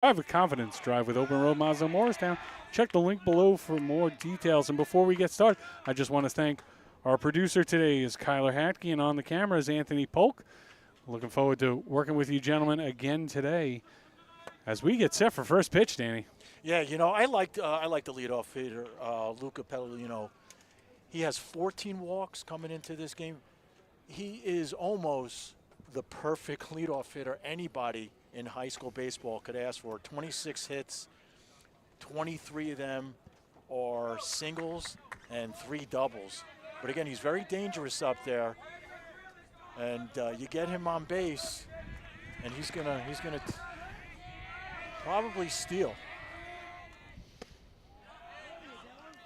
Drive with confidence. Drive with Open Road Mazda Morristown. Check the link below for more details. And before we get started, I just want to thank our producer today is Kyler Hatke, and on the camera is Anthony Polk. Looking forward to working with you gentlemen again today as we get set for first pitch, Danny. Yeah, you know, I like the leadoff hitter, Luca Pellegrino. He has 14 walks coming into this game. He is almost the perfect leadoff hitter anybody in high school baseball could ask for. 26 hits, 23 of them are singles and 3 doubles. But again, he's very dangerous up there, and you get him on base, and he's gonna probably steal.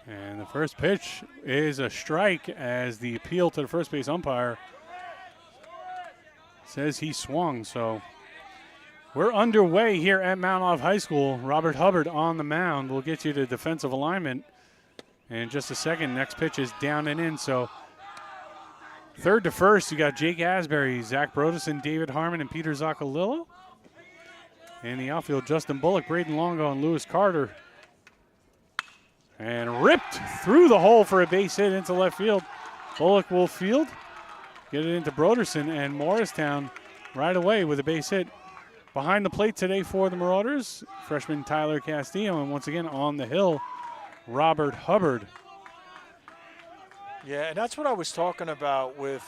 And the first pitch is a strike as the appeal to the first base umpire says he swung. So we're underway here at Mount Olive High School. Robert Hubbard on the mound. We'll get you to defensive alignment in just a second. Next pitch is down and in. So third to first, you got Jake Asbury, Zach Brodesson, David Harmon, and Peter Zaccolillo. In the outfield, Justin Bullock, Braden Longo, and Lewis Carter. And ripped through the hole for a base hit into left field. Bullock will field, get it into Broderson, and Morristown right away with a base hit. Behind the plate today for the Marauders, freshman Tyler Castillo, and once again on the hill, Robert Hubbard. Yeah, and that's what I was talking about with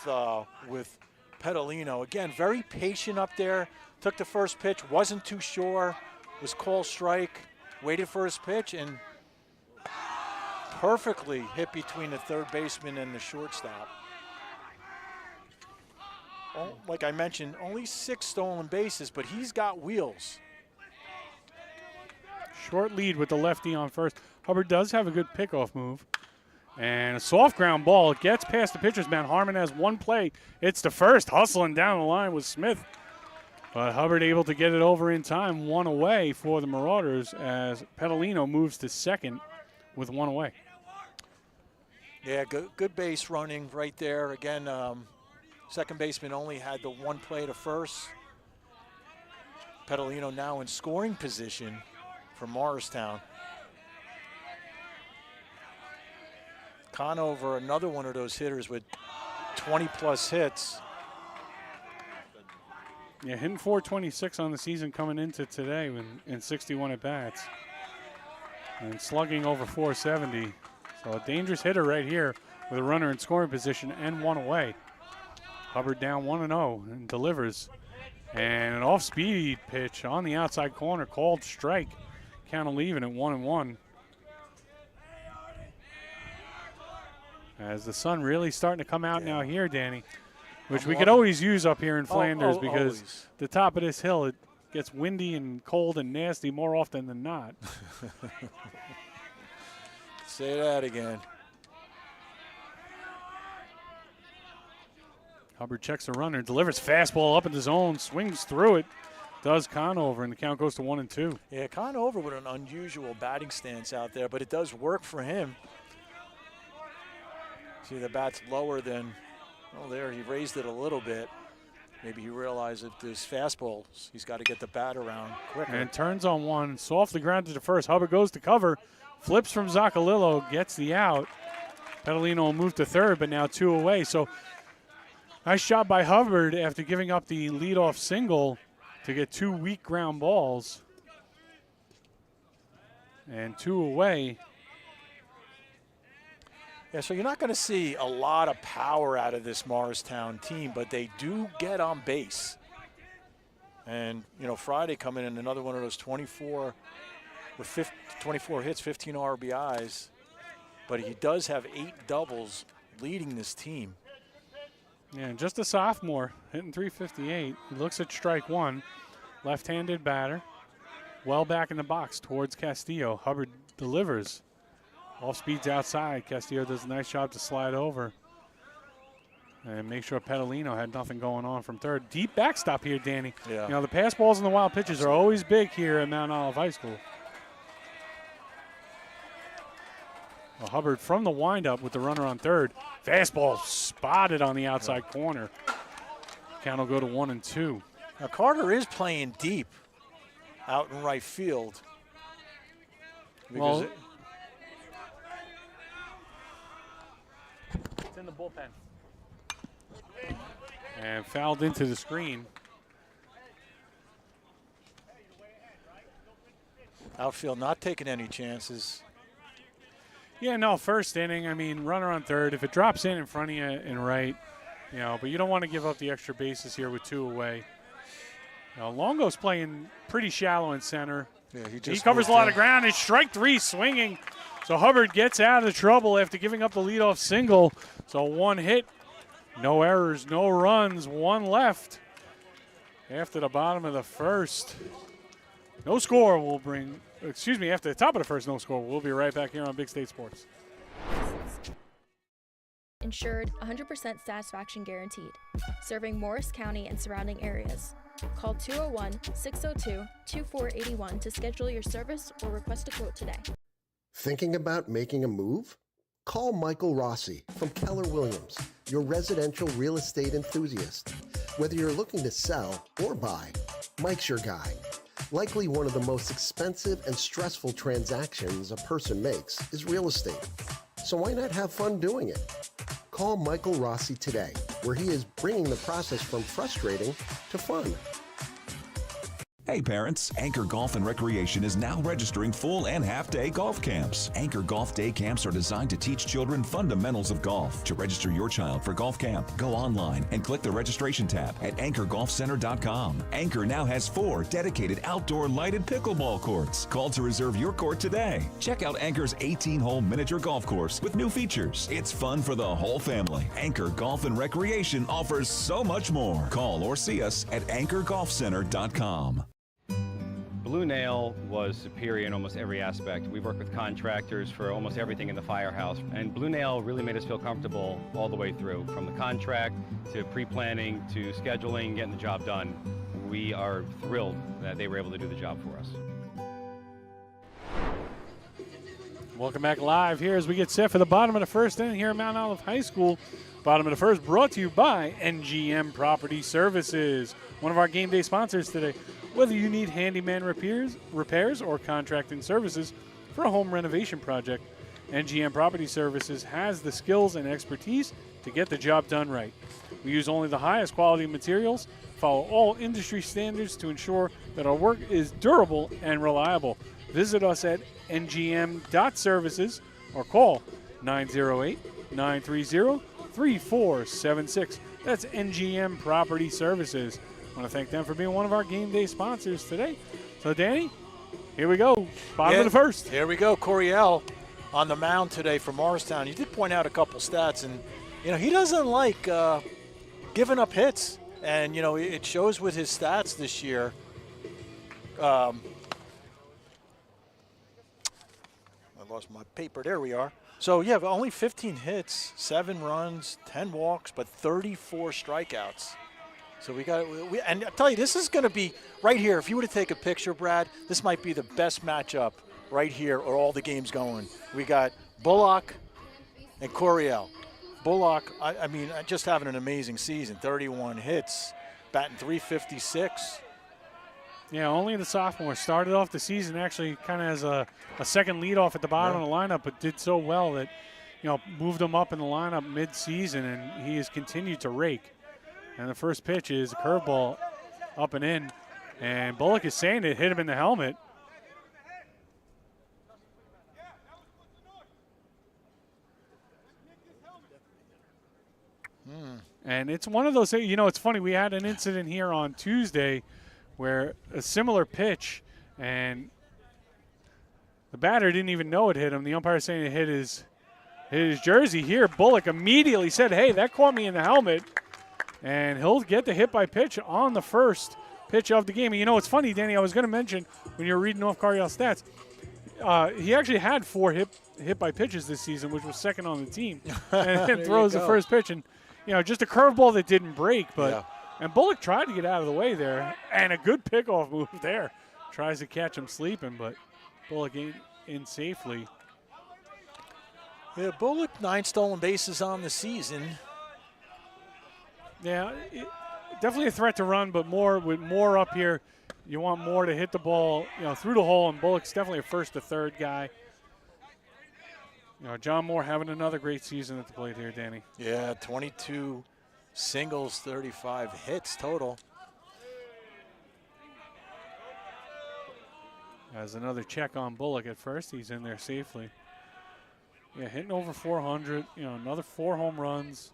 Pedalino. Again, very patient up there. Took the first pitch, wasn't too sure, was called strike, waited for his pitch, and perfectly hit between the third baseman and the shortstop. Oh, like I mentioned, only 6 stolen bases, but he's got wheels. Short lead with the lefty on first. Hubbard does have a good pickoff move. And a soft ground ball. It gets past the pitcher's mound. Harmon has one play. It's to first, hustling down the line with Smith. But Hubbard able to get it over in time. 1 away for the Marauders as Pedalino moves to second with 1 away. Yeah, good base running right there. Again, second baseman only had the 1 play to first. Pedalino now in scoring position for Morristown. Conover, another one of those hitters with 20-plus hits. Yeah, hitting .426 on the season coming into today in 61 at-bats. And slugging over .470. So a dangerous hitter right here with a runner in scoring position and 1 away. Hubbard down 1-0 and delivers. And an off-speed pitch on the outside corner called strike. Count will even at 1-1. As the sun really starting to come out now here, Danny, which we could always use up here in Flanders because always. The top of this hill, it gets windy and cold and nasty more often than not. Say that again. Hubbard checks the runner, delivers fastball up in the zone, swings through it, does Conover, and the count goes to 1-2. Yeah, Conover with an unusual batting stance out there, but it does work for him. See, the bat's lower than, oh, there, he raised it a little bit. Maybe he realized that this fastball, he's got to get the bat around quicker. And turns on one, softly grounded to first. Hubbard goes to cover, flips from Zaccolillo, gets the out. Pedalino will move to third, but now 2 away. So nice shot by Hubbard after giving up the leadoff single to get 2 weak ground balls. And 2 away. Yeah, so you're not going to see a lot of power out of this Morristown team, but they do get on base. And, you know, Friday coming in another one of those 24 hits, 15 RBIs. But he does have 8 doubles leading this team. Yeah, just a sophomore, hitting .358. He looks at strike 1. Left-handed batter. Well back in the box towards Castillo. Hubbard delivers. Off speeds outside. Castillo does a nice job to slide over. And make sure Pedalino had nothing going on from third. Deep backstop here, Danny. Yeah. You know, the pass balls and the wild pitches are always big here at Mount Olive High School. Well, Hubbard from the windup with the runner on third. Fastball spotted on the outside corner. Count will go to 1-2. Now Carter is playing deep. out in right field. Well, Because it's in the bullpen. And fouled into the screen. outfield not taking any chances. Yeah, no, first inning, I mean, runner on third. If it drops in front of you and right, you know, but you don't want to give up the extra bases here with 2 away. Longo's playing pretty shallow in center. Yeah, He covers a lot of ground. It's strike 3 swinging. So Hubbard gets out of trouble after giving up the leadoff single. So 1 hit, no errors, no runs, 1 left. After the bottom of the first, no score will bring, after the top of the first, no score. We'll be right back here on Big State Sports. Insured, 100% satisfaction guaranteed. Serving Morris County and surrounding areas. Call 201-602-2481 to schedule your service or request a quote today. Thinking about making a move? Call Michael Rossi from Keller Williams, your residential real estate enthusiast. Whether you're looking to sell or buy, Mike's your guy. Likely one of the most expensive and stressful transactions a person makes is real estate. So why not have fun doing it? Call Michael Rossi today, where he is bringing the process from frustrating to fun. Hey parents, Anchor Golf and Recreation is now registering full and half-day golf camps. Anchor Golf Day Camps are designed to teach children fundamentals of golf. To register your child for golf camp, go online and click the registration tab at anchorgolfcenter.com. Anchor now has 4 dedicated outdoor lighted pickleball courts. Call to reserve your court today. Check out Anchor's 18-hole miniature golf course with new features. It's fun for the whole family. Anchor Golf and Recreation offers so much more. Call or see us at anchorgolfcenter.com. Blue Nail was superior in almost every aspect. We worked with contractors for almost everything in the firehouse, and Blue Nail really made us feel comfortable all the way through, from the contract to pre-planning to scheduling, getting the job done. We are thrilled that they were able to do the job for us. Welcome back live here as we get set for the bottom of the first inning here at Mount Olive High School. Bottom of the first brought to you by NGM Property Services, one of our game day sponsors today. Whether you need handyman repairs or contracting services for a home renovation project, NGM Property Services has the skills and expertise to get the job done right. We use only the highest quality materials, follow all industry standards to ensure that our work is durable and reliable. Visit us at ngm.services or call 908-930-3476. That's NGM Property Services. I want to thank them for being one of our game day sponsors today. So, Danny, here we go. Bottom of the first. Here we go. Coryell on the mound today for Morristown. You did point out a couple stats, and, he doesn't like giving up hits. And, it shows with his stats this year. I lost my paper. There we are. So, yeah, only 15 hits, 7 runs, 10 walks, but 34 strikeouts. So and I tell you, this is going to be right here. If you were to take a picture, Brad, this might be the best matchup right here, or all the games going. We got Bullock and Coryell. Bullock, I mean, just having an amazing season. 31 hits, batting .356. Yeah, only the sophomore. Started off the season actually kind of as a second leadoff at the bottom of the lineup, but did so well that, moved him up in the lineup mid-season, and he has continued to rake. And the first pitch is a curveball up and in. And Bullock is saying it hit him in the helmet. And it's one of those things, it's funny. We had an incident here on Tuesday where a similar pitch, and the batter didn't even know it hit him. The umpire saying it hit his jersey. Here, Bullock immediately said, hey, that caught me in the helmet. And he'll get the hit by pitch on the first pitch of the game. And it's funny, Danny, I was going to mention when you were reading off Coryell's stats, he actually had 4 hit by pitches this season, which was second on the team. And then throws the first pitch. And, just a curveball that didn't break. And Bullock tried to get out of the way there. And a good pickoff move there. Tries to catch him sleeping, but Bullock in safely. Yeah, Bullock, 9 stolen bases on the season. Yeah, definitely a threat to run, but with more up here, you want Moore to hit the ball, through the hole, and Bullock's definitely a first to third guy. John Moore having another great season at the plate here, Danny. Yeah, 22 singles, 35 hits total. Has another check on Bullock at first. He's in there safely. Yeah, hitting over 400. Another 4 home runs.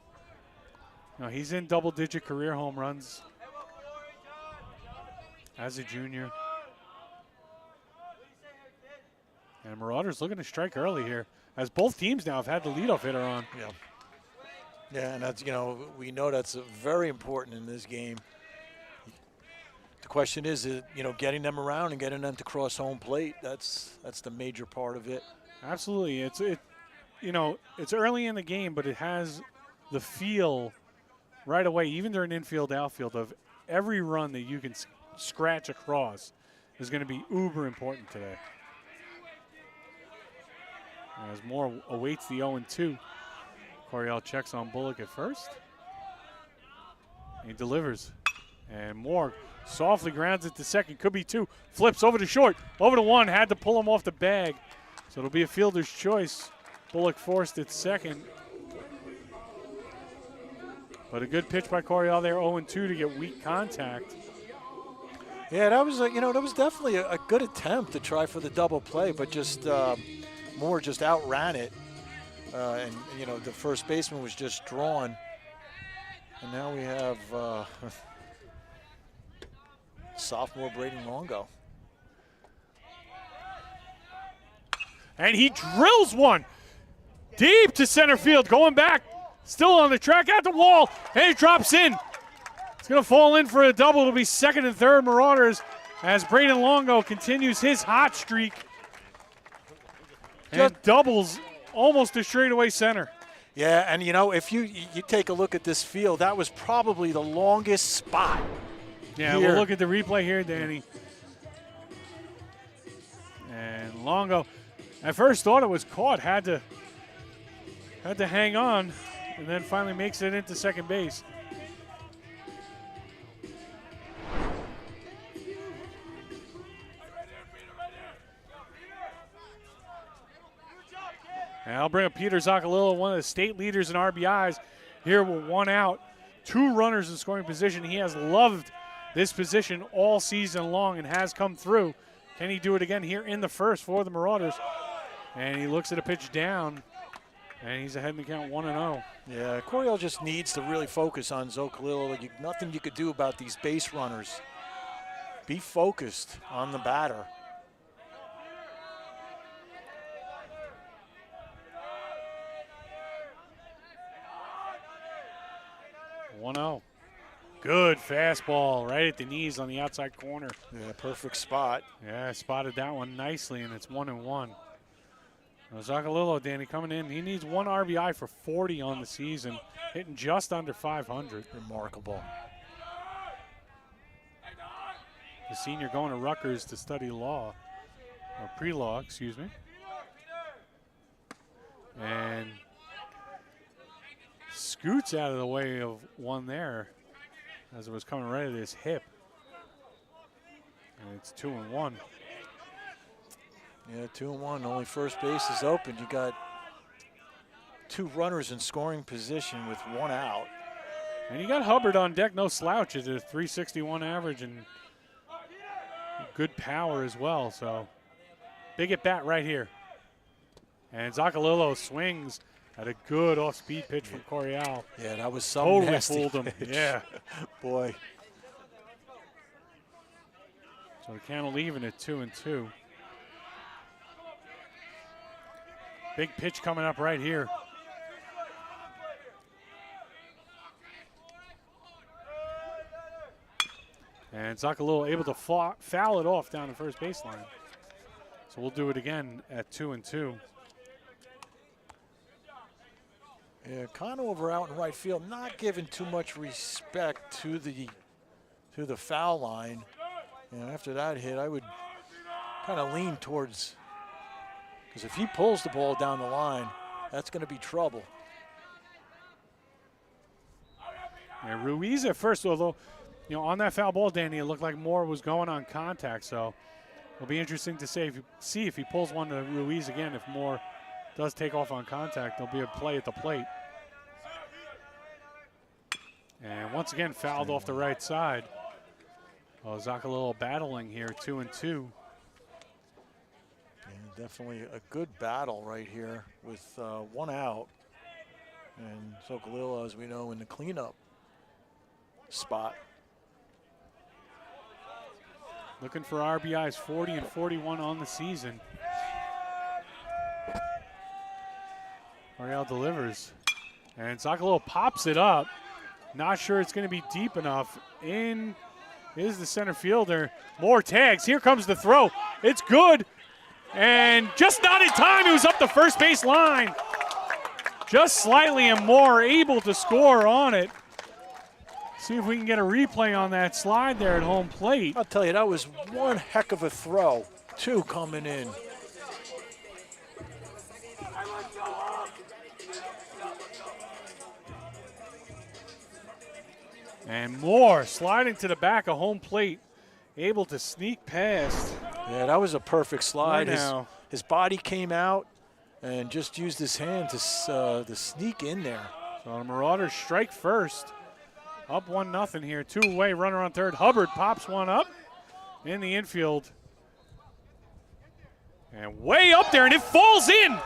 He's in double-digit career home runs as a junior. And Marauders looking to strike early here, as both teams now have had the leadoff hitter on. Yeah. Yeah, and that's, we know that's very important in this game. The question is, getting them around and getting them to cross home plate. That's the major part of it. Absolutely. It's early in the game, but it has the feel right away, even during infield, outfield, of every run that you can scratch across is going to be uber important today. As Moore awaits the 0-2. Coryell checks on Bullock at first. He delivers. And Moore softly grounds it to second. Could be 2. Flips over to short. Over to 1. Had to pull him off the bag. So it'll be a fielder's choice. Bullock forced it second. But a good pitch by Coryell there, 0-2 to get weak contact. Yeah, that was that was definitely a good attempt to try for the double play, but just Moore just outran it, and the first baseman was just drawn. And now we have sophomore Braden Longo. And he drills one deep to center field, going back, still on the track at the wall, and it drops in. It's going to fall in for a double. It'll be second and third Marauders as Braden Longo continues his hot streak and doubles almost to straightaway center. Yeah, and if you take a look at this field, that was probably the longest spot. Yeah, here. We'll look at the replay here, Danny. And Longo, at first thought it was caught, had to hang on, and then finally makes it into second base. And I'll bring up Peter Zacalillo, one of the state leaders in RBIs, here with 1 out, 2 runners in scoring position. He has loved this position all season long and has come through. Can he do it again here in the first for the Marauders? And he looks at a pitch down, and he's ahead in the count 1-0. Yeah, Coryell just needs to really focus on Zacalillo. Nothing you could do about these base runners. Be focused on the batter. Good fastball right at the knees on the outside corner. Yeah, perfect spot. Yeah, I spotted that one nicely, and it's 1-1. Zacalillo, Danny, coming in. He needs 1 RBI for 40 on the season, hitting just under 500. Remarkable. The senior going to Rutgers to study law, or pre-law, excuse me. And scoots out of the way of one there as it was coming right at his hip. And it's 2-1. Yeah, 2-1. Only first base is open. You got 2 runners in scoring position with 1 out. And you got Hubbard on deck, no slouch at a 361 average and good power as well. So big at bat right here. And Zacalillo swings at a good off-speed pitch from Coryell. Yeah, that was some totally nasty fooled him. pitch. Yeah. Boy. So the count will leave it at 2-2. Big pitch coming up right here. And Zacalillo able to foul it off down the first baseline. So we'll do it again at 2-2. Yeah, Conover out in right field, not giving too much respect to the foul line. And after that hit, I would kind of lean towards, because if he pulls the ball down the line, that's going to be trouble. And Ruiz at first, although you know, on that foul ball, Danny, it looked like Moore was going on contact. So it'll be interesting to see if he pulls one to Ruiz again. If Moore does take off on contact, there'll be a play at the plate. And once again, fouled off the right side. Oh, Zacalillo battling here, 2-2. Yeah, definitely a good battle right here with 1 out. And Zacalillo, as we know, in the cleanup spot. Looking for RBIs, 40 and 41 on the season. Ariel delivers. And Zacalillo pops it up. Not sure it's going to be deep enough. In is the center fielder. Moore tags. Here comes the throw. It's good. And just not in time. It was up the first base line. Just slightly, and Moore able to score on it. See if we can get a replay on that slide there at home plate. I'll tell you, that was one heck of a throw. 2 coming in. And Moore sliding to the back of home plate, able to sneak past. Yeah, that was a perfect slide. Right now. His body came out and just used his hand to sneak in there. So the Marauders strike first. Up 1-0 here. 2-away, runner on third. Hubbard pops one up in the infield. And way up there, and it falls in.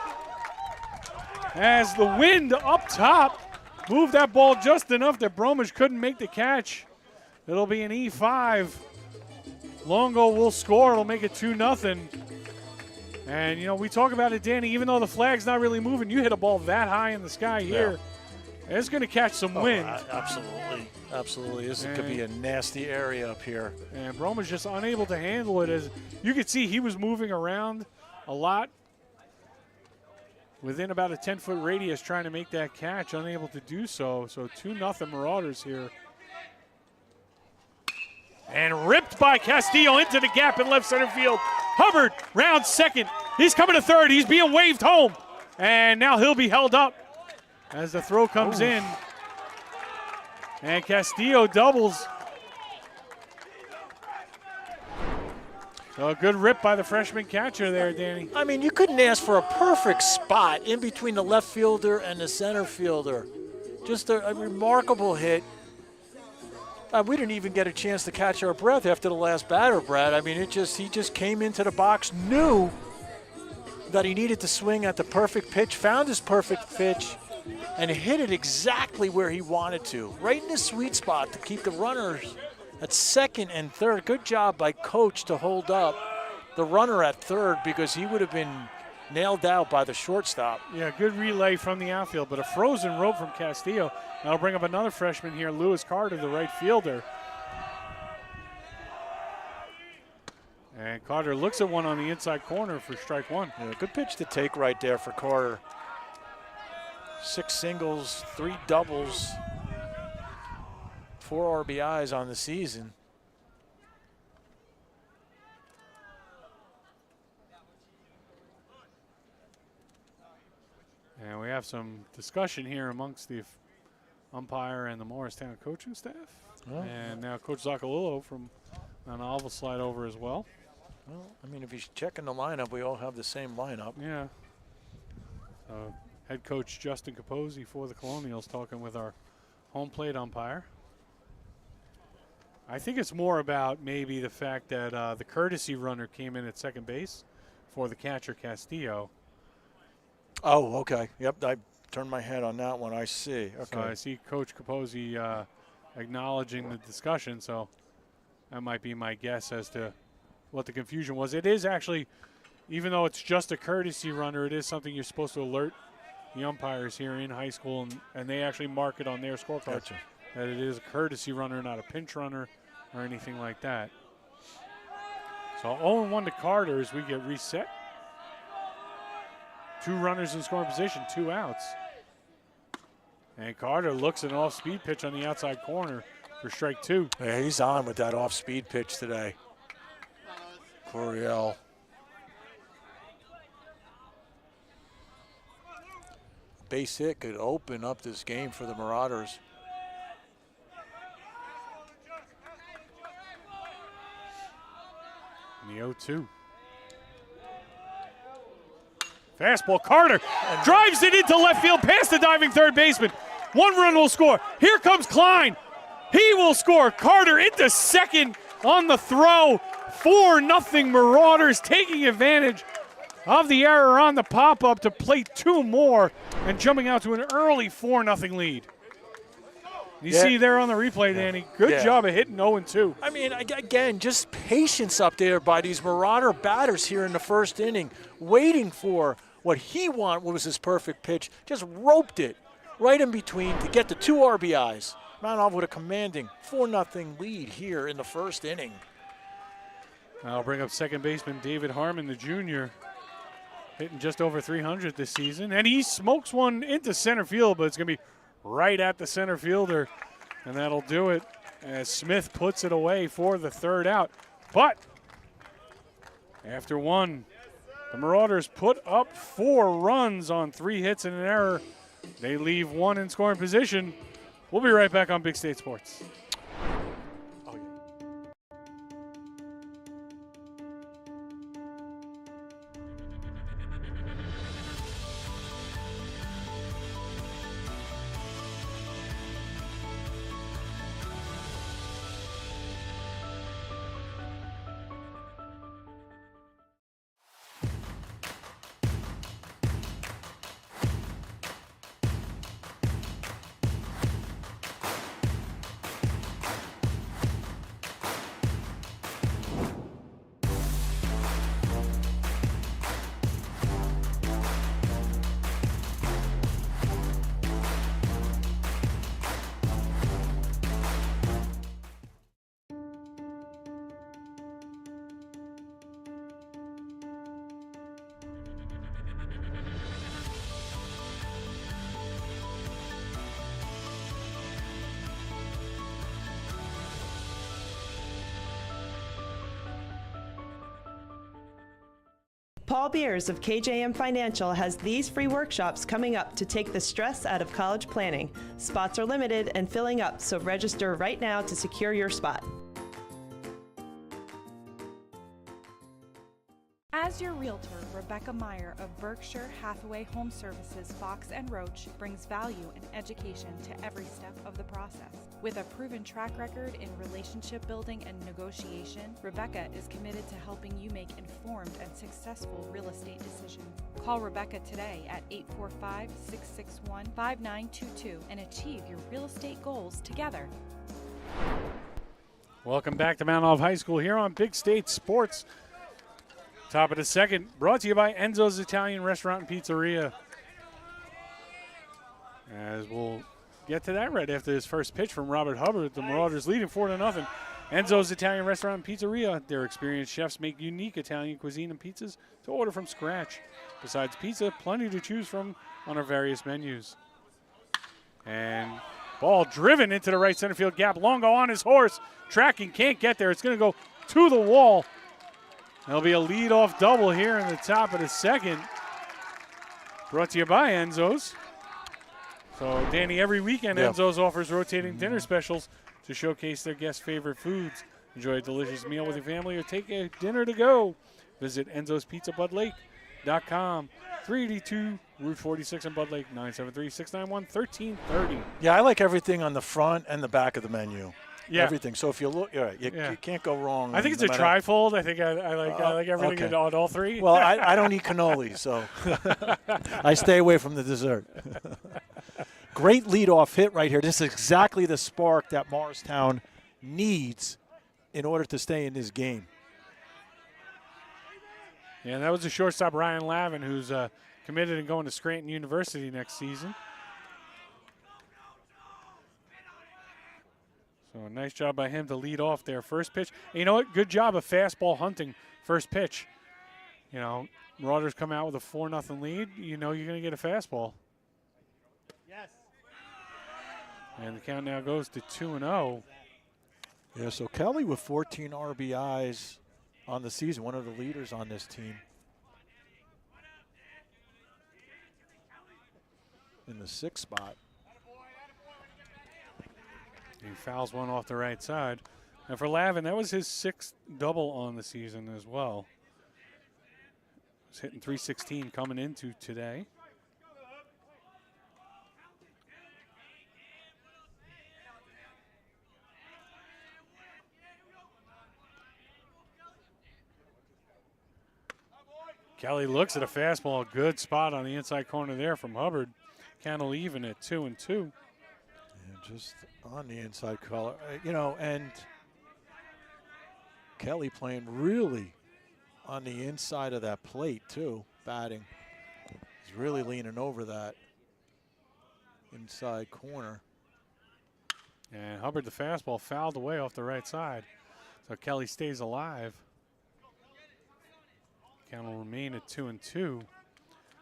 As the wind up top moved that ball just enough that Bromwich couldn't make the catch. It'll be an E5. Longo will score. It'll make it 2-0. And, you know, we talk about it, Danny, even though the flag's not really moving, you hit a ball that high in the sky here. Yeah. It's going to catch some wind. Absolutely. Absolutely. This could be a nasty area up here. And Bromwich just unable to handle it. As you could see, he was moving around a lot within about a 10-foot radius trying to make that catch, unable to do so. So 2-0 Marauders here. And ripped by Castillo into the gap in left center field. Hubbard round second. He's coming to third. He's being waved home. And now he'll be held up as the throw comes in. And Castillo doubles. So a good rip by the freshman catcher there, Danny. I mean, you couldn't ask for a perfect spot in between the left fielder and the center fielder. Just a remarkable hit. We didn't even get a chance to catch our breath after the last batter, Brad. I mean, he just came into the box, knew that he needed to swing at the perfect pitch, found his perfect pitch, and hit it exactly where he wanted to, right in the sweet spot to keep the runners at second and third. Good job by Coach to hold up the runner at third because he would have been nailed out by the shortstop. Yeah, good relay from the outfield, but a frozen rope from Castillo. That'll bring up another freshman here, Lewis Carter, the right fielder. And Carter looks at one on the inside corner for strike one. Yeah, good pitch to take right there for Carter. 6 singles, 3 doubles, 4 RBIs on the season. And we have some discussion here amongst the umpire and the Morristown coaching staff. Oh. And now Coach Zacalillo from an oval slide over as well. Well, I mean, if he's checking the lineup, we all have the same lineup. Yeah. Head coach Justin Capozzi for the Colonials talking with our home plate umpire. I think it's more about maybe the fact that the courtesy runner came in at second base for the catcher Castillo. Oh, okay. Yep, I turned my head on that one. I see. Okay. So I see Coach Capozzi acknowledging the discussion, so that might be my guess as to what the confusion was. It is actually, even though it's just a courtesy runner, it is something you're supposed to alert the umpires here in high school, and they actually mark it on their scorecard. Gotcha. That it is a courtesy runner, not a pinch runner or anything like that. So 0-1 to Carter as we get reset. 2 runners in scoring position, 2 outs. And Carter looks at an off-speed pitch on the outside corner for strike 2. Yeah, he's on with that off-speed pitch today. Coriel. Base hit could open up this game for the Marauders. The 0-2. Fastball, Carter drives it into left field past the diving third baseman. 1 run will score. Here comes Klein. He will score. Carter into second on the throw. 4-0 Marauders taking advantage of the error on the pop-up to play 2 more and jumping out to an early 4-0 lead. You see there on the replay, Danny, good job of hitting 0-2. I mean, again, just patience up there by these Marauder batters here in the first inning, waiting for what he wanted was his perfect pitch, just roped it right in between to get the 2 RBIs. Mount Olive with a commanding 4-0 lead here in the first inning. I'll bring up second baseman David Harmon, the junior, hitting just over 300 this season. And he smokes one into center field, but it's going to be right at the center fielder. And that'll do it as Smith puts it away for the 3rd out. But after 1, the Marauders put up 4 runs on 3 hits and an error. They leave 1 in scoring position. We'll be right back on Big State Sports. Paul Beers of KJM Financial has these free workshops coming up to take the stress out of college planning. Spots are limited and filling up, so register right now to secure your spot. As your realtor, Rebecca Meyer of Berkshire Hathaway Home Services Fox & Roach brings value and education to every step of the process. With a proven track record in relationship building and negotiation, Rebecca is committed to helping you make informed and successful real estate decisions. Call Rebecca today at 845-661-5922 and achieve your real estate goals together. Welcome back to Mount Olive High School here on Big State Sports. Top of the 2nd, brought to you by Enzo's Italian Restaurant and Pizzeria. As we'll get to that right after his first pitch from Robert Hubbard. The Marauders leading 4-0. Enzo's Italian Restaurant and Pizzeria. Their experienced chefs make unique Italian cuisine and pizzas to order from scratch. Besides pizza, plenty to choose from on our various menus. And ball driven into the right center field gap. Longo on his horse, tracking, can't get there. It's going to go to the wall. There'll be a leadoff double here in the top of the 2nd. Brought to you by Enzo's. So, Danny, every weekend Enzo's offers rotating dinner specials to showcase their guests' favorite foods. Enjoy a delicious meal with your family or take a dinner to go. Visit Enzo'sPizzaBudLake.com. 382 Route 46 in Bud Lake, 973-691-1330. Yeah, I like everything on the front and the back of the menu. Yeah. Everything. So if you look, you can't go wrong. I think it's a trifold. I think I like everything on all 3. Well, I don't eat cannoli, so I stay away from the dessert. Great leadoff hit right here. This is exactly the spark that Morristown needs in order to stay in this game. Yeah, that was the shortstop Ryan Lavin, who's committed and going to Scranton University next season. So a nice job by him to lead off their first pitch. And you know what? Good job of fastball hunting first pitch. You know, Marauders come out with a 4-0 lead. You know you're going to get a fastball. Yes. And the count now goes to 2-0. Yeah, so Kelly with 14 RBIs on the season, one of the leaders on this team. In the 6th spot. He fouls one off the right side. And for Lavin, that was his 6th double on the season as well. He's hitting .316 coming into today. Kelly looks at a fastball, good spot on the inside corner there from Hubbard. Cannell even at 2-2. And just on the inside color, and Kelly playing really on the inside of that plate too, batting. He's really leaning over that inside corner. And Hubbard, the fastball, fouled away off the right side. So Kelly stays alive. Count will remain at 2-2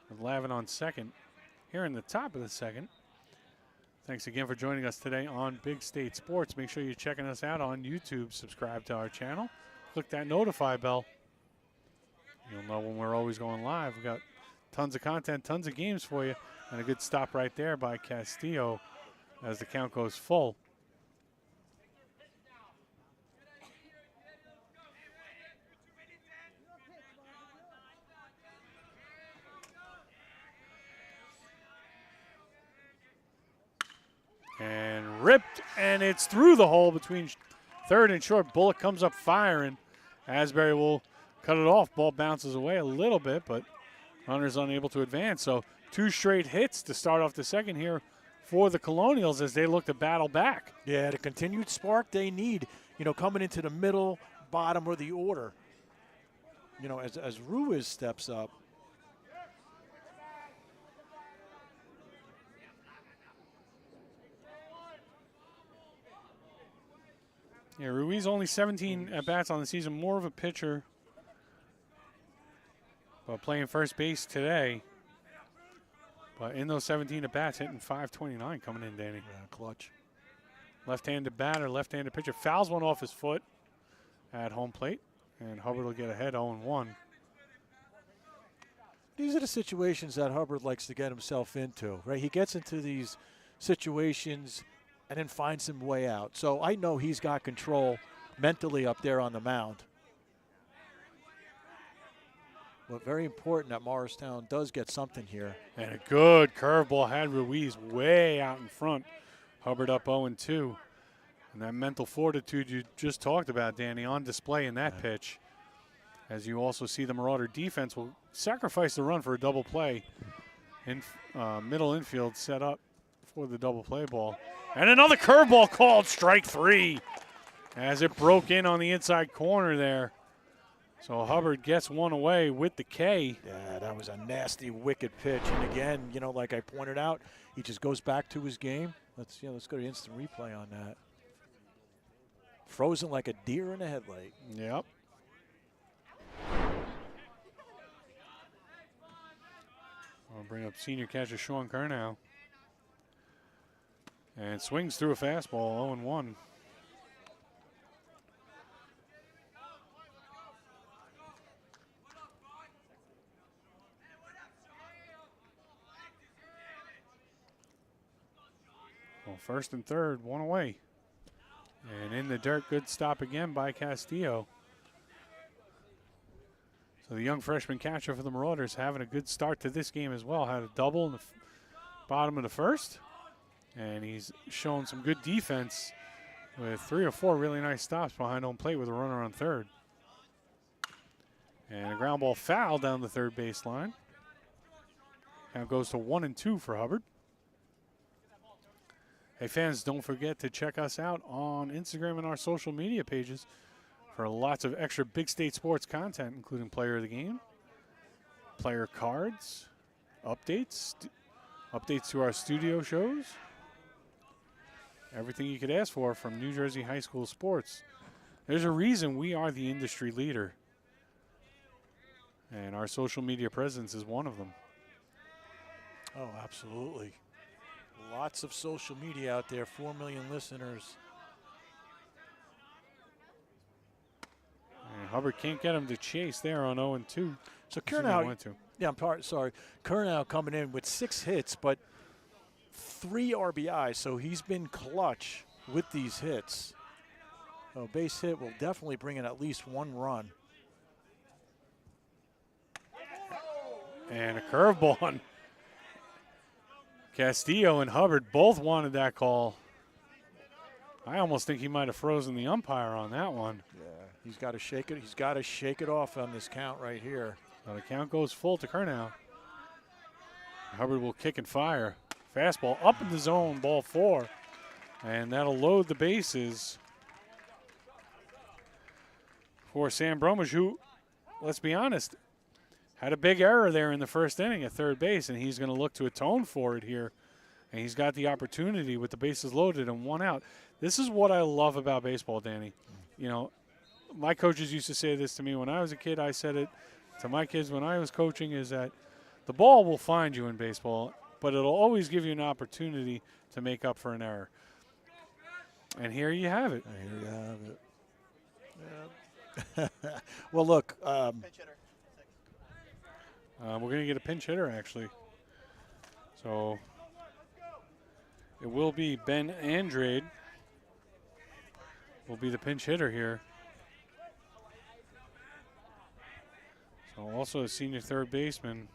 with Lavin on second here in the top of the second. Thanks again for joining us today on Big State Sports. Make sure you're checking us out on YouTube. Subscribe to our channel. Click that notify bell. You'll know when we're always going live. We've got tons of content, tons of games for you, and a good stop right there by Castillo as the count goes full. And ripped, and it's through the hole between third and short. Bullock comes up firing. Asbury will cut it off. Ball bounces away a little bit, but runner's unable to advance. So 2 straight hits to start off the second here for the Colonials as they look to battle back. Yeah, the continued spark they need, coming into the middle, bottom of the order. As Ruiz steps up. Yeah, Ruiz only 17 at-bats on the season, more of a pitcher. But playing first base today. But in those 17 at-bats, hitting .529 coming in, Danny. Yeah, clutch. Left-handed batter, left-handed pitcher. Fouls one off his foot at home plate. And Hubbard will get ahead 0-1. These are the situations that Hubbard likes to get himself into, right? He gets into these situations and then finds some way out. So I know he's got control mentally up there on the mound. But very important that Morristown does get something here. And a good curveball had Ruiz way out in front. Hubbard up 0-2. And that mental fortitude you just talked about, Danny, on display in that pitch. As you also see the Marauder defense will sacrifice the run for a double play. In middle infield set up for the double play ball. And another curveball called, strike 3, as it broke in on the inside corner there. So Hubbard gets one away with the K. Yeah, that was a nasty, wicked pitch. And again, like I pointed out, he just goes back to his game. Let's go to instant replay on that. Frozen like a deer in a headlight. Yep. I'll bring up senior catcher Sean Curnow. And swings through a fastball, 0-1. Well, first and third, one away. And in the dirt, good stop again by Castillo. So the young freshman catcher for the Marauders having a good start to this game as well. Had a double in the bottom of the first. And he's shown some good defense with 3 or 4 really nice stops behind home plate with a runner on third. And a ground ball foul down the third baseline. Now goes to 1-2 for Hubbard. Hey fans, don't forget to check us out on Instagram and our social media pages for lots of extra Big State Sports content, including player of the game, player cards, updates to our studio shows, everything you could ask for from New Jersey high school sports. There's a reason we are the industry leader, and our social media presence is one of them. Oh, absolutely. Lots of social media out there, 4 million listeners. And Hubbard can't get him to chase there on 0-2. So Curnow, Curnow coming in with 6 hits, but 3 RBIs, so he's been clutch with these hits. A base hit will definitely bring in at least one run. And a curveball on Castillo and Hubbard both wanted that call. I almost think he might have frozen the umpire on that one. Yeah, he's got to shake it. He's got to shake it off on this count right here. So the count goes full to Curnow. Hubbard will kick and fire. Fastball up in the zone, ball 4. And that'll load the bases for Sam Bromwich, who, let's be honest, had a big error there in the first inning at third base, and he's going to look to atone for it here. And he's got the opportunity with the bases loaded and 1 out. This is what I love about baseball, Danny. You know, my coaches used to say this to me when I was a kid. I said it to my kids when I was coaching, is that the ball will find you in baseball, but it'll always give you an opportunity to make up for an error. And here you have it. Here you have it. Yeah. Well, look. We're going to get a pinch hitter, actually. So it will be Ben Andrade will be the pinch hitter here. So also a senior third baseman,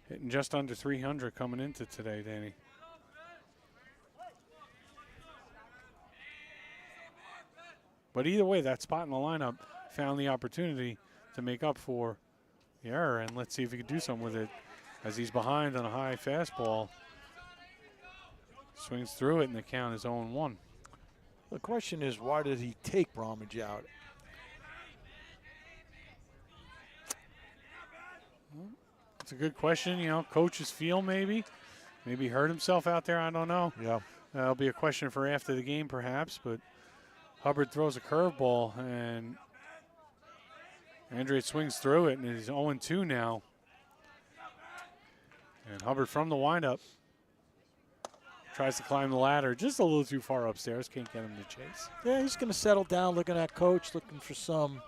hitting just under 300 coming into today, Danny. But either way, that spot in the lineup found the opportunity to make up for the error, and let's see if he can do something with it as he's behind on a high fastball. Swings through it, and the count is 0-1. The question is, why did he take Bromwich out? It's a good question. You know, coaches feel maybe he hurt himself out there. I don't know. Yeah. That'll be a question for after the game, perhaps. But Hubbard throws a curveball, and Andrade swings through it, and he's 0-2 now. And Hubbard from the windup tries to climb the ladder just a little too far upstairs. Can't get him to chase. Yeah, he's going to settle down, looking at coach, looking for some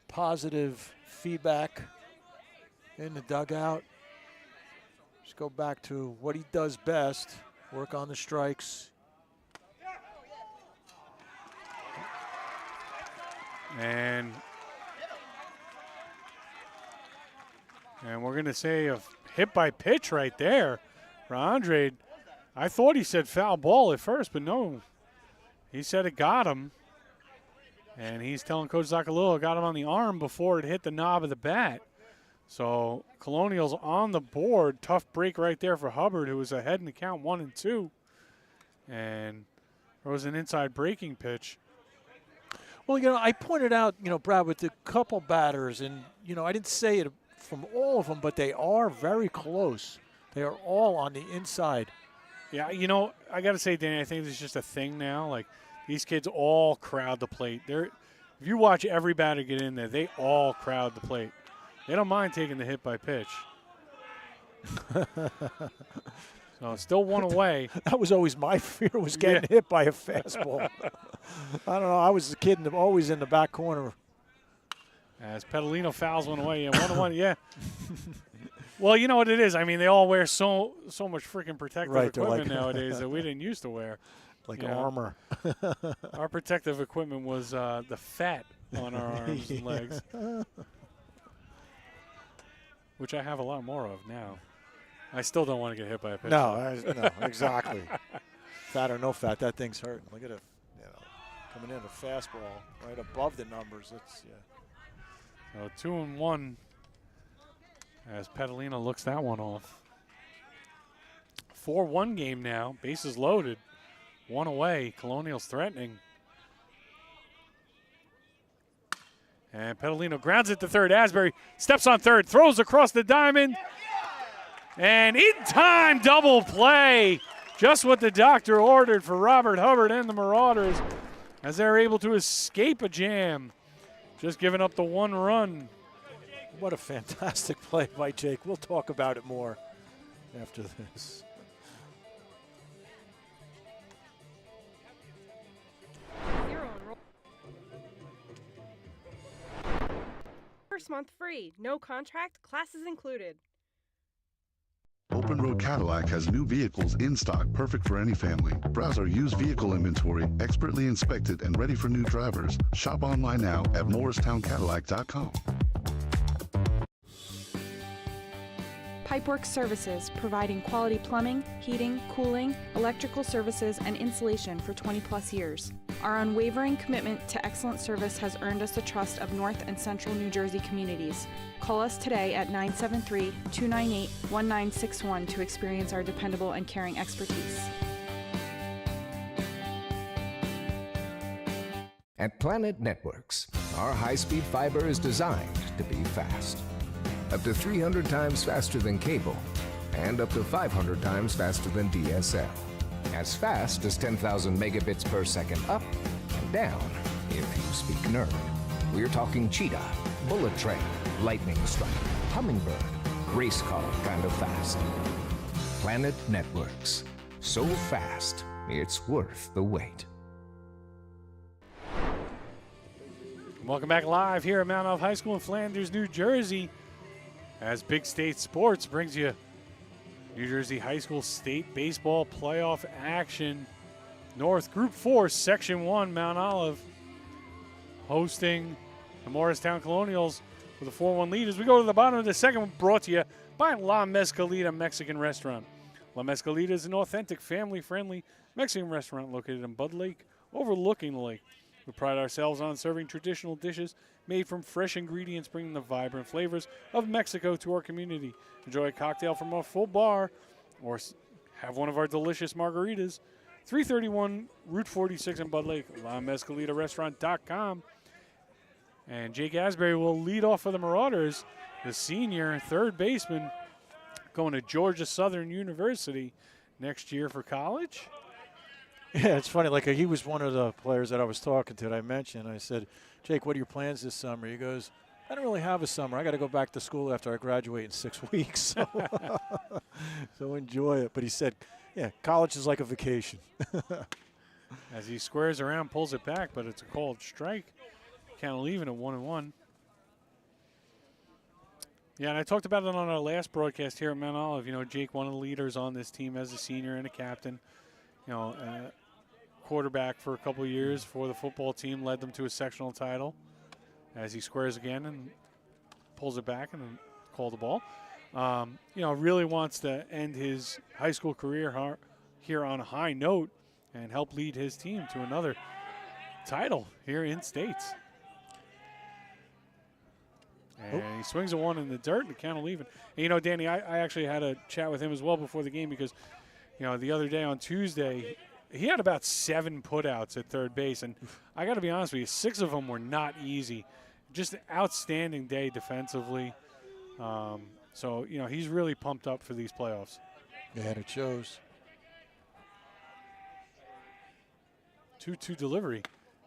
positive feedback in the dugout. Just go back to what he does best, work on the strikes. And we're going to say a hit by pitch right there for Andrade. I thought he said foul ball at first, but no. He said it got him. And he's telling Coach Zacalillo it got him on the arm before it hit the knob of the bat. So Colonial's on the board. Tough break right there for Hubbard, who was ahead in the count 1-2. And there was an inside breaking pitch. Well, you know, I pointed out, you know, Brad, with the couple batters, and, you know, I didn't say it from all of them, but they are very close. They are all on the inside. Yeah, you know, I got to say, Danny, I think this is just a thing now. Like, these kids all crowd the plate. If you watch every batter get in there, they all crowd the plate. They don't mind taking the hit by pitch. So still 1 away. That was always my fear, was getting hit by a fastball. I don't know. I was a kid always in the back corner. As Petalino fouls one away. Yeah, 1-1, yeah. Well, you know what it is. I mean, they all wear so much freaking protective equipment nowadays that we didn't used to wear. Like armor. Our protective equipment was the fat on our arms and legs, which I have a lot more of now. I still don't want to get hit by a pitch. No, exactly. Fat or no fat, that thing's hurting. Look at it, you know, coming in a fastball right above the numbers. It's So 2-1 as Petalino looks that one off. 4-1 game now. Bases loaded. 1 away. Colonial's threatening. And Petalino grounds it to third. Asbury steps on third, throws across the diamond. And in time, double play. Just what the doctor ordered for Robert Hubbard and the Marauders as they're able to escape a jam. Just giving up the 1 run. What a fantastic play by Jake. We'll talk about it more after this. First month free, no contract, classes included. Open Road Cadillac has new vehicles in stock, perfect for any family. Browse our used vehicle inventory, expertly inspected and ready for new drivers. Shop online now at MorristownCadillac.com. Pipeworks Services, providing quality plumbing, heating, cooling, electrical services, and insulation for 20-plus years. Our unwavering commitment to excellent service has earned us the trust of North and Central New Jersey communities. Call us today at 973-298-1961 to experience our dependable and caring expertise. At Planet Networks, our high-speed fiber is designed to be fast. Up to 300 times faster than cable, and up to 500 times faster than DSL. As fast as 10,000 megabits per second up and down, if you speak nerd. We're talking cheetah, bullet train, lightning strike, hummingbird, race car kind of fast. Planet Networks. So fast, it's worth the wait. Welcome back live here at Mount Olive High School in Flanders, New Jersey, as Big State Sports brings you New Jersey High School State Baseball Playoff action. North Group 4, Section 1, Mount Olive hosting the Morristown Colonials with a 4-1 lead. As we go to the bottom of the second one, brought to you by La Mezcalita Mexican Restaurant. La Mezcalita is an authentic, family-friendly Mexican restaurant located in Bud Lake, overlooking the lake. We pride ourselves on serving traditional dishes made from fresh ingredients, bringing the vibrant flavors of Mexico to our community. Enjoy a cocktail from our full bar or have one of our delicious margaritas. 331 Route 46 in Bud Lake, LaMezcalitaRestaurant.com. And Jake Asbury will lead off for the Marauders, the senior third baseman going to Georgia Southern University next year for college. Yeah, it's funny. Like, he was one of the players that I was talking to that I mentioned. I said, Jake, what are your plans this summer? He goes, I don't really have a summer. I got to go back to school after I graduate in 6 weeks. So enjoy it. But he said, yeah, college is like a vacation. As he squares around, pulls it back, but it's a called strike. Kind of leaving it 1-1. Yeah, and I talked about it on our last broadcast here at Mount Olive. You know, Jake, one of the leaders on this team as a senior and a captain. You know, quarterback for a couple of years for the football team, led them to a sectional title. As he squares again and pulls it back and then called the ball. You know, really wants to end his high school career here on a high note and help lead his team to another title here in States. And he swings a one in the dirt and count of leaving. And, you know, Danny, I actually had a chat with him as well before the game because, you know, the other day on Tuesday, he had about 7 putouts at third base. And I got to be honest with you, 6 of them were not easy. Just an outstanding day defensively. So, you know, he's really pumped up for these playoffs. Yeah, and it shows. 2-2 delivery.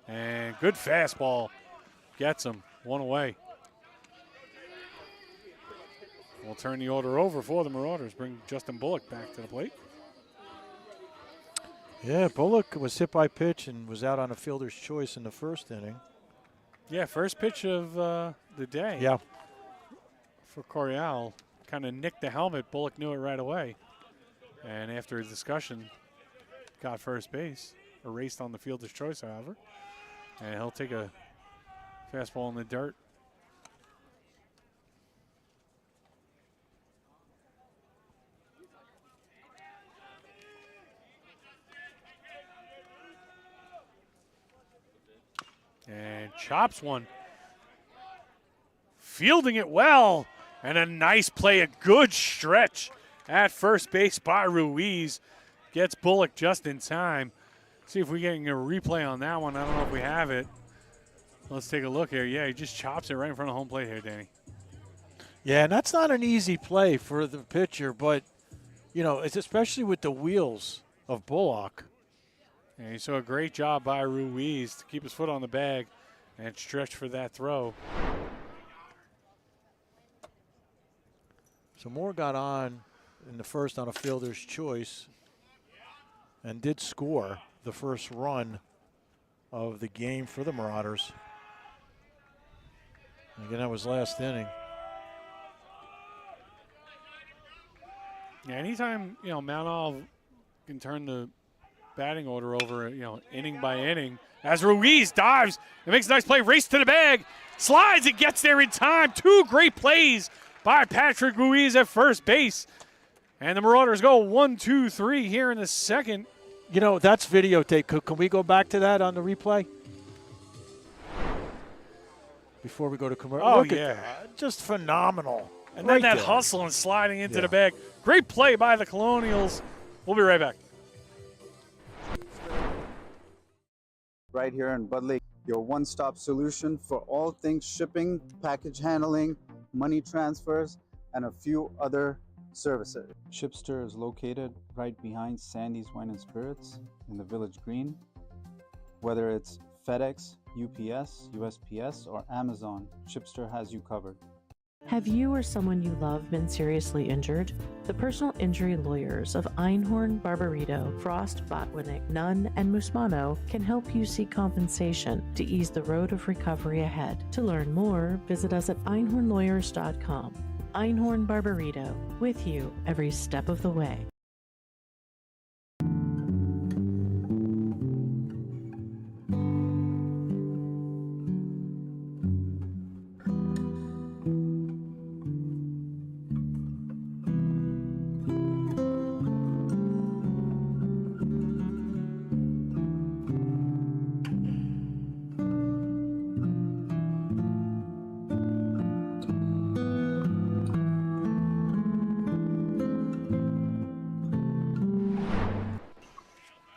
And good fastball. Gets him. 1 away. We'll turn the order over for the Marauders. Bring Justin Bullock back to the plate. Yeah, Bullock was hit by pitch and was out on a fielder's choice in the first inning. Yeah, first pitch of the day. Yeah. For Coriel. Kind of nicked the helmet. Bullock knew it right away. And after a discussion, got first base. Erased on the fielder's choice, however. And he'll take a fastball in the dirt. And chops one. Fielding it well. And a nice play, a good stretch at first base by Ruiz. Gets Bullock just in time. See if we get a replay on that one. I don't know if we have it. Let's take a look here. Yeah, he just chops it right in front of home plate here, Danny. Yeah, and that's not an easy play for the pitcher, but, you know, it's especially with the wheels of Bullock. And he saw a great job by Ruiz to keep his foot on the bag and stretch for that throw. So Moore got on in the first on a fielder's choice and did score the first run of the game for the Marauders. Again, that was last inning. Yeah, anytime, Mount Olive can turn the batting order over, inning by inning. As Ruiz dives and makes a nice play, race to the bag, slides and gets there in time. 2 great plays by Patrick Ruiz at first base. And the Marauders go 1-2-3 here in the second. That's videotape. Can we go back to that on the replay? Before we go to commercial. Oh, Look yeah. at that. Just phenomenal. And then that there. hustle and sliding into the bag. Great play by the Colonials. We'll be right back. Right here in Bud Lake, your one-stop solution for all things shipping, package handling, money transfers, and a few other services. Shipster is located right behind Sandy's Wine and Spirits in the Village Green. Whether it's FedEx, UPS, USPS, or Amazon, Shipster has you covered. Have you or someone you love been seriously injured? The personal injury lawyers of Einhorn, Barbarito, Frost, Botwinick, Nunn, and Musmano can help you seek compensation to ease the road of recovery ahead. To learn more, visit us at einhornlawyers.com. Einhorn Barbarito, with you every step of the way.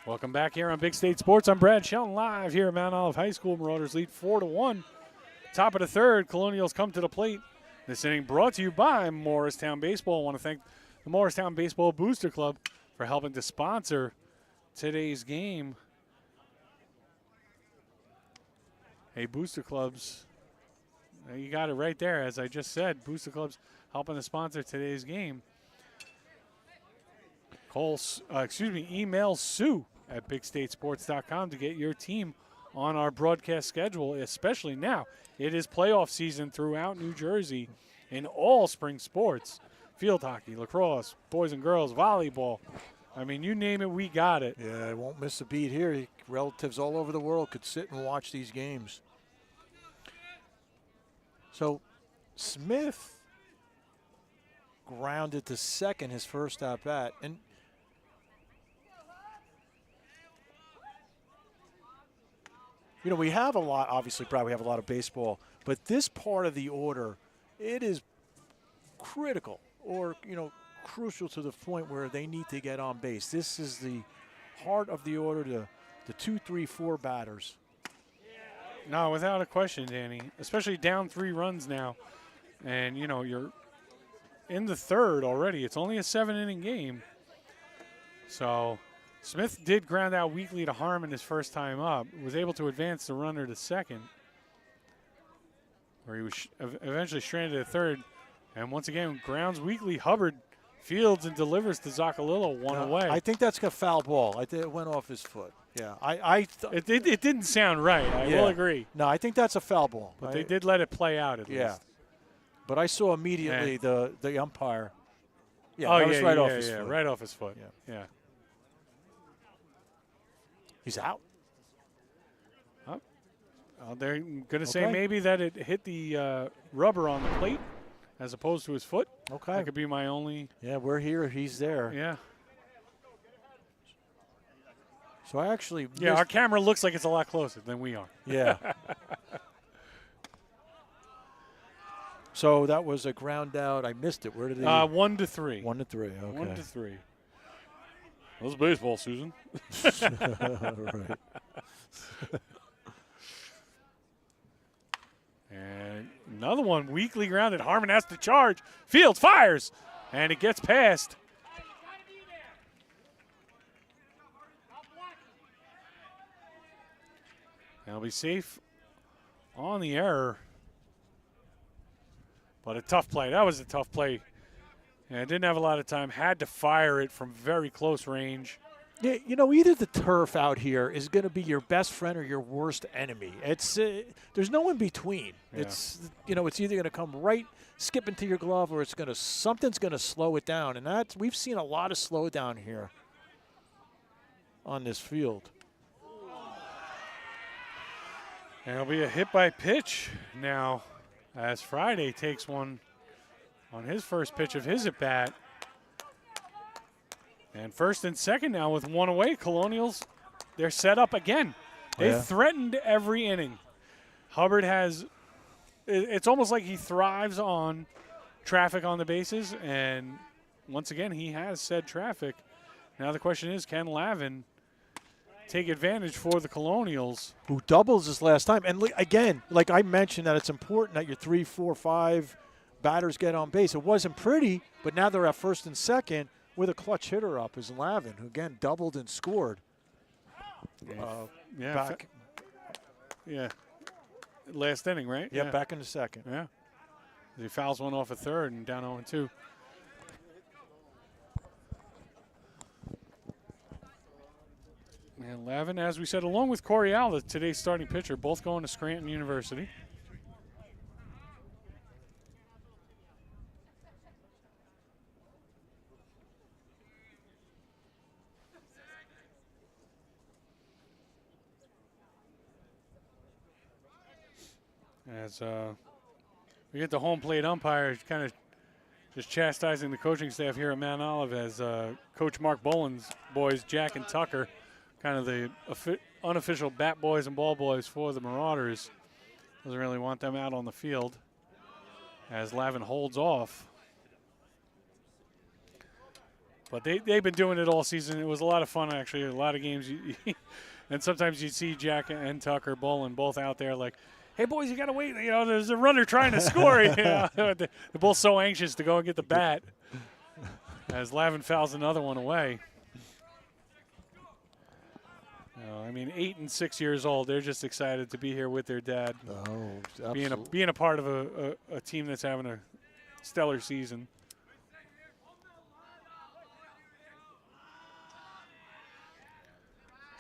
Welcome back here on Big State Sports. I'm Brad Shelton, live here at Mount Olive High School. Marauders lead 4-1. Top of the third, Colonials come to the plate. This inning brought to you by Morristown Baseball. I want to thank the Morristown Baseball Booster Club for helping to sponsor today's game. Hey, Booster Clubs, you got it right there. As I just said, Booster Clubs helping to sponsor today's game. Email Sue at bigstatesports.com to get your team on our broadcast schedule, especially now. It is playoff season throughout New Jersey in all spring sports. Field hockey, lacrosse, boys and girls, volleyball. I mean, you name it, we got it. Yeah, I won't miss a beat here. Relatives all over the world could sit and watch these games. So Smith grounded to second his first at bat. And we have a lot, obviously, probably have a lot of baseball, but this part of the order, it is critical or, crucial to the point where they need to get on base. This is the heart of the order, the 2, 3, 4 batters. No, without a question, Danny, especially down 3 runs now. And, you're in the third already. It's only a 7-inning game. So Smith did ground out weakly to Harmon his first time up, was able to advance the runner to second, where he was eventually stranded at third. And once again, grounds weakly. Hubbard fields and delivers to Zacalillo one away. I think that's a foul ball. I think it went off his foot. Yeah, it didn't sound right. I will agree. No, I think that's a foul ball. But they did let it play out at least. But I saw immediately the umpire. Yeah, that was was right off his foot. Right off his foot. Yeah. He's out. They're going to say maybe that it hit the rubber on the plate as opposed to his foot. Okay. That could be my only. Yeah, we're here. He's there. Yeah. So I actually. Yeah, our camera looks like it's a lot closer than we are. Yeah. So that was a ground out. I missed it. Where did he? 1-3. 1-3. Okay. 1-3. That was baseball, Susan. Right. And another one weakly grounded. Harmon has to charge. Fields fires, and it gets past. They'll be safe on the error. But a tough play. That was a tough play. And didn't have a lot of time. Had to fire it from very close range. Yeah, you know, either the turf out here is going to be your best friend or your worst enemy. It's there's no in between. Yeah. It's it's either going to come right skip into your glove or something's going to slow it down, and we've seen a lot of slowdown here on this field. And it'll be a hit by pitch now as Friday takes one on his first pitch of his at bat. And first and second now with one away. Colonials, they're set up again. They've threatened every inning. Hubbard it's almost like he thrives on traffic on the bases, and once again, he has said traffic. Now the question is, can Lavin take advantage for the Colonials? Who doubles this last time. And again, like I mentioned, that it's important that your 3, 4, 5 batters get on base. It wasn't pretty, but now they're at first and second with a clutch hitter up is Lavin, who again doubled and scored. Back. Last inning, right? Yeah, back in the second. Yeah. He fouls one off at third and down 0-2. And Lavin, as we said, along with Coriel, today's starting pitcher, both going to Scranton University. As we get the home plate umpire kind of just chastising the coaching staff here at Mount Olive as Coach Mark Boland's boys, Jack and Tucker, kind of the unofficial bat boys and ball boys for the Marauders. Doesn't really want them out on the field as Lavin holds off. But they've been doing it all season. It was a lot of fun, actually. A lot of games. And sometimes you'd see Jack and Tucker, Boland, both out there like, hey, boys, you got to wait. You know, there's a runner trying to score. You know? They're both so anxious to go and get the bat as Lavin fouls another one away. I mean, 8 and 6 years old. They're just excited to be here with their dad. Oh, absolutely. Being a part of a team that's having a stellar season.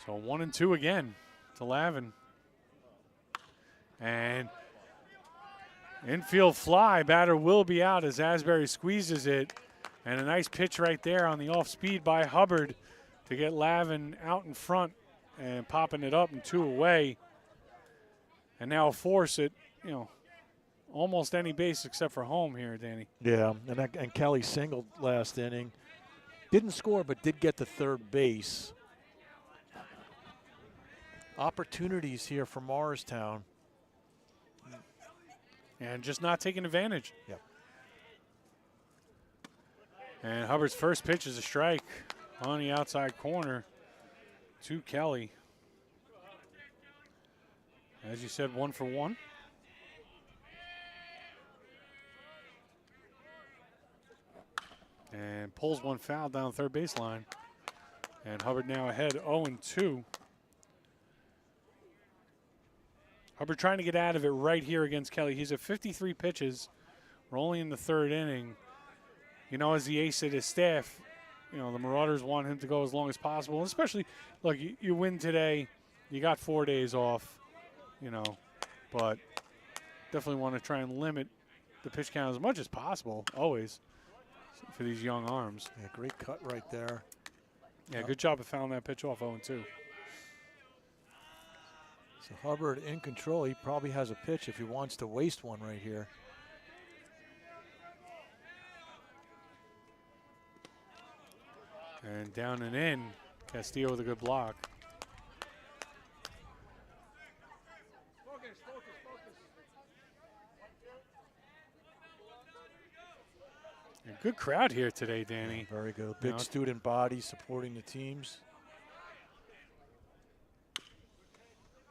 So 1-2 again to Lavin. And infield fly, batter will be out as Asbury squeezes it. And a nice pitch right there on the off speed by Hubbard to get Lavin out in front and popping it up and 2 away. And now force it, almost any base except for home here, Danny. Yeah, and Kelly singled last inning. Didn't score, but did get to third base. Opportunities here for Morristown. And just not taking advantage. Yep. And Hubbard's first pitch is a strike on the outside corner to Kelly. As you said, 1 for 1. And pulls one foul down third baseline. And Hubbard now ahead 0-2. Hubbard trying to get out of it right here against Kelly. He's at 53 pitches. We're only in the third inning. As the ace of his staff, the Marauders want him to go as long as possible. Especially, look, you win today. You got 4 days off, but definitely want to try and limit the pitch count as much as possible, always, for these young arms. Yeah, great cut right there. Yeah, good job of fouling that pitch off 0-2. So Hubbard in control. He probably has a pitch if he wants to waste one right here. And down and in. Castillo with a good block. A good crowd here today, Danny. Yeah, very good. Big student body supporting the teams.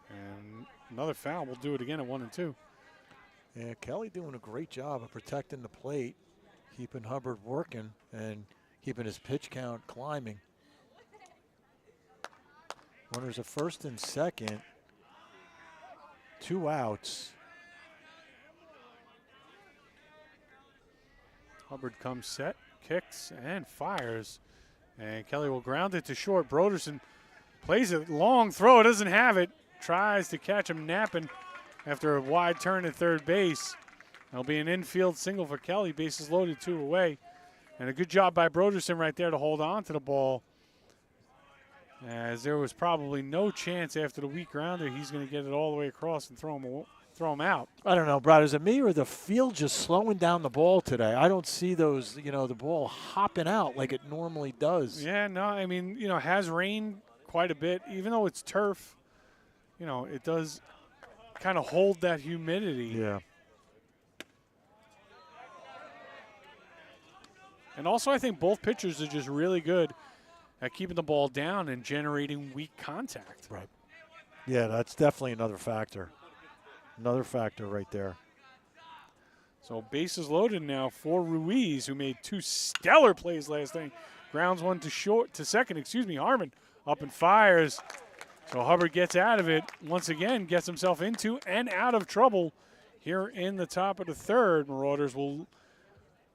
And another foul. We'll do it again at 1-2. Yeah, Kelly doing a great job of protecting the plate, keeping Hubbard working, and keeping his pitch count climbing. Runners at first and second. 2 outs. Hubbard comes set, kicks, and fires. And Kelly will ground it to short. Broderson plays it long throw, doesn't have it. Tries to catch him napping after a wide turn at third base. That'll be an infield single for Kelly. Bases loaded, 2 away. And a good job by Broderson right there to hold on to the ball, as there was probably no chance after the weak grounder he's going to get it all the way across and throw him out. I don't know, Brad. Is it me or the field just slowing down the ball today? I don't see those, the ball hopping out like it normally does. Yeah, no, I mean, it has rained quite a bit. Even though it's turf, it does kind of hold that humidity. Yeah. And also, I think both pitchers are just really good at keeping the ball down and generating weak contact. Right. Yeah, that's definitely another factor. Another factor right there. So bases loaded now for Ruiz, who made 2 stellar plays last inning. Grounds one to second. Harmon up and fires. So Hubbard gets out of it. Once again, gets himself into and out of trouble here in the top of the third. Marauders will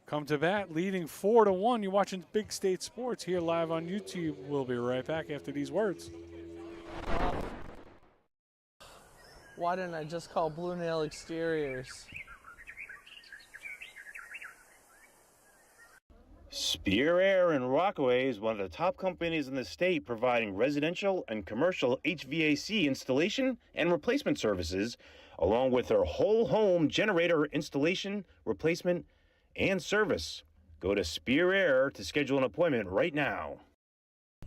come to bat, leading 4-1. You're watching Big State Sports here live on YouTube. We'll be right back after these words. Why didn't I just call Blue Nail Exteriors? Spear Air in Rockaway is one of the top companies in the state providing residential and commercial HVAC installation and replacement services, along with their whole home generator installation, replacement, and service. Go to Spear Air to schedule an appointment right now.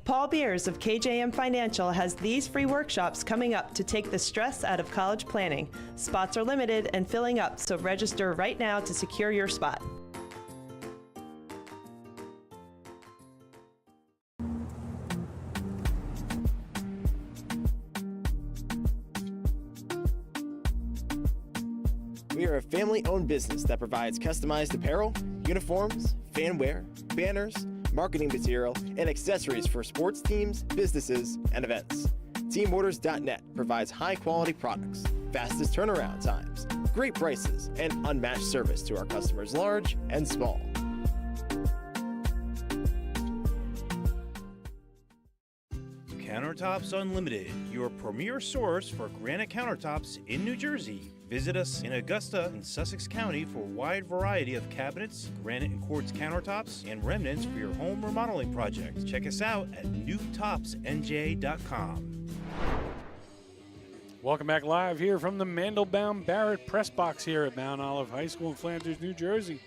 Paul Beers of KJM Financial has these free workshops coming up to take the stress out of college planning. Spots are limited and filling up, so register right now to secure your spot. We are a family-owned business that provides customized apparel, uniforms, fanwear, banners, marketing material, and accessories for sports teams, businesses, and events. TeamOrders.net provides high-quality products, fastest turnaround times, great prices, and unmatched service to our customers large and small. Countertops Unlimited, your premier source for granite countertops in New Jersey. Visit us in Augusta and Sussex County for a wide variety of cabinets, granite and quartz countertops, and remnants for your home remodeling project. Check us out at newtopsnj.com. Welcome back live here from the Mandelbaum Barrett Press Box here at Mount Olive High School in Flanders, New Jersey.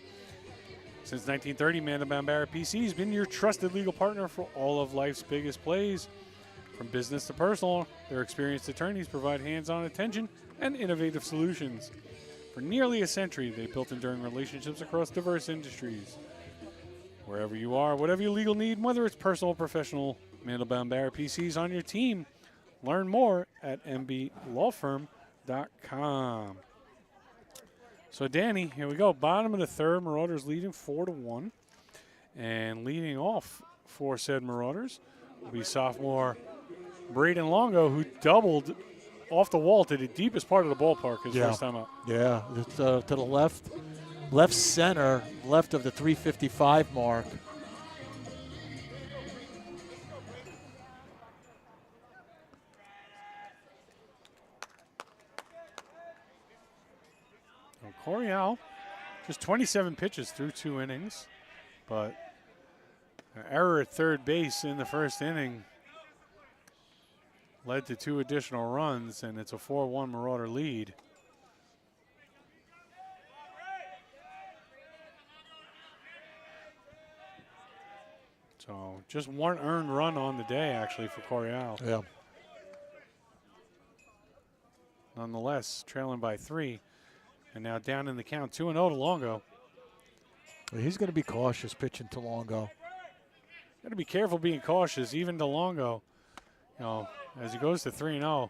Since 1930, Mandelbaum Barrett PC has been your trusted legal partner for all of life's biggest plays. From business to personal, their experienced attorneys provide hands-on attention and innovative solutions. For nearly a century, they've built enduring relationships across diverse industries. Wherever you are, whatever your legal need, whether it's personal or professional, Mandelbaum Barrett PC is on your team. Learn more at mblawfirm.com. So, Danny, here we go. Bottom of the third, Marauders leading 4-1. And leading off for said Marauders will be sophomore Braden Longo, who doubled off the wall to the deepest part of the ballpark his first time up. Yeah, to the left center, left of the 355 mark. Coryell, just 27 pitches through 2 innings, but an error at third base in the first inning led to 2 additional runs, and it's a 4-1 Marauder lead. So just 1 earned run on the day, actually, for Coryell. Yeah. Nonetheless, trailing by 3, and now down in the count, 2-0 to Longo. He's going to be cautious pitching to Longo. Got to be careful being cautious, even to Longo. As he goes to 3-0,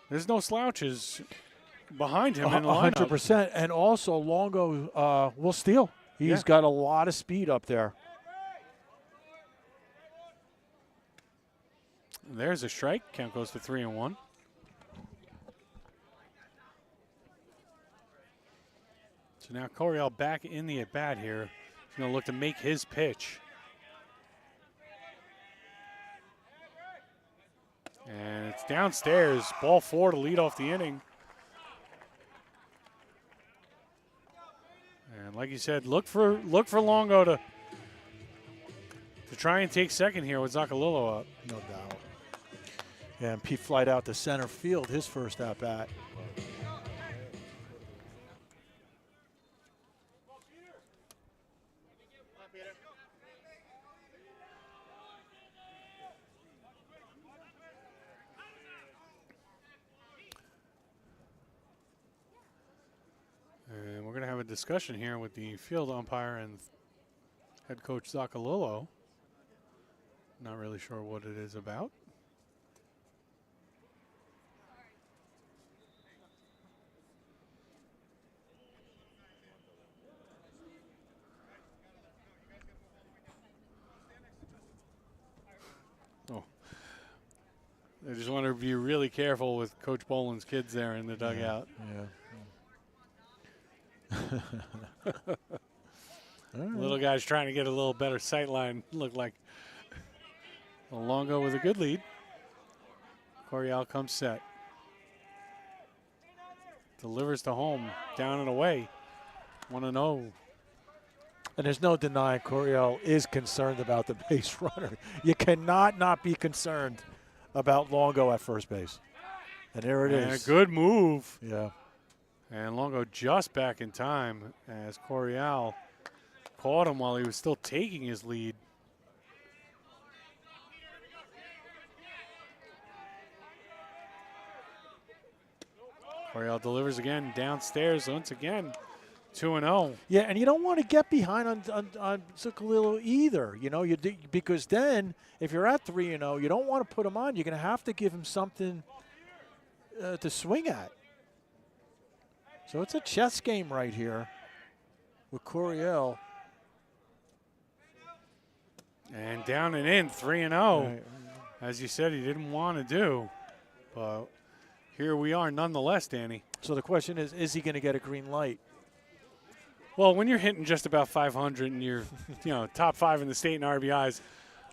there's no slouches behind him in the lineup. 100%, and also Longo will steal. He's got a lot of speed up there. There's a strike. Count goes to 3-1. So now Coryell back in the at-bat here. He's going to look to make his pitch. And it's downstairs. Ball 4 to lead off the inning. And like you said, look for Longo to try and take second here with Zacalillo up. No doubt. Yeah, and Pete flied out to center field his first at bat. And we're going to have a discussion here with the field umpire and head coach Zacalillo. Not really sure what it is about. Oh. I just want to be really careful with Coach Boland's kids there in the dugout. Yeah. Little guy's trying to get a little better sight line. Look like Longo with a good lead. Coryell comes set. Delivers to home, down and away. 1-0. And there's no denying Coryell is concerned about the base runner. You cannot not be concerned about Longo at first base. And there it is. A good move. Yeah. And Longo just back in time as Coryell caught him while he was still taking his lead. Coryell delivers again downstairs once again. 2-0. Yeah, and you don't want to get behind on Zacalillo either. You know, because then if you're at 3-0, you don't want to put him on. You're going to have to give him something to swing at. So it's a chess game right here with Coryell. And down and in, 3-0. Right. As you said, he didn't want to do. But here we are nonetheless, Danny. So the question is he going to get a green light? Well, when you're hitting just about 500 and you're top 5 in the state in RBIs,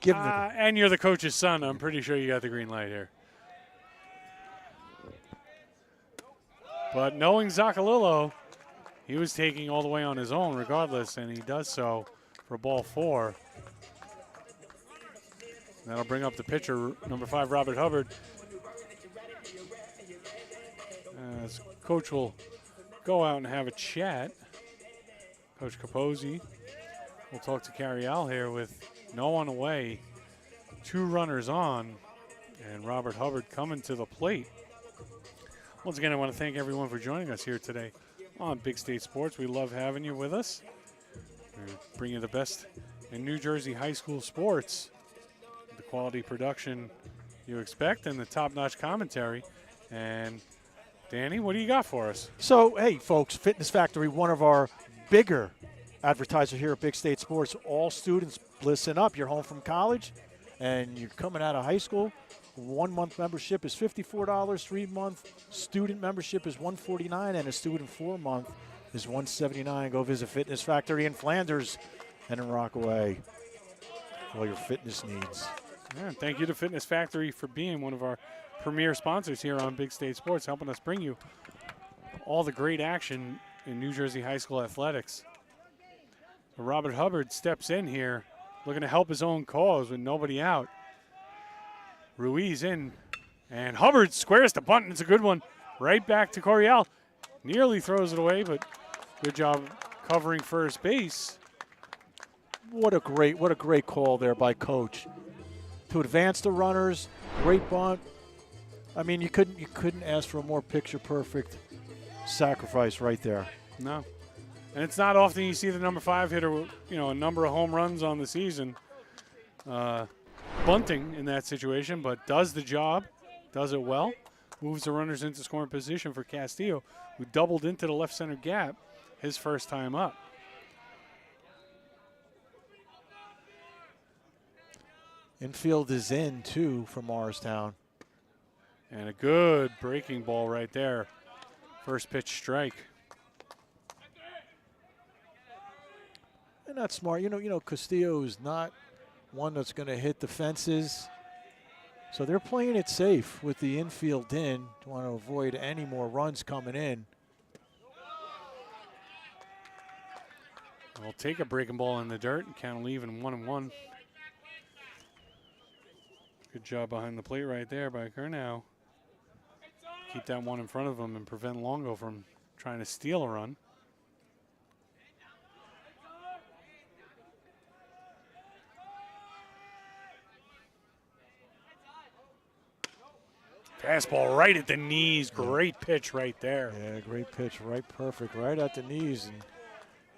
and you're the coach's son, I'm pretty sure you got the green light here. But knowing Zacalillo, he was taking all the way on his own regardless, and he does so for ball 4. That'll bring up the pitcher, number 5, Robert Hubbard. As coach will go out and have a chat. Coach Capozzi will talk to Coryell here with no one away, 2 runners on, and Robert Hubbard coming to the plate. Once again, I want to thank everyone for joining us here today on Big State Sports. We love having you with us. We bring you the best in New Jersey high school sports, the quality production you expect, and the top-notch commentary. And Danny, what do you got for us? So, hey, folks, Fitness Factory, one of our bigger advertiser here at Big State Sports. All students, listen up. You're home from college and you're coming out of high school. 1-month membership is $54. 3-month student membership is $149, and a student 4-month is $179. Go visit Fitness Factory in Flanders and in Rockaway for all your fitness needs. Yeah, thank you to Fitness Factory for being one of our premier sponsors here on Big State Sports, helping us bring you all the great action in New Jersey high school athletics. Robert Hubbard steps in here looking to help his own cause with nobody out. Ruiz in, and Hubbard squares the bunt, and it's a good one. Right back to Coryell. Nearly throws it away, but good job covering first base. What a great call there by Coach. To advance the runners, great bunt. I mean, you couldn't ask for a more picture-perfect sacrifice right there. No. And it's not often you see the number 5 hitter with, a number of home runs on the season. Bunting in that situation, but does the job, does it well. Moves the runners into scoring position for Castillo, who doubled into the left center gap his first time up. Infield is in, too, for Morristown. And a good breaking ball right there. First pitch strike. And that's smart. Castillo is not one that's going to hit the fences. So they're playing it safe with the infield in. Want to avoid any more runs coming in. We'll take a breaking ball in the dirt and count even 1-1. Good job behind the plate right there by Curnow. Keep that one in front of him and prevent Longo from trying to steal a run. Fastball right at the knees. Great pitch right there. Yeah, great pitch, right perfect, right at the knees. And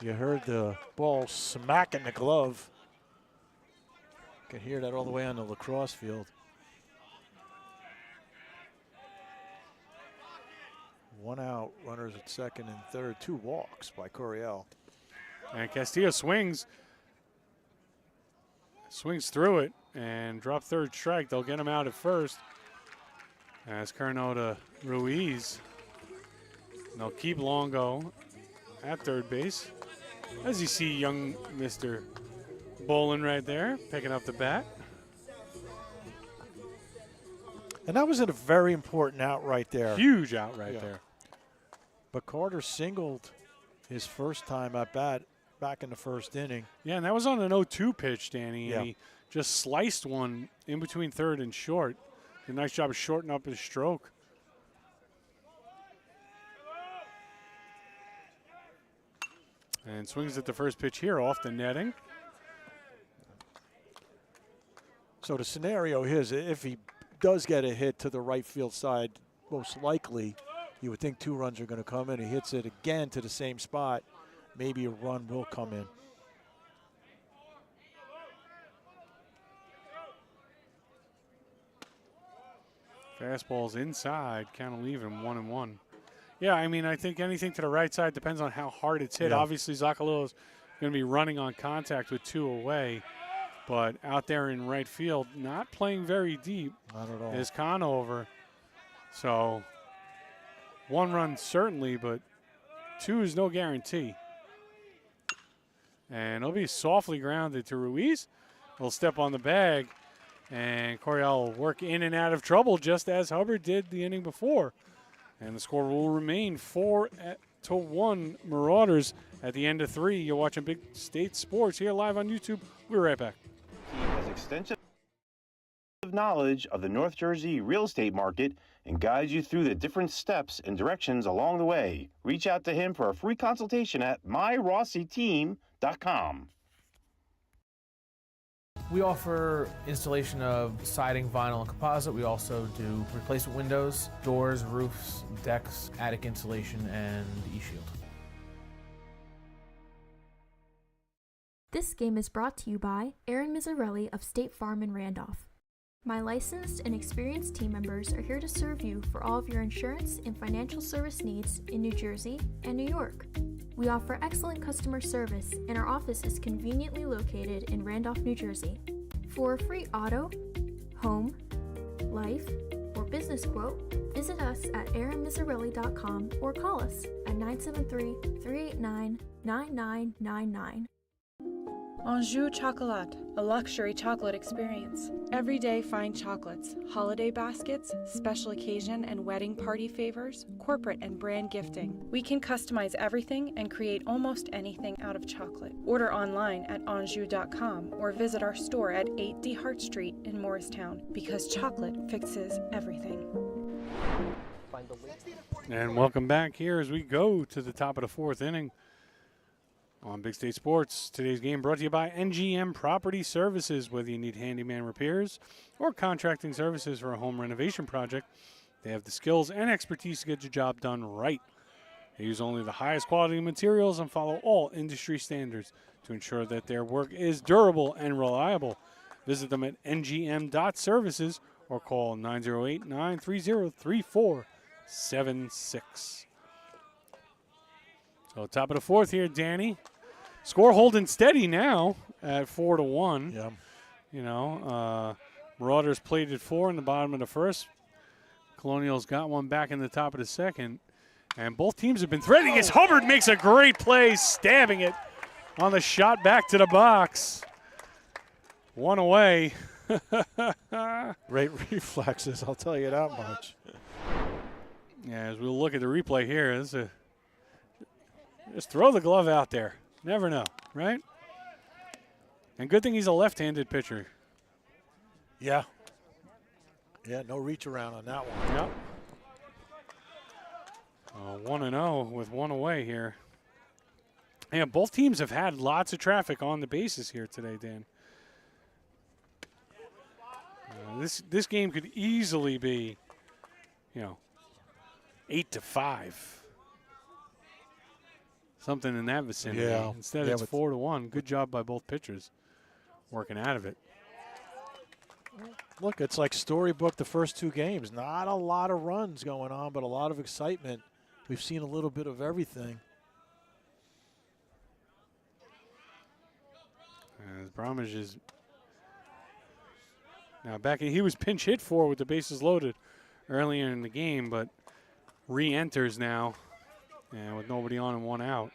you heard the ball smack in the glove. You can hear that all the way on the lacrosse field. One out, runners at second and third, 2 walks by Coryell. And Castillo swings through it and drop third strike. They'll get him out at first. As Curnow to Ruiz. And they'll keep Longo at third base. As you see young Mr. Bolin right there, picking up the bat. And that was a very important out right there. Huge out right there. But Carter singled his first time at bat back in the first inning. Yeah, and that was on an 0-2 pitch, Danny. Yeah. And he just sliced one in between third and short. Did a nice job of shortening up his stroke. And swings at the first pitch here off the netting. So the scenario is if he does get a hit to the right field side, most likely you would think 2 runs are going to come in. He hits it again to the same spot. Maybe a run will come in. Fastball's inside, count will even 1-1. Yeah, I mean, I think anything to the right side depends on how hard it's hit. Yeah. Obviously, Zacalillo's going to be running on contact with 2 away. But out there in right field, not playing very deep, Not at all. is Conover. So 1 run certainly, but 2 is no guarantee. And it'll be softly grounded to Ruiz. He'll step on the bag, and Coryell will work in and out of trouble just as Hubbard did the inning before. And the score will remain 4-1 Marauders at the end of 3. You're watching Big State Sports here live on YouTube. We'll be right back. He has extensive knowledge of the North Jersey real estate market and guides you through the different steps and directions along the way. Reach out to him for a free consultation at myrossiTeam.com. We offer installation of siding, vinyl, and composite. We also do replacement windows, doors, roofs, decks, attic insulation, and e-shield. This game is brought to you by Aaron Mizzarelli of State Farm in Randolph. My licensed and experienced team members are here to serve you for all of your insurance and financial service needs in New Jersey and New York. We offer excellent customer service, and our office is conveniently located in Randolph, New Jersey. For a free auto, home, life, or business quote, visit us at aaronmizzarelli.com or call us at 973-389-9999. Anjou Chocolat, a luxury chocolate experience. Everyday fine chocolates, holiday baskets, special occasion and wedding party favors, corporate and brand gifting. We can customize everything and create almost anything out of chocolate. Order online at anjou.com or visit our store at 8D Hart Street in Morristown, because chocolate fixes everything. And welcome back here as we go to the top of the 4th inning on Big State Sports. Today's game brought to you by NGM Property Services. Whether you need handyman repairs or contracting services for a home renovation project, they have the skills and expertise to get your job done right. They use only the highest quality materials and follow all industry standards to ensure that their work is durable and reliable. Visit them at ngm.services or call 908-930-3476. So top of the 4th here, Danny. Score holding steady now at 4-1. Yeah. You know, Marauders played at 4 in the bottom of the 1st. Colonials got one back in the top of the 2nd. And both teams have been threatening as Hubbard makes a great play, stabbing it on the shot back to the box. 1 away. Great reflexes, I'll tell you that much. Yeah, as we'll look at the replay here, just throw the glove out there. Never know, right? And good thing he's a left-handed pitcher. Yeah. Yeah, no reach around on that one. Yep. 1-0 with one away here. And both teams have had lots of traffic on the bases here today, Dan. This game could easily be, 8-5. Something in that vicinity. Yeah. Instead, it's 4-1. Good job by both pitchers working out of it. Look, it's like storybook the first two games. Not a lot of runs going on, but a lot of excitement. We've seen a little bit of everything. As Bromwich is now back in. He was pinch hit for with the bases loaded earlier in the game, but re-enters now and with nobody on and one out.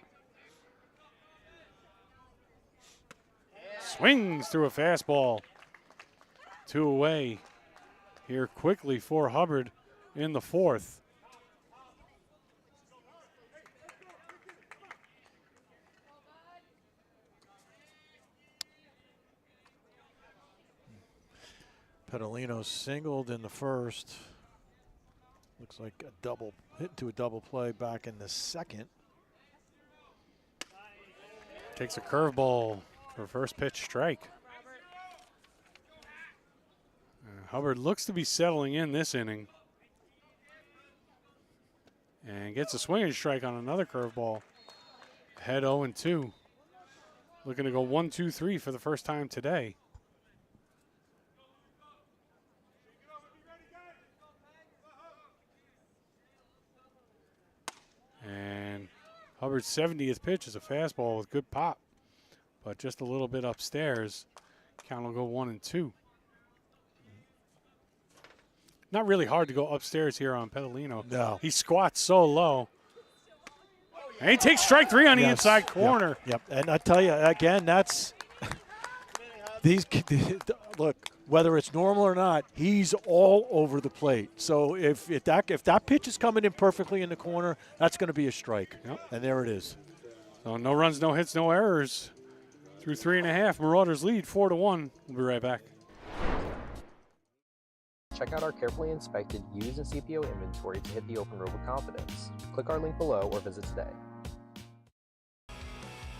Swings through a fastball. 2 away here quickly for Hubbard in the fourth. Petalino singled in the first. Looks like a double hit to a double play back in the second. Takes a curveball for first pitch strike. Hubbard looks to be settling in this inning. And gets a swinging strike on another curveball. Head 0-2. Looking to go 1-2-3 for the first time today. And Hubbard's 70th pitch is a fastball with good pop, but just a little bit upstairs. Count will go 1-2. Not really hard to go upstairs here on Petalino. No. He squats so low. And he takes strike 3 on the inside corner. Yep. And I tell you, again, that's these look, whether it's normal or not, he's all over the plate. So if that pitch is coming in perfectly in the corner, that's going to be a strike. Yep. And there it is. So no runs, no hits, no errors. Through 3.5, Marauders lead 4-1. We'll be right back. Check out our carefully inspected used and CPO inventory to hit the open road with confidence. Click our link below or visit today.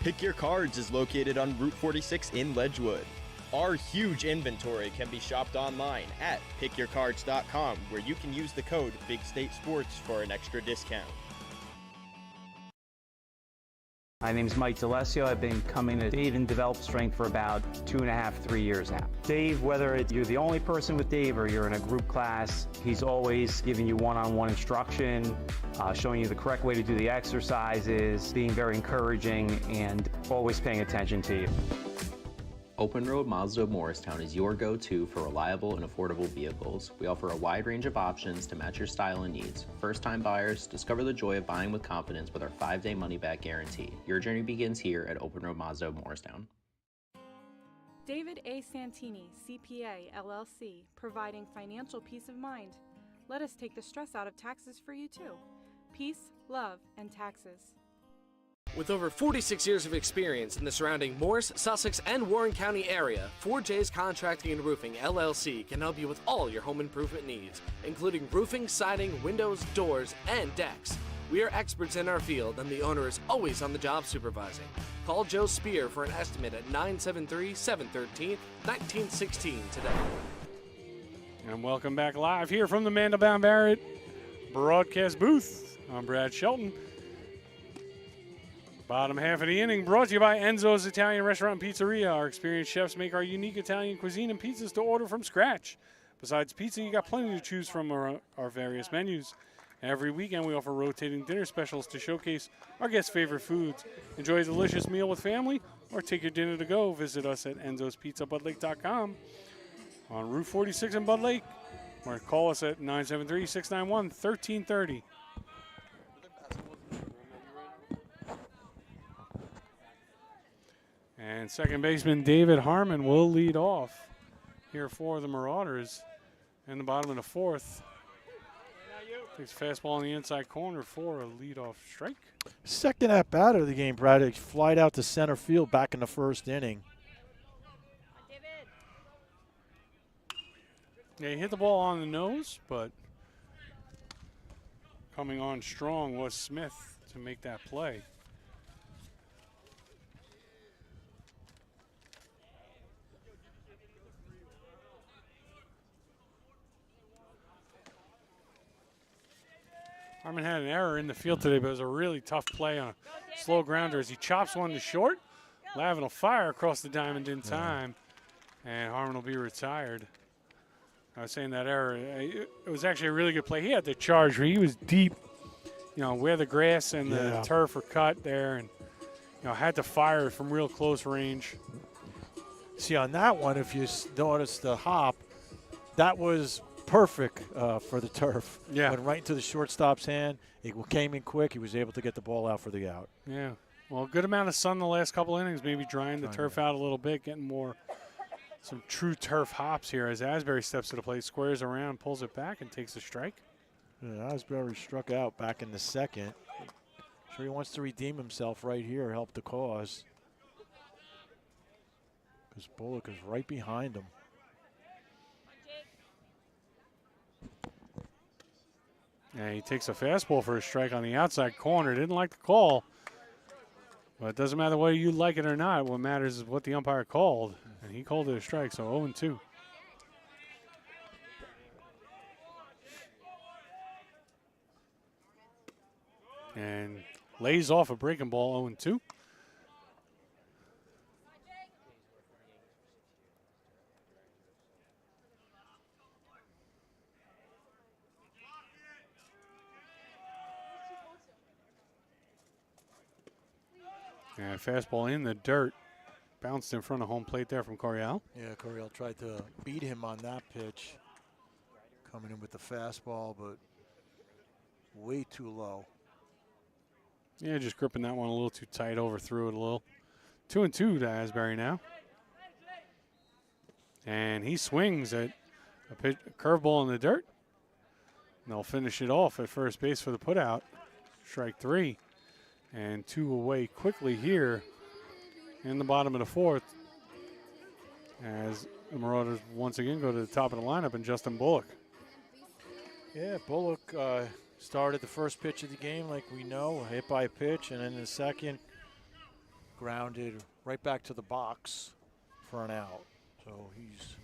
Pick Your Cards is located on Route 46 in Ledgewood. Our huge inventory can be shopped online at pickyourcards.com, where you can use the code BIGSTATESPORTS for an extra discount. My name is Mike DeLessio. I've been coming to Dave and Develop Strength for about 2.5, 3 years now. Dave, whether you're the only person with Dave or you're in a group class, he's always giving you one-on-one instruction, showing you the correct way to do the exercises, being very encouraging, and always paying attention to you. Open Road Mazda of Morristown is your go-to for reliable and affordable vehicles. We offer a wide range of options to match your style and needs. First-time buyers, discover the joy of buying with confidence with our 5-day money-back guarantee. Your journey begins here at Open Road Mazda of Morristown. David A. Santini, CPA, LLC, providing financial peace of mind. Let us take the stress out of taxes for you too. Peace, love, and taxes. With over 46 years of experience in the surrounding Morris, Sussex, and Warren County area, 4J's Contracting and Roofing, LLC can help you with all your home improvement needs, including roofing, siding, windows, doors, and decks. We are experts in our field, and the owner is always on the job supervising. Call Joe Spear for an estimate at 973-713-1916 today. And welcome back live here from the Mandelbaum Barrett broadcast booth. I'm Brad Shelton. Bottom half of the inning brought to you by Enzo's Italian Restaurant and Pizzeria. Our experienced chefs make our unique Italian cuisine and pizzas to order from scratch. Besides pizza, you got plenty to choose from our various menus. Every weekend, we offer rotating dinner specials to showcase our guests' favorite foods. Enjoy a delicious meal with family or take your dinner to go. Visit us at enzospizzabudlake.com on Route 46 in Bud Lake, or call us at 973-691-1330. And second baseman David Harmon will lead off here for the Marauders in the bottom of the fourth. Takes a fastball in the inside corner for a leadoff strike. Second at bat of the game, Brad. He flied out to center field back in the first inning. Yeah, he hit the ball on the nose, but coming on strong was Smith to make that play. Harmon had an error in the field today, but it was a really tough play on a slow grounder as he chops one to short. Lavin will fire across the diamond in time, and Harmon will be retired. I was saying that error, it was actually a really good play. He had the charge where he was deep, where the grass and the turf are cut there, and, had to fire from real close range. See, on that one, if you notice the hop, that was perfect for the turf. Yeah. Went right into the shortstop's hand. It came in quick. He was able to get the ball out for the out. Yeah. Well, good amount of sun the last couple innings, maybe drying the turf out a little bit, getting some true turf hops here as Asbury steps to the plate, squares around, pulls it back, and takes a strike. Yeah, Asbury struck out back in the second. Sure he wants to redeem himself right here, help the cause. Because Bullock is right behind him. Yeah, he takes a fastball for a strike on the outside corner. Didn't like the call. But it doesn't matter whether you like it or not. What matters is what the umpire called. And he called it a strike, so 0-2. And lays off a breaking ball, 0-2. And fastball in the dirt. Bounced in front of home plate there from Coryell. Yeah, Coryell tried to beat him on that pitch. Coming in with the fastball, but way too low. Yeah, just gripping that one a little too tight, overthrew it a little. 2-2 to Asbury now. And he swings at a curveball in the dirt. And they'll finish it off at first base for the putout. Strike 3. And 2 away quickly here in the bottom of the fourth as the Marauders once again go to the top of the lineup and Justin Bullock. Yeah, Bullock started the first pitch of the game like we know, hit by a pitch, and then the second grounded right back to the box for an out. So he's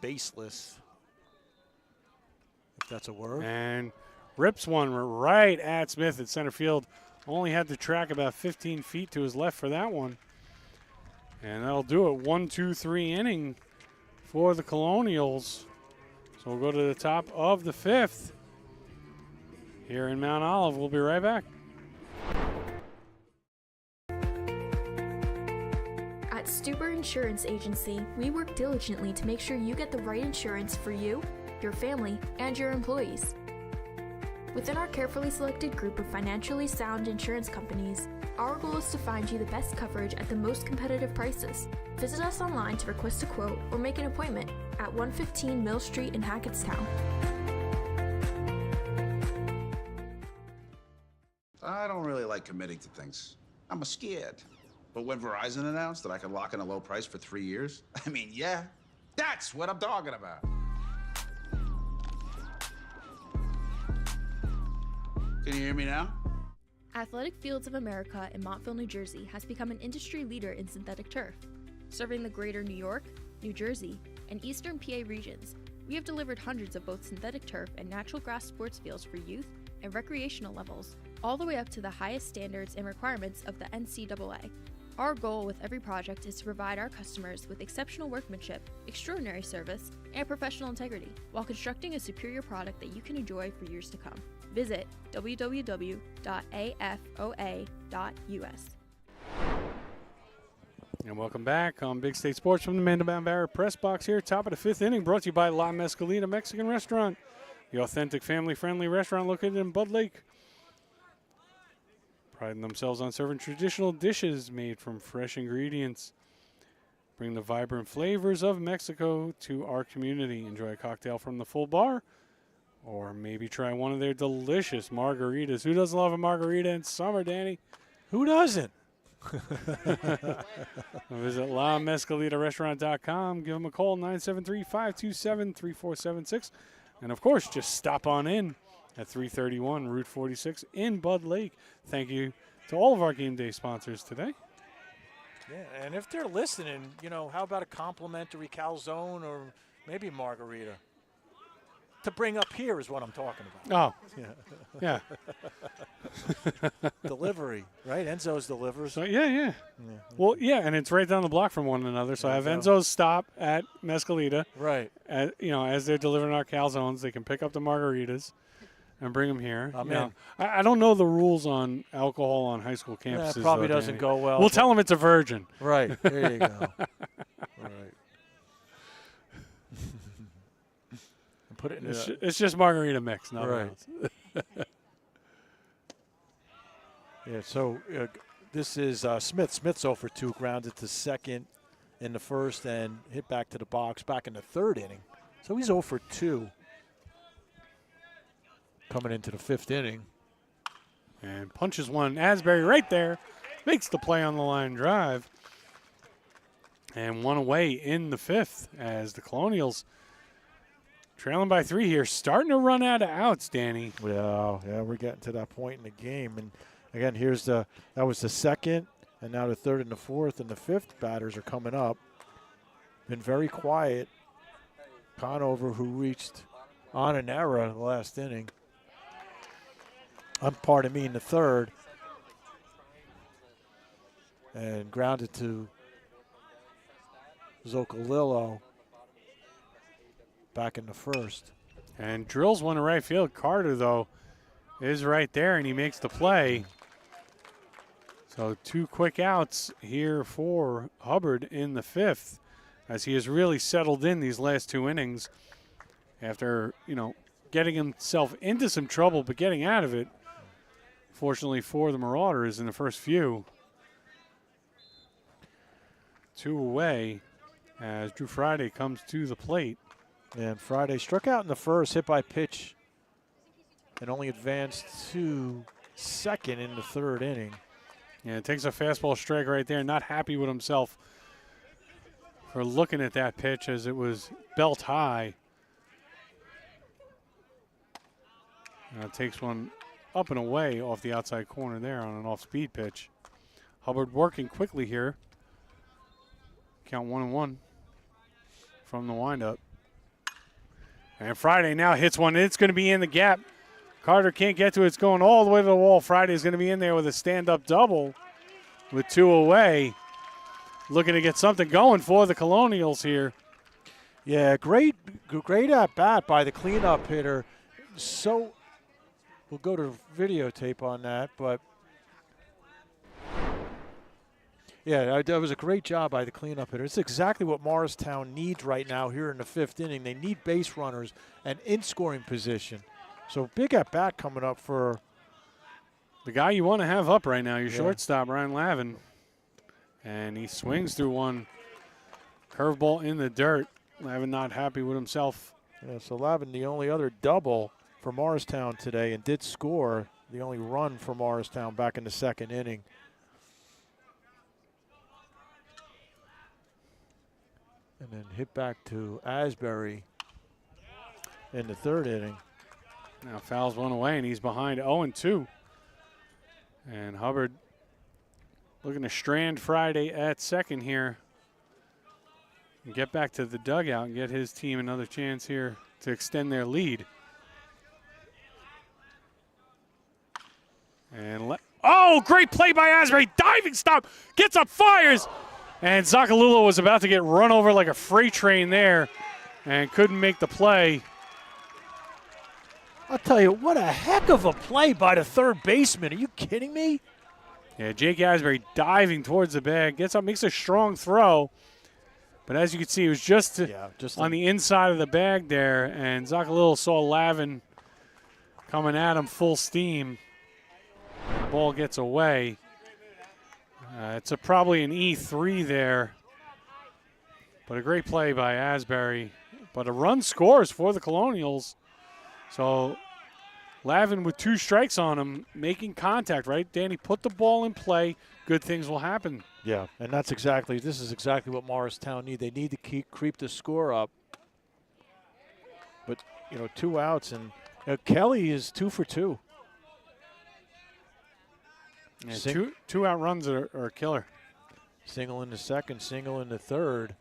baseless, if that's a word. And rips one right at Smith at center field. Only had to track about 15 feet to his left for that one. And that'll do it. 1-2-3 inning for the Colonials. So we'll go to the top of the fifth here in Mount Olive. We'll be right back. At Stuber Insurance Agency, we work diligently to make sure you get the right insurance for you, your family, and your employees. Within our carefully selected group of financially sound insurance companies, our goal is to find you the best coverage at the most competitive prices. Visit us online to request a quote or make an appointment at 115 Mill Street in Hackettstown. I don't really like committing to things. I'm scared. But when Verizon announced that I could lock in a low price for 3 years, I mean, yeah, that's what I'm talking about. Can you hear me now? Athletic Fields of America in Montville, New Jersey has become an industry leader in synthetic turf. Serving the greater New York, New Jersey, and Eastern PA regions, we have delivered hundreds of both synthetic turf and natural grass sports fields for youth and recreational levels, all the way up to the highest standards and requirements of the NCAA. Our goal with every project is to provide our customers with exceptional workmanship, extraordinary service, and professional integrity, while constructing a superior product that you can enjoy for years to come. Visit www.afoa.us. And welcome back on Big State Sports from the Mandelbaum Barrett Press Box here. Top of the fifth inning, brought to you by La Mescalita Mexican Restaurant, the authentic family-friendly restaurant located in Bud Lake. Priding themselves on serving traditional dishes made from fresh ingredients. Bring the vibrant flavors of Mexico to our community. Enjoy a cocktail from the full bar, or maybe try one of their delicious margaritas. Who doesn't love a margarita in summer, Danny? Who doesn't? Visit LaMezcalitaRestaurant.com. Give them a call, 973-527-3476. And, of course, just stop on in at 331 Route 46 in Bud Lake. Thank you to all of our game day sponsors today. Yeah, and if they're listening, how about a complimentary calzone or maybe margarita? To bring up here is what I'm talking about. Oh, yeah. Delivery, right? Enzo's delivers. So, yeah. Well, yeah, and it's right down the block from one another. So I have Enzo's stop at Mescalita. Right. As they're delivering our calzones, they can pick up the margaritas and bring them here. I'm in. I don't know the rules on alcohol on high school campuses. That probably though, doesn't Danny. go well. We'll tell them it's a virgin. Right. There you go. All right. Put it in It's just margarita mix, not right. else. Yeah, so this is Smith. Smith's 0 for 2, grounded to second in the first and hit back to the box back in the third inning. So he's 0 for 2 coming into the fifth inning. And punches one. Asbury right there. Makes the play on the line drive. And one away in the fifth as the Colonials trailing by 3 here, starting to run out of outs, Danny. Yeah, we're getting to that point in the game. And again, that was the second, and now the third and the fourth and the fifth batters are coming up. Been very quiet. Conover, who reached on an error the last inning. In the third. And grounded to Zocolillo back in the first. And drills one to right field. Carter, though, is right there, and he makes the play. So 2 quick outs here for Hubbard in the fifth, as he has really settled in these last 2 innings after, getting himself into some trouble, but getting out of it. Fortunately for the Marauders in the first few. 2 away as Drew Friday comes to the plate. And Friday struck out in the first, hit by pitch, and only advanced to second in the third inning. Yeah, it takes a fastball strike right there. Not happy with himself for looking at that pitch as it was belt high. Now it takes one up and away off the outside corner there on an off-speed pitch. Hubbard working quickly here. Count 1-1 from the windup. And Friday now hits one. It's going to be in the gap. Carter can't get to it. It's going all the way to the wall. Friday's going to be in there with a stand-up double with 2 away. Looking to get something going for the Colonials here. Yeah, great at-bat by the cleanup hitter. So we'll go to videotape on that, but yeah, that was a great job by the cleanup hitter. It's exactly what Morristown needs right now here in the fifth inning. They need base runners and in scoring position. So big at-bat coming up for the guy you want to have up right now, your shortstop, Ryan Lavin. And he swings through one. Curveball in the dirt. Lavin not happy with himself. Yeah, so Lavin, the only other double for Morristown today, and did score the only run for Morristown back in the second inning. And then hit back to Asbury in the third inning. Now fouls one away, and he's behind 0-2. And Hubbard looking to strand Friday at second here and get back to the dugout and get his team another chance here to extend their lead. And great play by Asbury. Diving stop. Gets up, fires. And Zacalula was about to get run over like a freight train there and couldn't make the play. I'll tell you, what a heck of a play by the third baseman. Are you kidding me? Yeah, Jake Asbury diving towards the bag. Gets up, makes a strong throw. But as you can see, it was just on the inside of the bag there. And Zacalula saw Lavin coming at him full steam. The ball gets away. It's probably an E3 there But a great play by Asbury. But a run scores for the Colonials. So Lavin with 2 strikes on him, making contact, right? Danny, put the ball in play. Good things will happen. Yeah, and this is exactly what Morristown need. They need to creep the score up. But, 2 outs, and Kelly is 2 for 2. Yeah, two out runs are a killer. Single in the second, single in the third.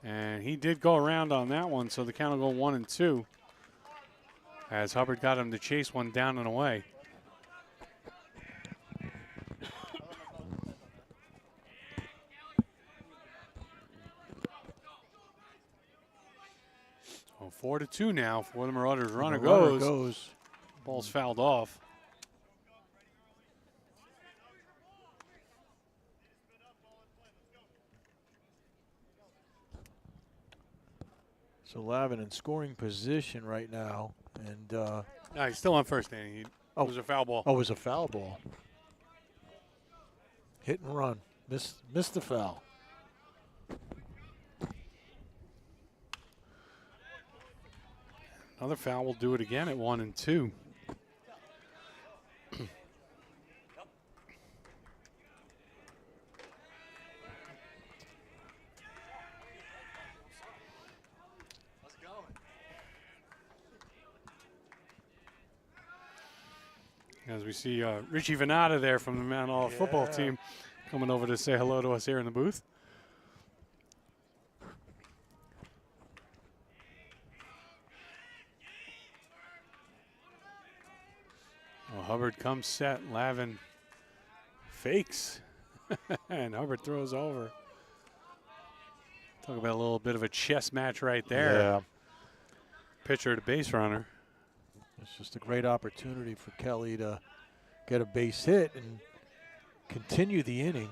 And he did go around on that one, so the count will go 1-2. As Hubbard got him to chase one down and away. Oh, 4-2 now for the Marauders. Runner goes. Ball's fouled off. So Lavin in scoring position right now, and No, he's still on first, Danny. It was a foul ball. Oh, it was a foul ball. Hit and run. Missed the foul. Another foul will do it again at 1-2. As we see Richie Venata there from the Mount Olive football team coming over to say hello to us here in the booth. Well, Hubbard comes set. Lavin fakes. And Hubbard throws over. Talk about a little bit of a chess match right there. Yeah. Pitcher to base runner. It's just a great opportunity for Kelly to get a base hit and continue the inning.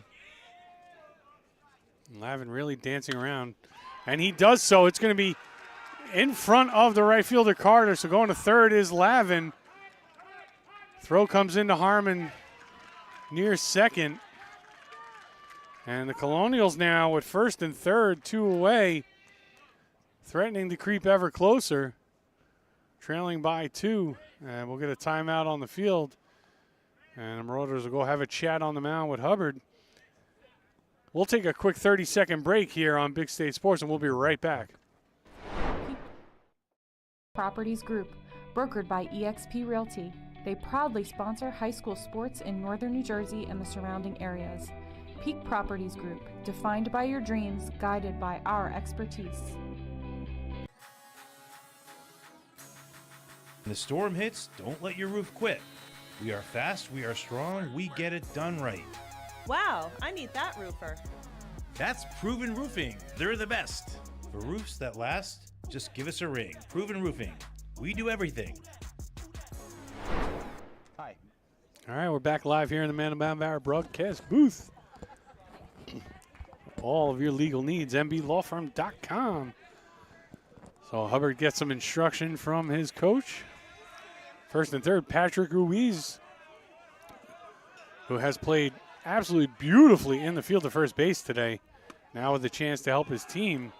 Lavin really dancing around. And he does so. It's going to be in front of the right fielder, Carter. So going to third is Lavin. Throw comes into Harmon near second. And the Colonials now with first and third, 2 away. Threatening to creep ever closer. Trailing by 2. And we'll get a timeout on the field. And the Marauders will go have a chat on the mound with Hubbard. We'll take a quick 30-second break here on Big State Sports, and we'll be right back. Properties Group, brokered by eXp Realty. They proudly sponsor high school sports in northern New Jersey and the surrounding areas. Peak Properties Group, defined by your dreams, guided by our expertise. When the storm hits, don't let your roof quit. We are fast, we are strong, we get it done right. Wow, I need that roofer. That's Proven Roofing. They're the best. For roofs that last, just give us a ring. Proven Roofing. We do everything. Hi. All right, we're back live here in the Man of Bound broadcast booth. All of your legal needs, mblawfirm.com. So Hubbard gets some instruction from his coach. First and third, Patrick Ruiz, who has played absolutely beautifully in the field of first base today. Now with a chance to help his team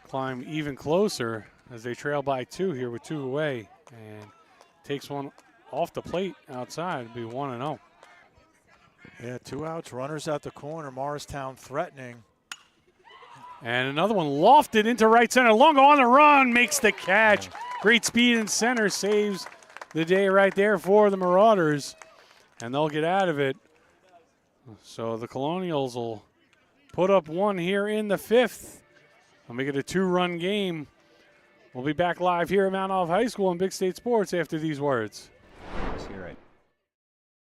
climb even closer as they trail by 2 here with 2 away. And takes one off the plate outside. It'll be 1-0. Yeah, 2 outs, runners at the corner. Morristown threatening. And another one lofted into right center. Longo on the run, makes the catch. Great speed in center, saves the day right there for the Marauders. And they'll get out of it. So the Colonials will put up 1 here in the 5th. We'll make it a 2-run game. We'll be back live here at Mount Olive High School on Big State Sports after these words. Here at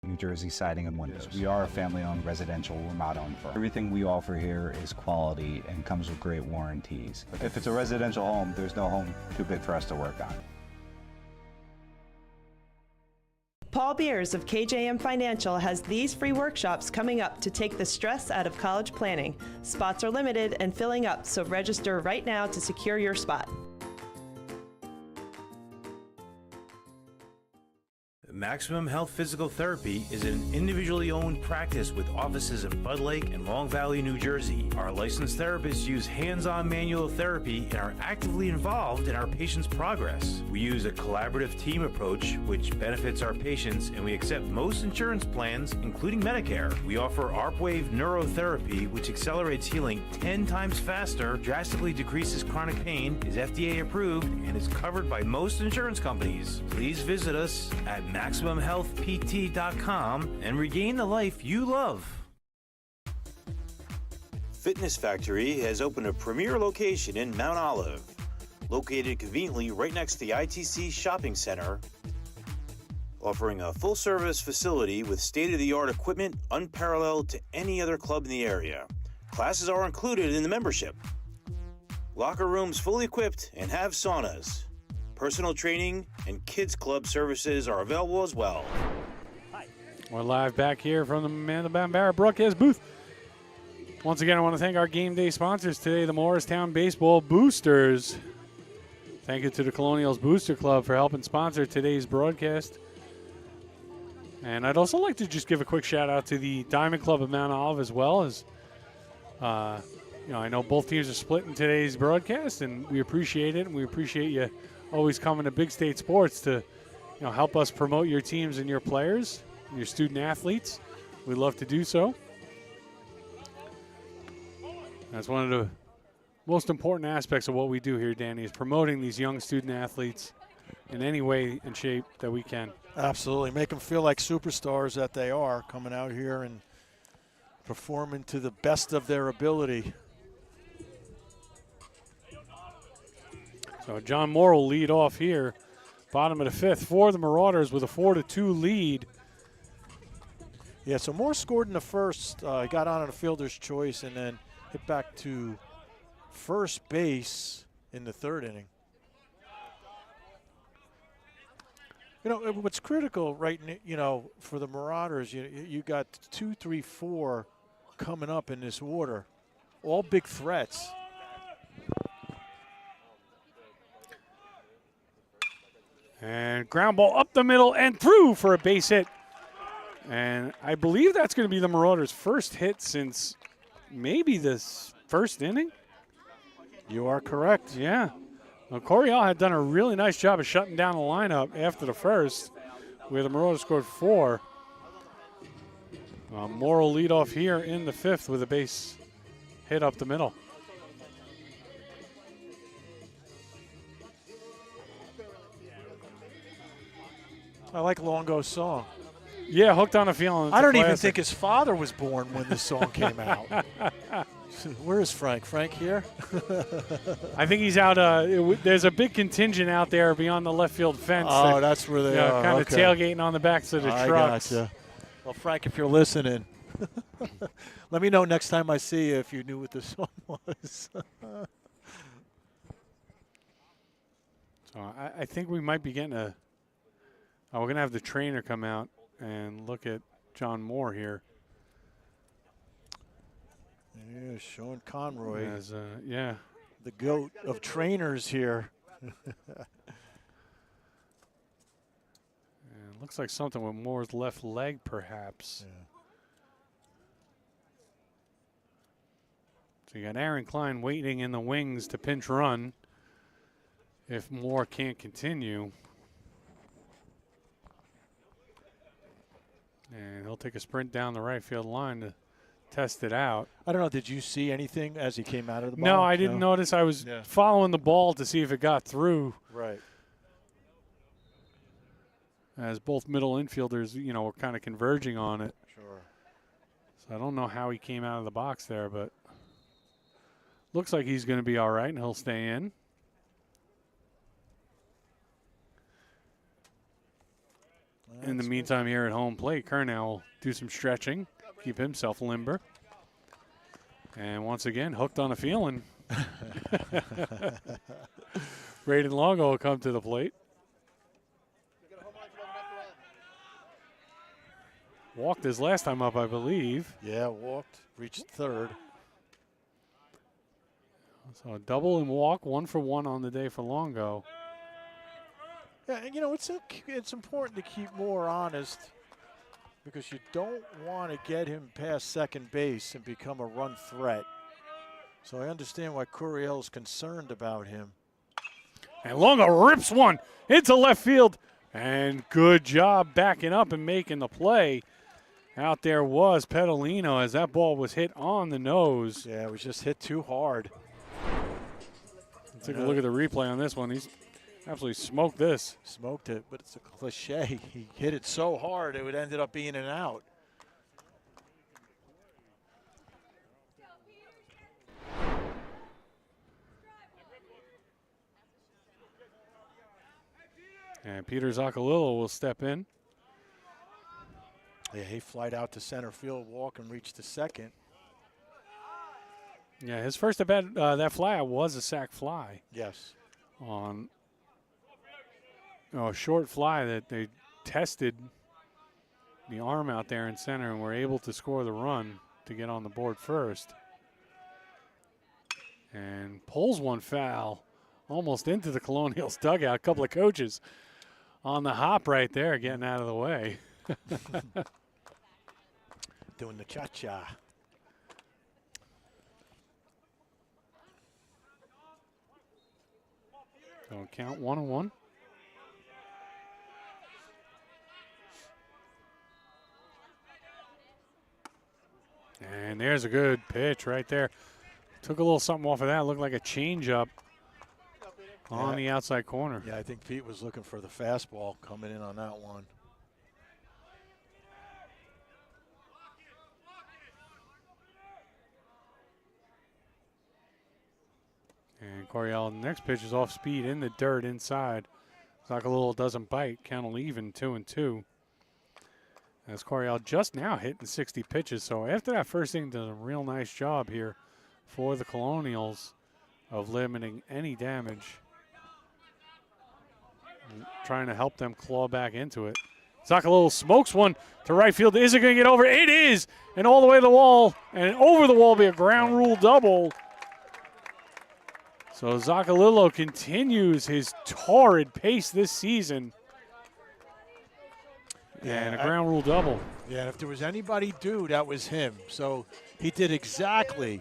New Jersey Siding and Windows. We are a family-owned residential remodel firm. Everything we offer here is quality and comes with great warranties. If it's a residential home, there's no home too big for us to work on. Paul Beers of KJM Financial has these free workshops coming up to take the stress out of college planning. Spots are limited and filling up, so register right now to secure your spot. Maximum Health Physical Therapy is an individually owned practice with offices in Bud Lake and Long Valley, New Jersey. Our licensed therapists use hands-on manual therapy and are actively involved in our patients' progress. We use a collaborative team approach, which benefits our patients, and we accept most insurance plans, including Medicare. We offer ARPWave neurotherapy, which accelerates healing 10 times faster, drastically decreases chronic pain, is FDA approved, and is covered by most insurance companies. Please visit us at MaximumHealthPT.com and regain the life you love. Fitness Factory has opened a premier location in Mount Olive, located conveniently right next to the ITC Shopping Center, offering a full-service facility with state-of-the-art equipment unparalleled to any other club in the area. Classes are included in the membership. Locker rooms fully equipped and have saunas. Personal training and kids club services are available as well. We're live back here from the Amanda Bambara broadcast booth. Once again, I want to thank our game day sponsors today, the Morristown Baseball Boosters. Thank you to the Colonials Booster Club for helping sponsor today's broadcast. And I'd also like to just give a quick shout out to the Diamond Club of Mount Olive as well. As I know both teams are split in today's broadcast, and we appreciate it, and we appreciate you always coming to Big State Sports to help us promote your teams and your players, and your student athletes. We love to do so. That's one of the most important aspects of what we do here, Danny, is promoting these young student athletes in any way and shape that we can. Absolutely. Make them feel like superstars that they are, coming out here and performing to the best of their ability. So John Moore will lead off here, bottom of the fifth, for the Marauders with a 4-2 lead. Yeah, so Moore scored in the first. He got on a fielder's choice and then hit back to first base in the third inning. What's critical for the Marauders, you got 2, 3, 4 coming up in this order, all big threats. And ground ball up the middle and through for a base hit. And I believe that's going to be the Marauders' first hit since maybe this first inning. You are correct. Yeah. Well, Coryell had done a really nice job of shutting down the lineup after the first, where the Marauders scored 4. Moore will lead off here in the fifth with a base hit up the middle. I like Longo's song. Yeah, Hooked on a Feeling. I don't even think his father was born when this song came out. Where is Frank? Frank here? I think he's out. There's a big contingent out there beyond the left field fence. Oh, that's where they are. Kind of tailgating on the backs of the trucks. Gotcha. Well, Frank, if you're listening, let me know next time I see you if you knew what the song was. So I think we might be getting we're going to have the trainer come out and look at John Moore here. Yeah, Sean Conroy. Yeah. The GOAT of trainers here. And looks like something with Moore's left leg, perhaps. Yeah. So you got Aaron Klein waiting in the wings to pinch run if Moore can't continue. And he'll take a sprint down the right field line to test it out. I don't know. Did you see anything as he came out of the ball? No, I didn't notice. I was following the ball to see if it got through. Right. As both middle infielders, were kind of converging on it. Sure. So I don't know how he came out of the box there, but looks like he's going to be all right and he'll stay in. In the meantime, here at home plate, Curnow will do some stretching, keep himself limber. And once again, Hooked on a Feeling. Braden Longo will come to the plate. Walked his last time up, I believe. Yeah, walked, reached third. So a double and walk, 1 for 1 on the day for Longo. Yeah, and it's important to keep Moore honest because you don't want to get him past second base and become a run threat. So I understand why Coryell's concerned about him. And Longo rips one into left field. And good job backing up and making the play. Out there was Pedalino as that ball was hit on the nose. Yeah, it was just hit too hard. Take a look at the replay on this one. He's absolutely smoked this. Smoked it, but it's a cliche. He hit it so hard it would ended up being an out. And Peter Zaccolillo will step in. Yeah, he flied out to center field, walk and reach to second. Yeah, his first at bat, that fly was a sac fly. Yes. On a short fly that they tested the arm out there in center and were able to score the run to get on the board first. And pulls one foul almost into the Colonials dugout. A couple of coaches on the hop right there getting out of the way. Doing the cha-cha. So count 1-1. And there's a good pitch right there. Took a little something off of that. Looked like a changeup on the outside corner. Yeah, I think Pete was looking for the fastball coming in on that one. And Coryell, next pitch is off speed in the dirt inside. Zaccolillo doesn't bite. Count will even 2-2. As Coryell just now hitting 60 pitches. So after that first inning, does a real nice job here for the Colonials of limiting any damage. And trying to help them claw back into it. Zaccolillo smokes one to right field. Is it going to get over? It is! And all the way to the wall. And over the wall will be a ground rule double. So Zaccolillo continues his torrid pace this season. And a ground rule double. Yeah, and if there was anybody due, that was him. So he did exactly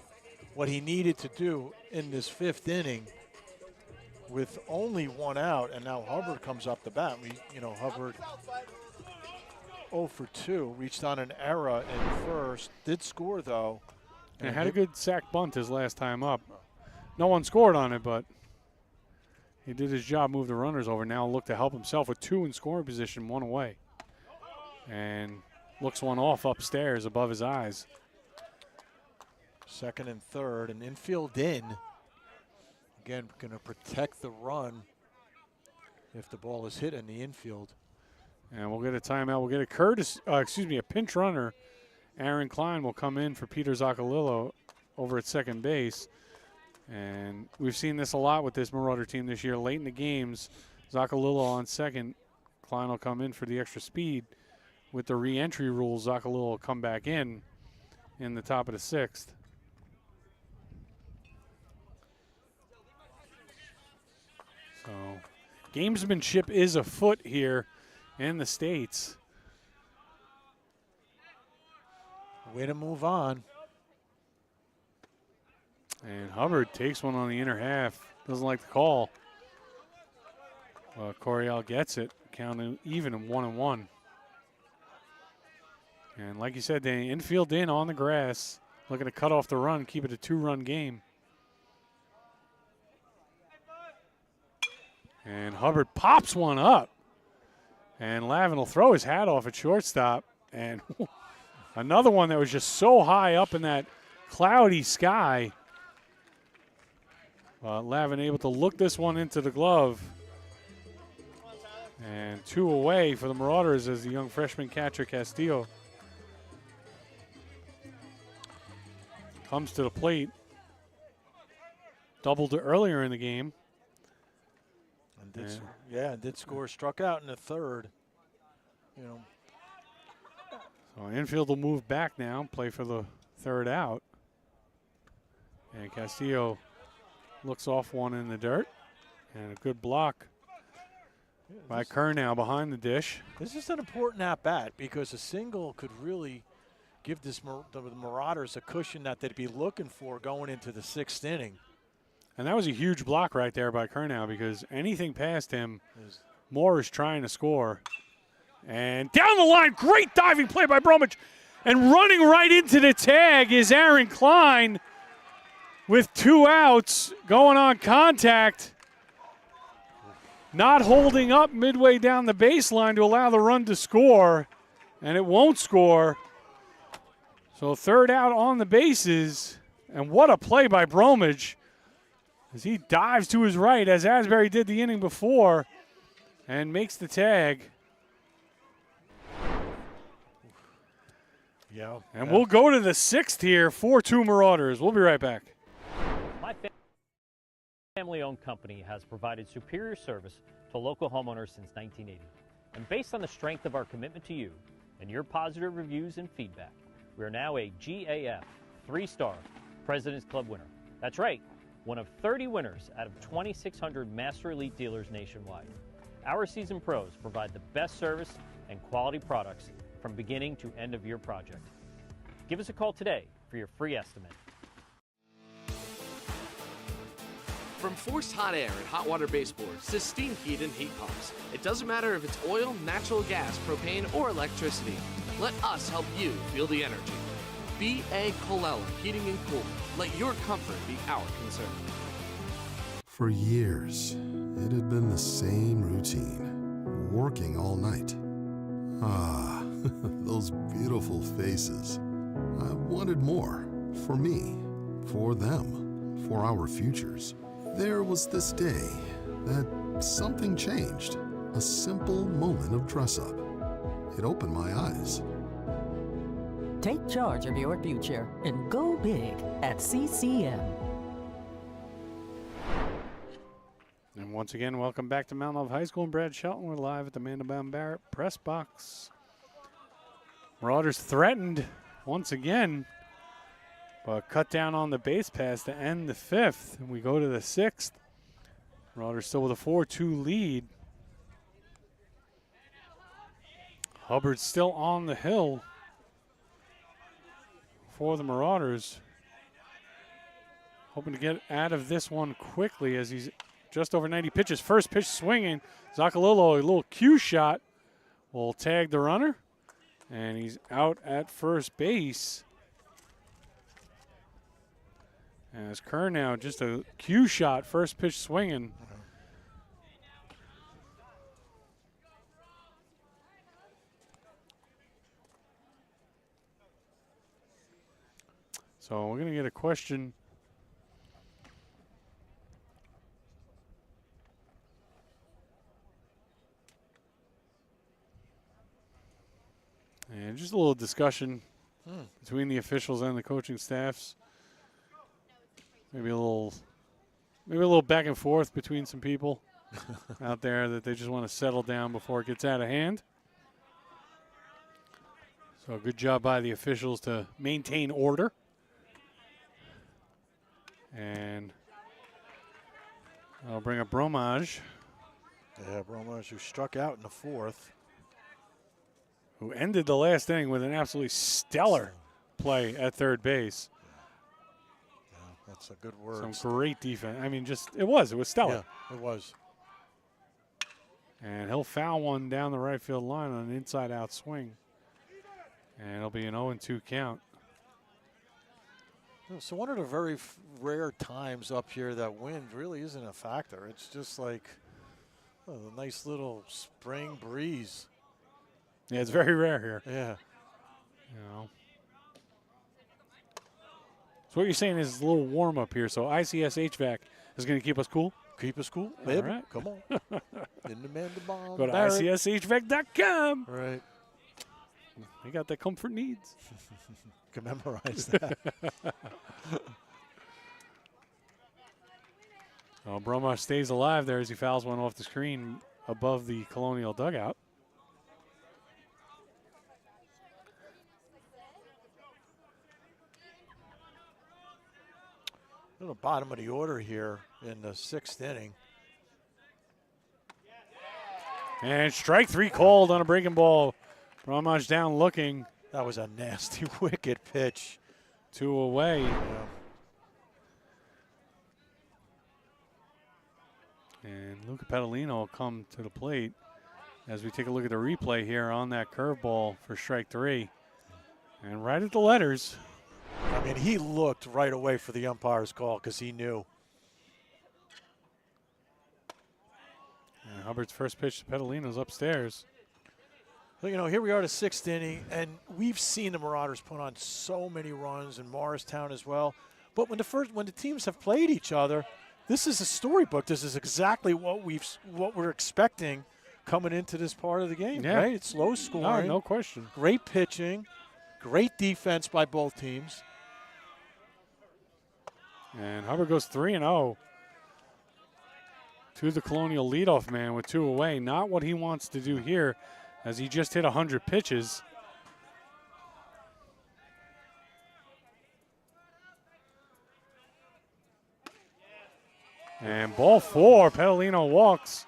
what he needed to do in this fifth inning with only one out. And now Hubbard comes up the bat. Hubbard 0 for 2, reached on an error in first. Did score, though. And had a good sack bunt his last time up. No one scored on it, but he did his job, move the runners over. Now look to help himself with 2 in scoring position, 1 away. And looks one off upstairs above his eyes. Second and third, and infield in. Again, going to protect the run if the ball is hit in the infield. And we'll get a timeout. We'll get a pinch runner. Aaron Klein will come in for Peter Zaccolillo over at second base. And we've seen this a lot with this Marauder team this year. Late in the games, Zaccolillo on second. Klein will come in for the extra speed. With the re-entry rule, Zaccolillo will come back in the top of the 6th. So gamesmanship is afoot here in the States. Way to move on. And Hubbard takes one on the inner half. Doesn't like the call. Coryell gets it. Counting even in 1-1. And like you said, the infield in on the grass. Looking to cut off the run, keep it a 2-run game. And Hubbard pops one up. And Lavin will throw his hat off at shortstop. And another one that was just so high up in that cloudy sky. Lavin able to look this one into the glove. And 2 away for the Marauders as the young freshman catcher Castillo comes to the plate. Doubled earlier in the game. And did score. Struck out in the third. So infield will move back now, play for the third out. And Castillo looks off one in the dirt. And a good block by Kernow behind the dish. This is an important at-bat because a single could really give the Marauders a cushion that they'd be looking for going into the 6th inning. And that was a huge block right there by Kernow because anything past him, Moore is trying to score. And down the line, great diving play by Bromwich. And running right into the tag is Aaron Klein with 2 outs going on contact. Not holding up midway down the baseline to allow the run to score. And it won't score. So 3rd out on the bases. And what a play by Bromwich as he dives to his right as Asbury did the inning before and makes the tag. Yeah. And we'll go to the 6th here, 4-2 Marauders. We'll be right back. My family-owned company has provided superior service to local homeowners since 1980. And based on the strength of our commitment to you and your positive reviews and feedback, we are now a GAF 3-star President's Club winner. That's right, one of 30 winners out of 2,600 Master Elite dealers nationwide. Our seasoned pros provide the best service and quality products from beginning to end of your project. Give us a call today for your free estimate. From forced hot air and hot water baseboards to steam heat and heat pumps, it doesn't matter if it's oil, natural gas, propane, or electricity. Let us help you feel the energy. B.A. Colella Heating and Cooling. Let your comfort be our concern. For years, it had been the same routine, working all night. Ah, those beautiful faces. I wanted more. For me, for them, for our futures. There was this day that something changed. A simple moment of dress-up. It opened my eyes. Take charge of your future and go big at CCM. And once again, welcome back to Mount Love High School and Brad Shelton. We're live at the Mandelbaum Barrett press box. Marauders threatened once again, but cut down on the base pass to end the 5th. And we go to the 6th. Marauders still with a 4-2 lead. Hubbard's still on the hill for the Marauders. Hoping to get out of this one quickly as he's just over 90 pitches. First pitch swinging. Zacalillo, a little cue shot, will tag the runner. And he's out at first base. As Kernow, just a cue shot, first pitch swinging. So we're going to get a question. And just a little discussion between the officials and the coaching staffs. Maybe a little back and forth between some people out there that they just want to settle down before it gets out of hand. So good job by the officials to maintain order. And I'll bring up Bromage. Yeah, Bromage, who struck out in the 4th. Who ended the last inning with an absolutely stellar play at third base. Yeah, that's a good word. Some great defense. I mean, it was stellar. Yeah, it was. And he'll foul one down the right field line on an inside-out swing. And it'll be an 0-2 count. So one of the very rare times up here that wind really isn't a factor. It's just like a nice little spring breeze. Yeah, it's very rare here. Yeah. You know. So what you're saying is a little warm up here. So ICS HVAC is going to keep us cool? Keep us cool, All baby. right. Come on. In the Mandelbaum Go to Barrett. ICSHVAC.com. Right. You got the comfort needs. You can memorize that. Well, Bromage stays alive there as he fouls one off the screen above the Colonial dugout. At the bottom of the order here in the 6th inning. And strike 3 called on a breaking ball. Ramaj down looking. That was a nasty, wicked pitch. 2 away. Yeah. And Luca Petalino will come to the plate as we take a look at the replay here on that curveball for strike 3. And right at the letters. I mean, he looked right away for the umpire's call because he knew. And Hubbard's first pitch to Petalino's upstairs. Well, you know, here we are, the 6th inning, and we've seen the Marauders put on so many runs, and Morristown as well. But when the teams have played each other, this is a storybook. This is exactly what we're expecting coming into this part of the game. Yeah. Right? It's low scoring. No question. Great pitching, great defense by both teams. And Hubbard goes 3-0 to the Colonial leadoff man with 2 away. Not what he wants to do here, as he just hit 100 pitches. And ball 4, Petalino walks.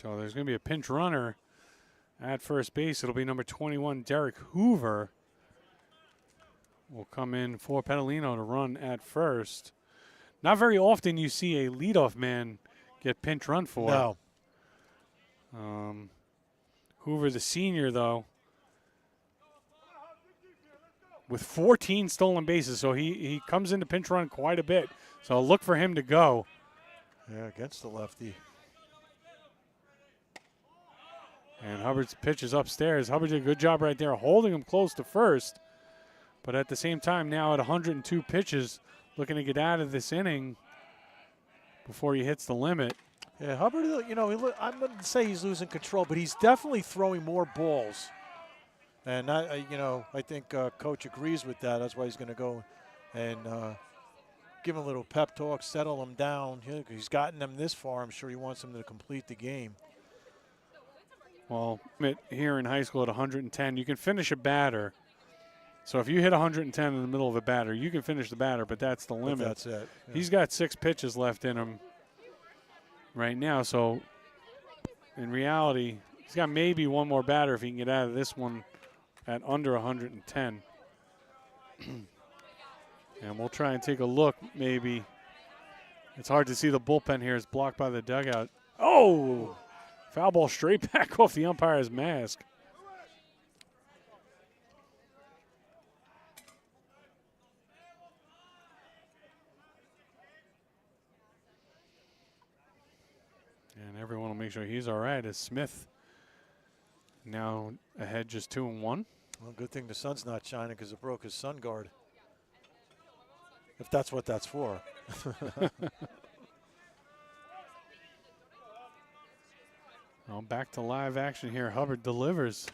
So there's going to be a pinch runner at first base. It'll be number 21, Derek Hoover. Will come in for Petalino to run at first. Not very often you see a leadoff man get pinch run for. No. Hoover, the senior, though, with 14 stolen bases. So he comes into pinch run quite a bit. So look for him to go. Yeah, against the lefty. And Hubbard's pitch is upstairs. Hubbard did a good job right there holding him close to first. But at the same time, now at 102 pitches, looking to get out of this inning before he hits the limit. Yeah, Hubbard, you know, I'm going to say he's losing control, but he's definitely throwing more balls. And, I think Coach agrees with that. That's why he's going to go and give him a little pep talk, settle him down. He's gotten them this far. I'm sure he wants them to complete the game. Well, here in high school at 110, you can finish a batter. So if you hit 110 in the middle of a batter, you can finish the batter, but that's the limit. But that's it. Yeah. He's got 6 pitches left in him right now. So in reality, he's got maybe one more batter if he can get out of this one at under 110. And we'll try and take a look maybe. It's hard to see the bullpen here. It's blocked by the dugout. Oh! Foul ball straight back off the umpire's mask. And everyone will make sure he's all right as Smith now ahead just 2-1. Well, good thing the sun's not shining because it broke his sun guard. If that's what that's for. Well, back to live action here. Hubbard delivers.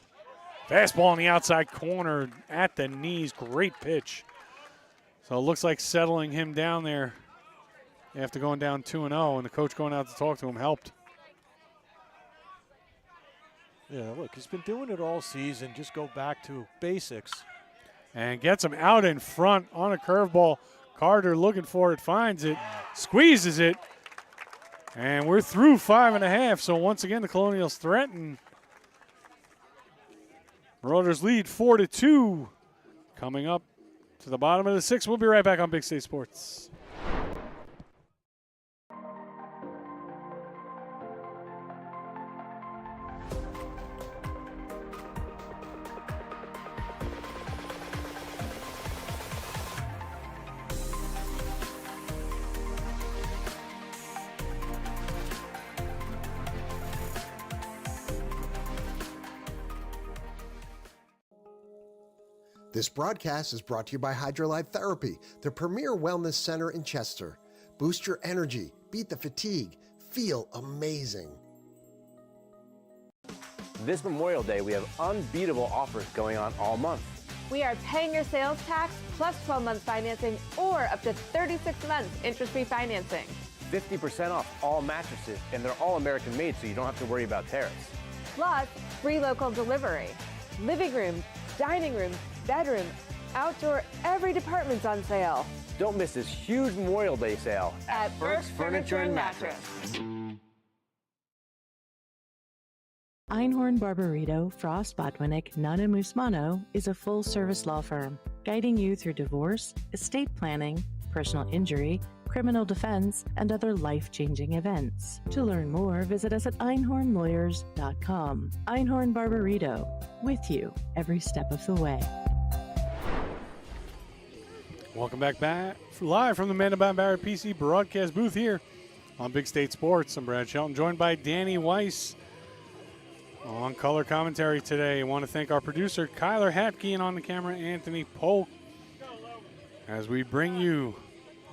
Fastball in the outside corner at the knees. Great pitch. So it looks like settling him down there after going down 2-0, and the coach going out to talk to him helped. Yeah, look, he's been doing it all season. Just go back to basics. And gets him out in front on a curveball. Carter looking for it, finds it, squeezes it. And we're through 5.5, so once again the Colonials threaten. Marauders lead 4-2. Coming up to the bottom of the 6th. We'll be right back on Big State Sports. This broadcast is brought to you by Hydrolyte Therapy, the premier wellness center in Chester. Boost your energy, beat the fatigue, feel amazing. This Memorial Day, we have unbeatable offers going on all month. We are paying your sales tax plus 12 months financing or up to 36 months interest-free financing. 50% off all mattresses, and they're all American made, so you don't have to worry about tariffs. Plus, free local delivery. Living room, dining room, bedroom, outdoor, every department's on sale. Don't miss this huge Memorial Day sale At Burke's Furniture and Mattress. Einhorn Barbarito, Frost Botwinick, Nunn & Musmano is a full-service law firm guiding you through divorce, estate planning, personal injury, criminal defense, and other life-changing events. To learn more, visit us at einhornlawyers.com. Einhorn Barbarito, with you every step of the way. Welcome back live from the Mandan Barrett PC broadcast booth here on Big State Sports. I'm Brad Shelton, joined by Danny Weiss on color commentary today. I want to thank our producer, Kyler Hapke, and on the camera, Anthony Polk, as we bring you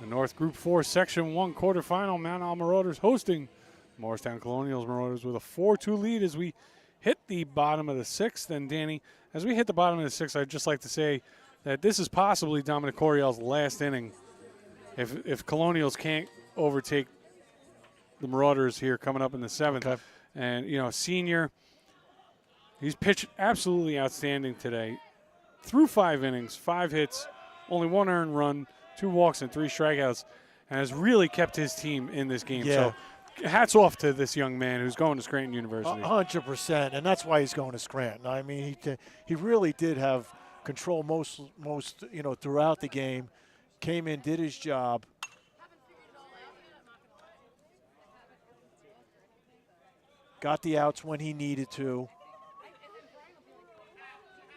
the North Group 4 Section 1 quarterfinal. Mount Al Marauders hosting Morristown Colonials. Marauders with a 4-2 lead as we hit the bottom of the sixth. And Danny, as we hit the bottom of the sixth, I'd just like to say that this is possibly Dominic Coryell's last inning if Colonials can't overtake the Marauders here coming up in the seventh. Okay. And, you know, senior, he's pitched absolutely outstanding today. Through 5 innings, 5 hits, only 1 earned run, 2 walks, and 3 strikeouts, and has really kept his team in this game. Yeah. So hats off to this young man who's going to Scranton University. 100%, and that's why he's going to Scranton. I mean, he really did have control most throughout the game. Came in, did his job. Got the outs when he needed to.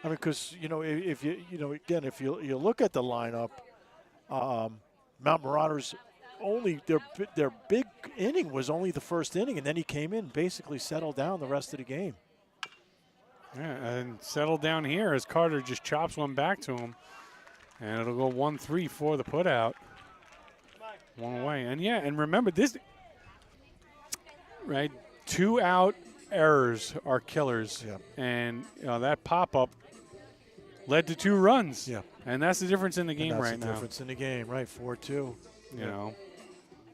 I mean, because if you look at the lineup, Mount Marauders only their big inning was only the first inning, and then he came in, basically settled down the rest of the game. Yeah, and settled down here as Carter just chops one back to him, and it'll go 1-3 for the putout. 1 away, and remember this, right? 2 out errors are killers, and that pop up led to 2 runs. Yeah. And that's the difference in the game That's right the now. difference in the game, right? 4-2. You know.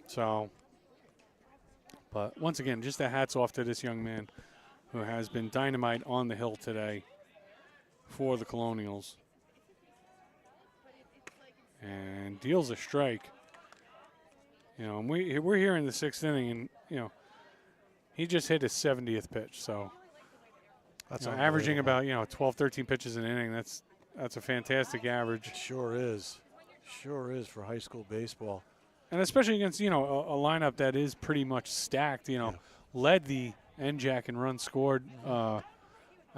So, but once again, just a hats off to this young man who has been dynamite on the hill today for the Colonials. And deals a strike. You know, and we're here in the 6th inning, and, he just hit his 70th pitch. So, that's averaging about, 12, 13 pitches an inning. That's a fantastic average. Sure is. Sure is for high school baseball. And especially against, a lineup that is pretty much stacked, led the NJAC in runs scored. I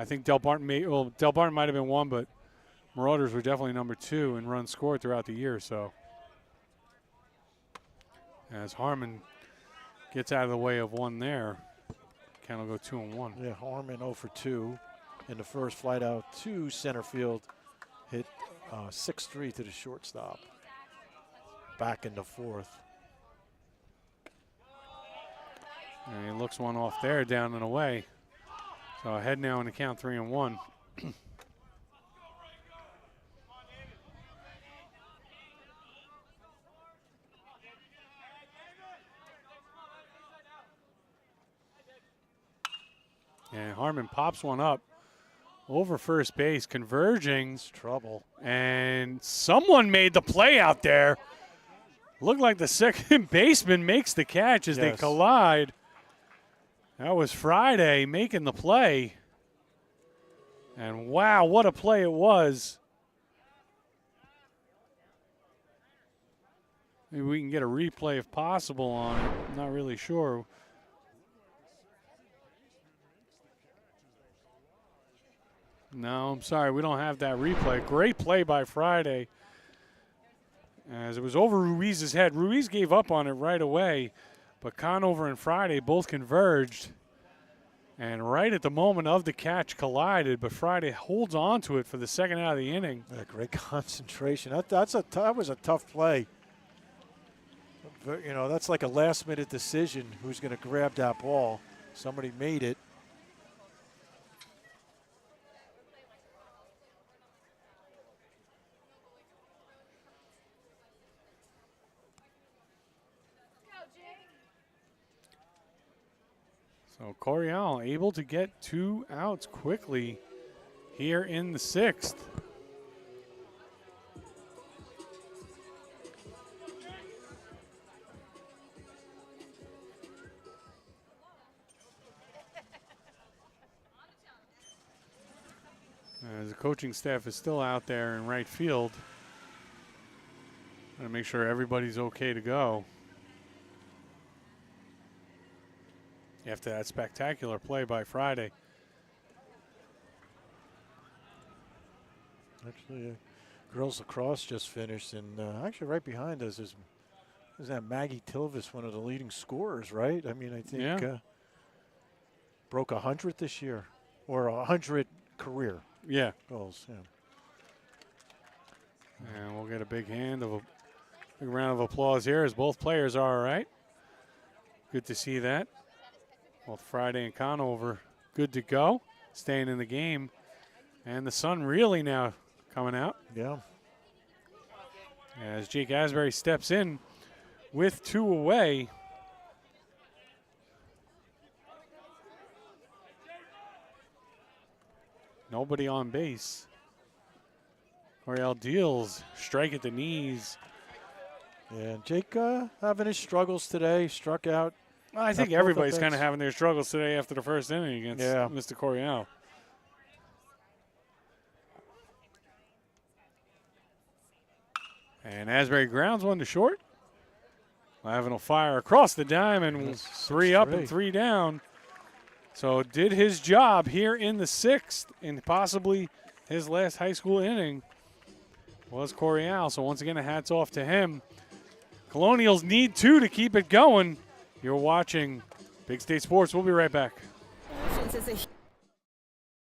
think Del Barton might have been 1, but Marauders were definitely number 2 in runs scored throughout the year. So as Harmon gets out of the way of 1 there, count will go 2-1. Yeah, Harmon 0 for 2 in the first, flight out to center field, hit 6-3 to the shortstop. Back in the 4th. And he looks one off there, down and away. So ahead now in the count, 3-1. And Harmon pops one up over first base, converging. It's trouble. And someone made the play out there. Looked like the second baseman makes the catch as they collide. That was Friday making the play. And wow, what a play it was. Maybe we can get a replay if possible on it. I'm not really sure. No, I'm sorry, we don't have that replay. Great play by Friday. As it was over Ruiz's head. Ruiz gave up on it right away, but Conover and Friday both converged. And right at the moment of the catch collided, but Friday holds on to it for the second out of the inning. Yeah, great concentration. That was a tough play. That's like a last-minute decision who's going to grab that ball. Somebody made it. So Coryell able to get 2 outs quickly here in the 6th. As the coaching staff is still out there in right field. Trying to make sure everybody's okay to go. After that spectacular play by Friday. Actually, girls lacrosse just finished, and actually right behind us is that Maggie Tilvis, one of the leading scorers, right? I mean, I think broke 100 this year, or 100 career goals. Yeah. And we'll get a big round of applause here as both players are all right. Good to see that. Both Friday and Conover good to go, staying in the game. And the sun really now coming out. Yeah. As Jake Asbury steps in with 2 away. Nobody on base. Coriel deals, strike at the knees. Yeah, Jake having his struggles today, struck out. Well, I think everybody's kind of having their struggles today after the first inning against Mr. Coriel. And Asbury grounds one to short. Lavin will fire across the diamond, 3 up and 3 down. So did his job here in the 6th, and possibly his last high school inning was Coriel. So once again, a hats off to him. Colonials need 2 to keep it going. You're watching Big State Sports. We'll be right back. Is a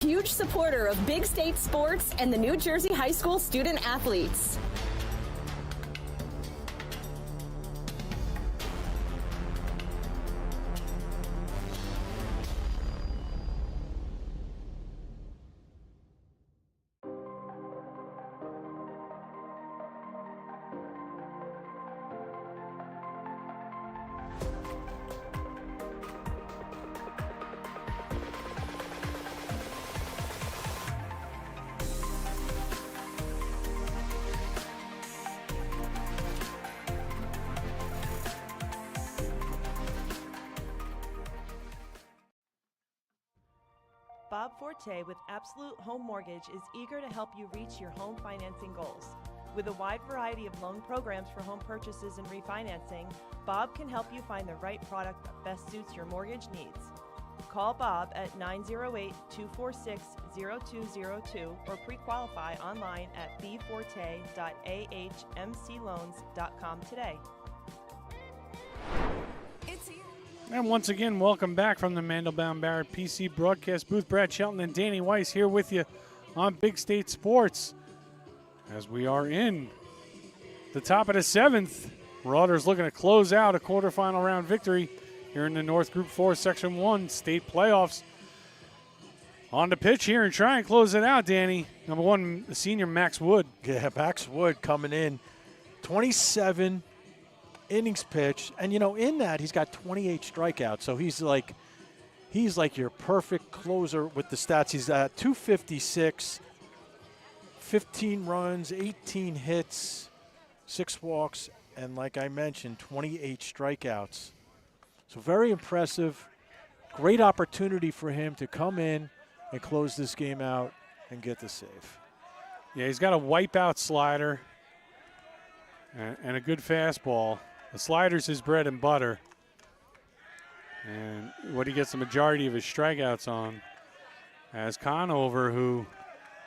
huge supporter of Big State Sports and the New Jersey High School student athletes. Bob Forte with Absolute Home Mortgage is eager to help you reach your home financing goals. With a wide variety of loan programs for home purchases and refinancing, Bob can help you find the right product that best suits your mortgage needs. Call Bob at 908-246-0202 or pre-qualify online at bforte.ahmcloans.com today. And once again, welcome back from the Mandelbaum Barrett PC broadcast booth. Brad Shelton and Danny Weiss here with you on Big State Sports as we are in the top of the 7th. Marauders looking to close out a quarterfinal round victory here in the North Group 4 Section 1 state playoffs. On the pitch here and try and close it out, Danny. Number 1, the senior Max Wood. Yeah, Max Wood coming in. 27 innings pitched, and in that he's got 28 strikeouts, so he's like your perfect closer with the stats. He's at 256, 15 runs, 18 hits, 6 walks, and like I mentioned, 28 strikeouts. So very impressive. Great opportunity for him to come in and close this game out and get the save. Yeah, he's got a wipeout slider and a good fastball. The slider's his bread and butter. And what he gets the majority of his strikeouts on. As Conover, who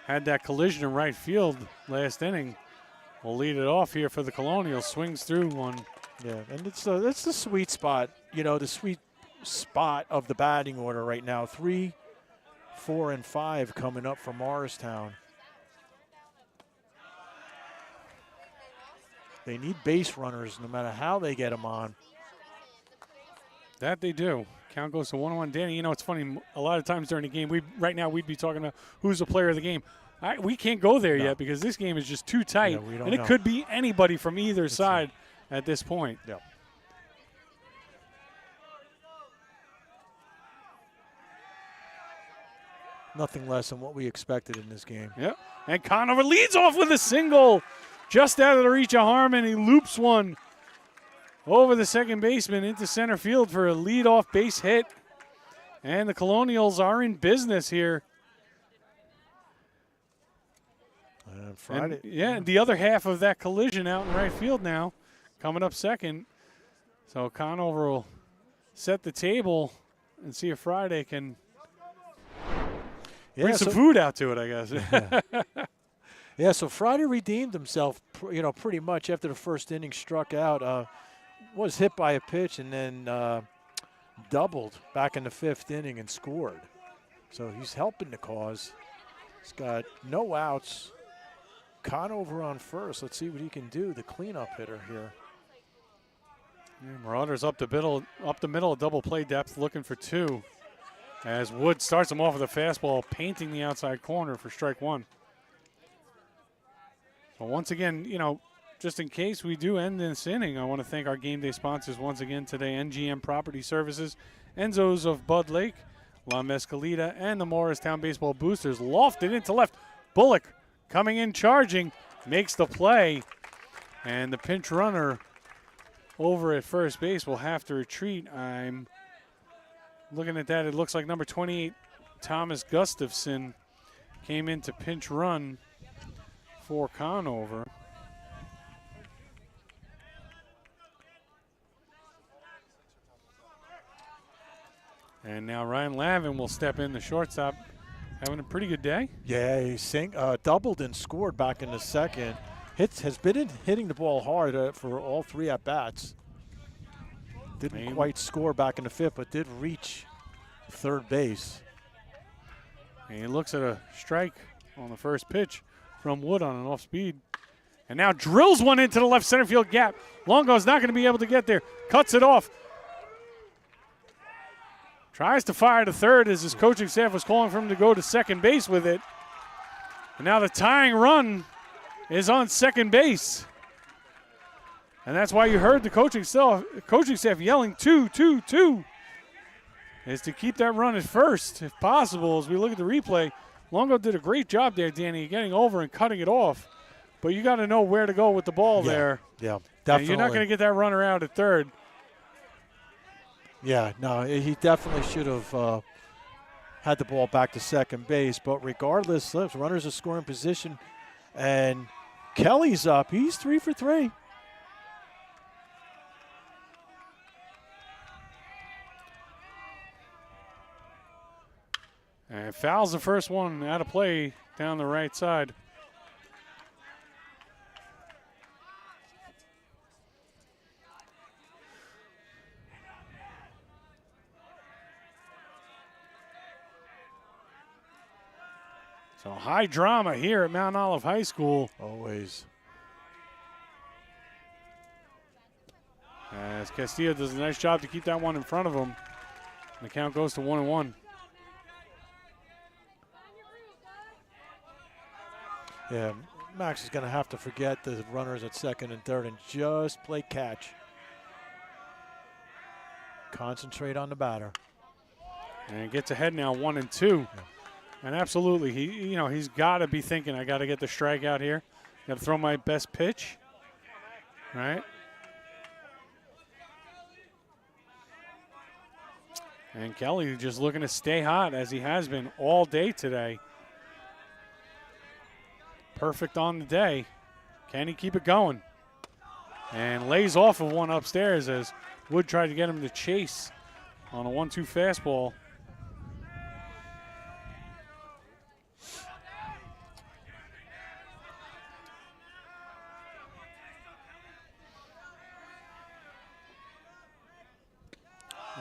had that collision in right field last inning, will lead it off here for the Colonials. Swings through one. Yeah, and it's the sweet spot, the sweet spot of the batting order right now. 3, 4, and 5 coming up for Morristown. They need base runners no matter how they get them on. That they do. Count goes to 1-1. Danny, it's funny. A lot of times during the game, right now we'd be talking about who's the player of the game. We can't go there yet because this game is just too tight. Yeah, and it could be anybody from either side at this point. Yeah. Nothing less than what we expected in this game. Yep. And Conover leads off with a single. Just out of the reach of Harmon, he loops one over the second baseman into center field for a leadoff base hit. And the Colonials are in business here. And Friday. And the other half of that collision out in right field now, coming up second. So Conover will set the table and see if Friday can bring some food out to it, I guess. Yeah, so Friday redeemed himself, pretty much after the first inning, struck out, was hit by a pitch, and then doubled back in the 5th inning and scored. So he's helping the cause. He's got no outs. Conover on first. Let's see what he can do, the cleanup hitter here. Yeah, Marauders up the middle, double play depth, looking for 2. As Wood starts him off with a fastball, painting the outside corner for strike 1. So once again, just in case we do end this inning, I want to thank our game day sponsors once again today: NGM Property Services, Enzo's of Bud Lake, La Mescalita, and the Morristown Baseball Boosters. Lofted into left. Bullock coming in charging, makes the play, and the pinch runner over at first base will have to retreat. I'm looking at that. It looks like number 28, Thomas Gustafson, came in to pinch run for Conover. And now Ryan Lavin will step in, the shortstop, having a pretty good day. Yeah, he doubled and scored back in the second. Has been hitting the ball hard for all 3 at-bats. Didn't quite score back in the 5th, but did reach third base. And he looks at a strike on the first pitch from Wood on an off-speed. And now drills one into the left center field gap. Longo's not going to be able to get there. Cuts it off. Tries to fire to third as his coaching staff was calling for him to go to second base with it. And now the tying run is on second base. And that's why you heard the coaching staff yelling 2, 2, 2. Is to keep that run at first, if possible. As we look at the replay, Longo did a great job there, Danny, getting over and cutting it off. But you got to know where to go with the ball there. Yeah, definitely. And you're not going to get that runner out at third. Yeah, no, he definitely should have had the ball back to second base. But regardless, runners are scoring position. And Kelly's up. He's 3 for 3. And fouls the first one out of play down the right side. So high drama here at Mount Olive High School. Always. As Castillo does a nice job to keep that one in front of him. And the count goes to 1-1. Yeah, Max is going to have to forget the runners at second and third and just play catch. Concentrate on the batter. And gets ahead now, 1-2. Yeah. And absolutely, he's got to be thinking, I got to get the strikeout here. Got to throw my best pitch, right? And Kelly just looking to stay hot as he has been all day today. Perfect on the day. Can he keep it going? And lays off of one upstairs as Wood tried to get him to chase on a 1-2 fastball.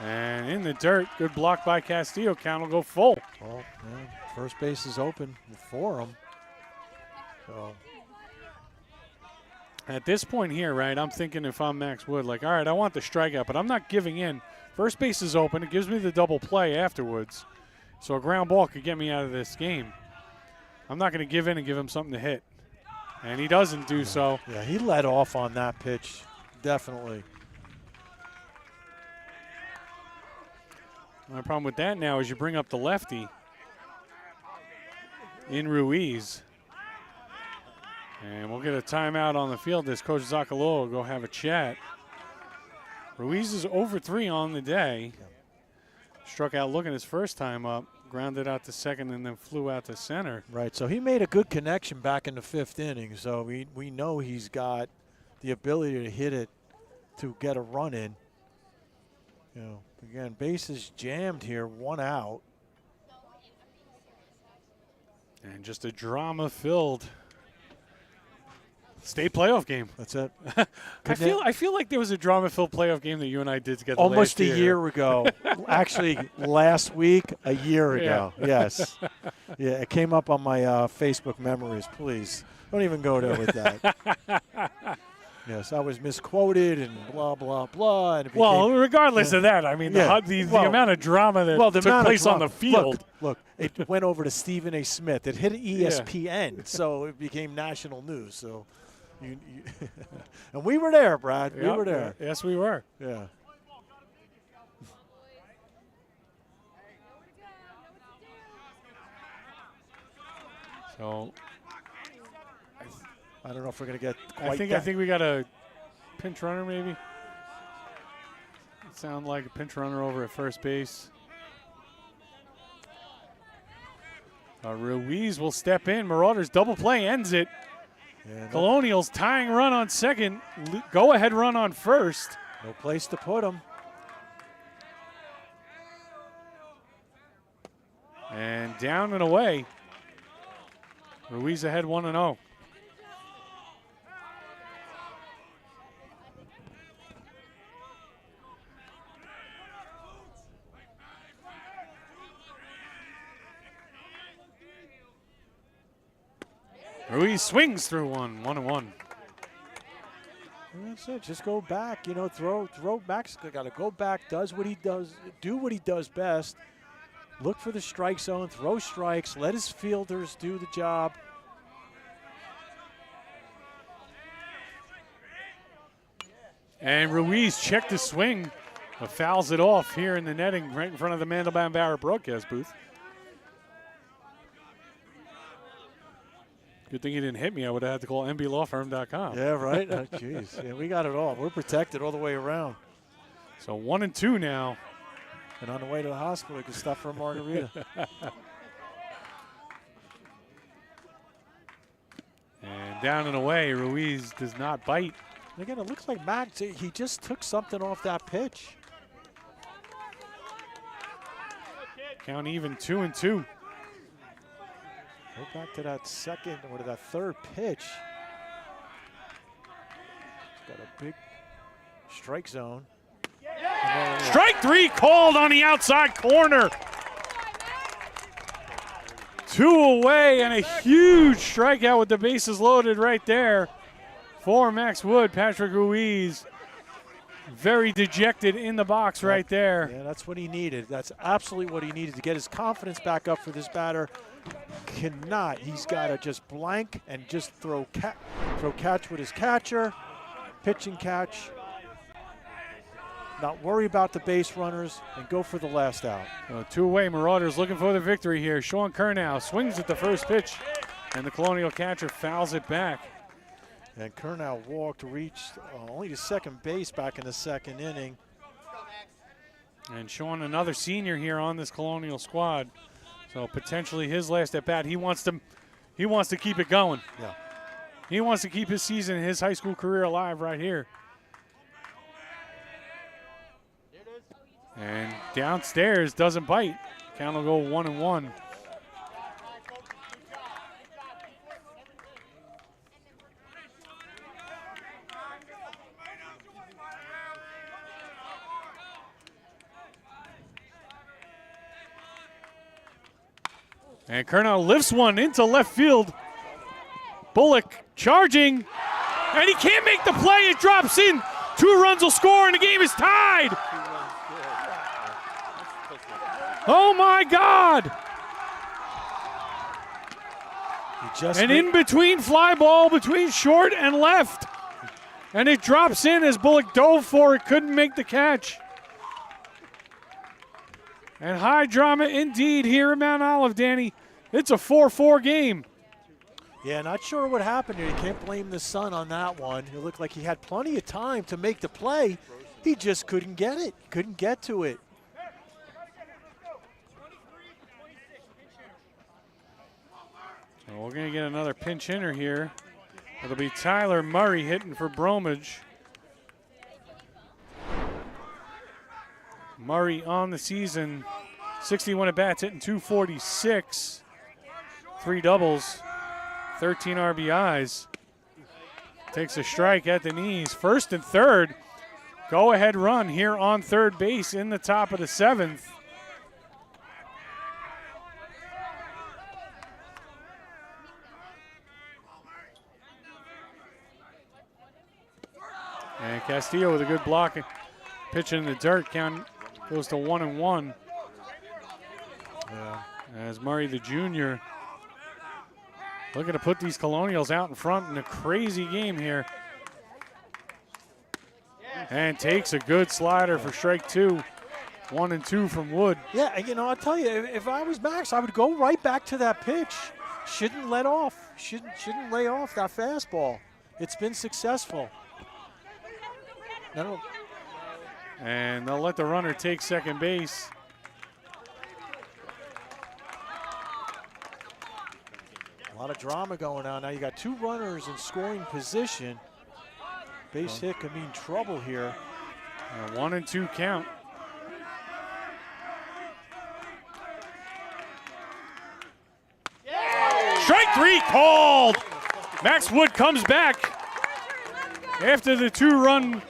And in the dirt, good block by Castillo. Count will go full. Well, yeah, first base is open for him. So at this point here, right, I'm thinking if I'm Max Wood, like, all right, I want the strikeout, but I'm not giving in. First base is open. It gives me the double play afterwards. So a ground ball could get me out of this game. I'm not going to give in and give him something to hit. And he doesn't do so. Yeah, he let off on that pitch, definitely. My problem with that now is you bring up the lefty in Ruiz. And we'll get a timeout on the field as Coach Zacaloa will go have a chat. Ruiz is over 3 on the day. Struck out looking his first time up. grounded out to second and then flew out to center. Right, so he made a good connection back in the 5th inning, so we know he's got the ability to hit it to get a run in. You know, again, bases jammed here, 1 out. And just a drama-filled state playoff game. That's it. I feel like there was a drama-filled playoff game that you and I did together almost last year. a year ago. Actually, last week, a year ago. Yes. Yeah, it came up on my Facebook memories. Please, don't even go there with that. Yes, I was misquoted and blah, blah, blah. And well, regardless of that, I mean, the amount of drama that took place on the field. Look, it went over to Stephen A. Smith. It hit ESPN, so it became national news. So, and we were there, Brad. We were there. Yes, we were. Yeah. So, I don't know if we're going to get quite I think we got a pinch runner maybe. It sound like a pinch runner over at first base. Ruiz will step in. Marauders double play ends it. Yeah, Colonials tying run on second. Go ahead run on first. No place to put him. And down and away. Ruiz ahead 1-0. Ruiz swings through 1-1. That's it. Just go back. You know, throw back. Got to go back. Does what he does. Do what he does best. Look for the strike zone. Throw strikes. Let his fielders do the job. And Ruiz checked the swing, but fouls it off here in the netting right in front of the Mandelbaum Barrett broadcast booth. Good thing he didn't hit me. I would have had to call mblawfirm.com. Yeah, right? Jeez. Yeah, we got it all. We're protected all the way around. So 1-2 now. And on the way to the hospital, we can stop for a margarita. And down and away, Ruiz does not bite. And again, it looks like Max, he just took something off that pitch. Count even 2-2. Go back to that second or to that third pitch. He's got a big strike zone. Strike 3 called on the outside corner. 2 away and a huge strikeout with the bases loaded right there for Max Wood. Patrick Ruiz very dejected in the box right there. Yeah, that's what he needed. That's absolutely what he needed to get his confidence back up for this batter. Cannot. He's got to just blank and just throw catch with his catcher, pitch and catch. Not worry about the base runners and go for the last out. 2 away, Marauders looking for the victory here. Sean Curnow swings at the first pitch, and the Colonial catcher fouls it back. And Curnow reached only to second base back in the second inning. And Sean, another senior here on this Colonial squad. So potentially his last at bat. He wants to keep it going. Yeah. He wants to keep his season, his high school career alive right here. And downstairs doesn't bite. Count will go 1-1. And Curnow lifts one into left field. Bullock charging, and he can't make the play. It drops in. 2 runs will score, and the game is tied. Oh, my God. And in between fly ball between short and left. And it drops in as Bullock dove for it, couldn't make the catch. And high drama indeed here in Mount Olive, Danny. It's a 4-4 game. Yeah, not sure what happened here. You can't blame the sun on that one. It looked like he had plenty of time to make the play. He just couldn't get it, couldn't get to it. Well, we're going to get another pinch hitter here. It'll be Tyler Murray hitting for Bromage. Murray on the season, 61 at-bats, hitting .246. 3 doubles, 13 RBIs. Takes a strike at the knees. First and third. Go-ahead run here on third base in the top of the 7th. And Castillo with a good block. Pitch in the dirt. Count goes to 1-1. As Murray the junior looking to put these Colonials out in front in a crazy game here. And takes a good slider for strike 2. 1-2 from Wood. Yeah, you know, I'll tell you, if I was Max, I would go right back to that pitch. Shouldn't let off. Shouldn't lay off that fastball. It's been successful. And they'll let the runner take second base. A lot of drama going on. Now you got 2 runners in scoring position. Base hit could mean trouble here. 1-2 count. Strike 3 called. Max Wood comes back after the 2-run.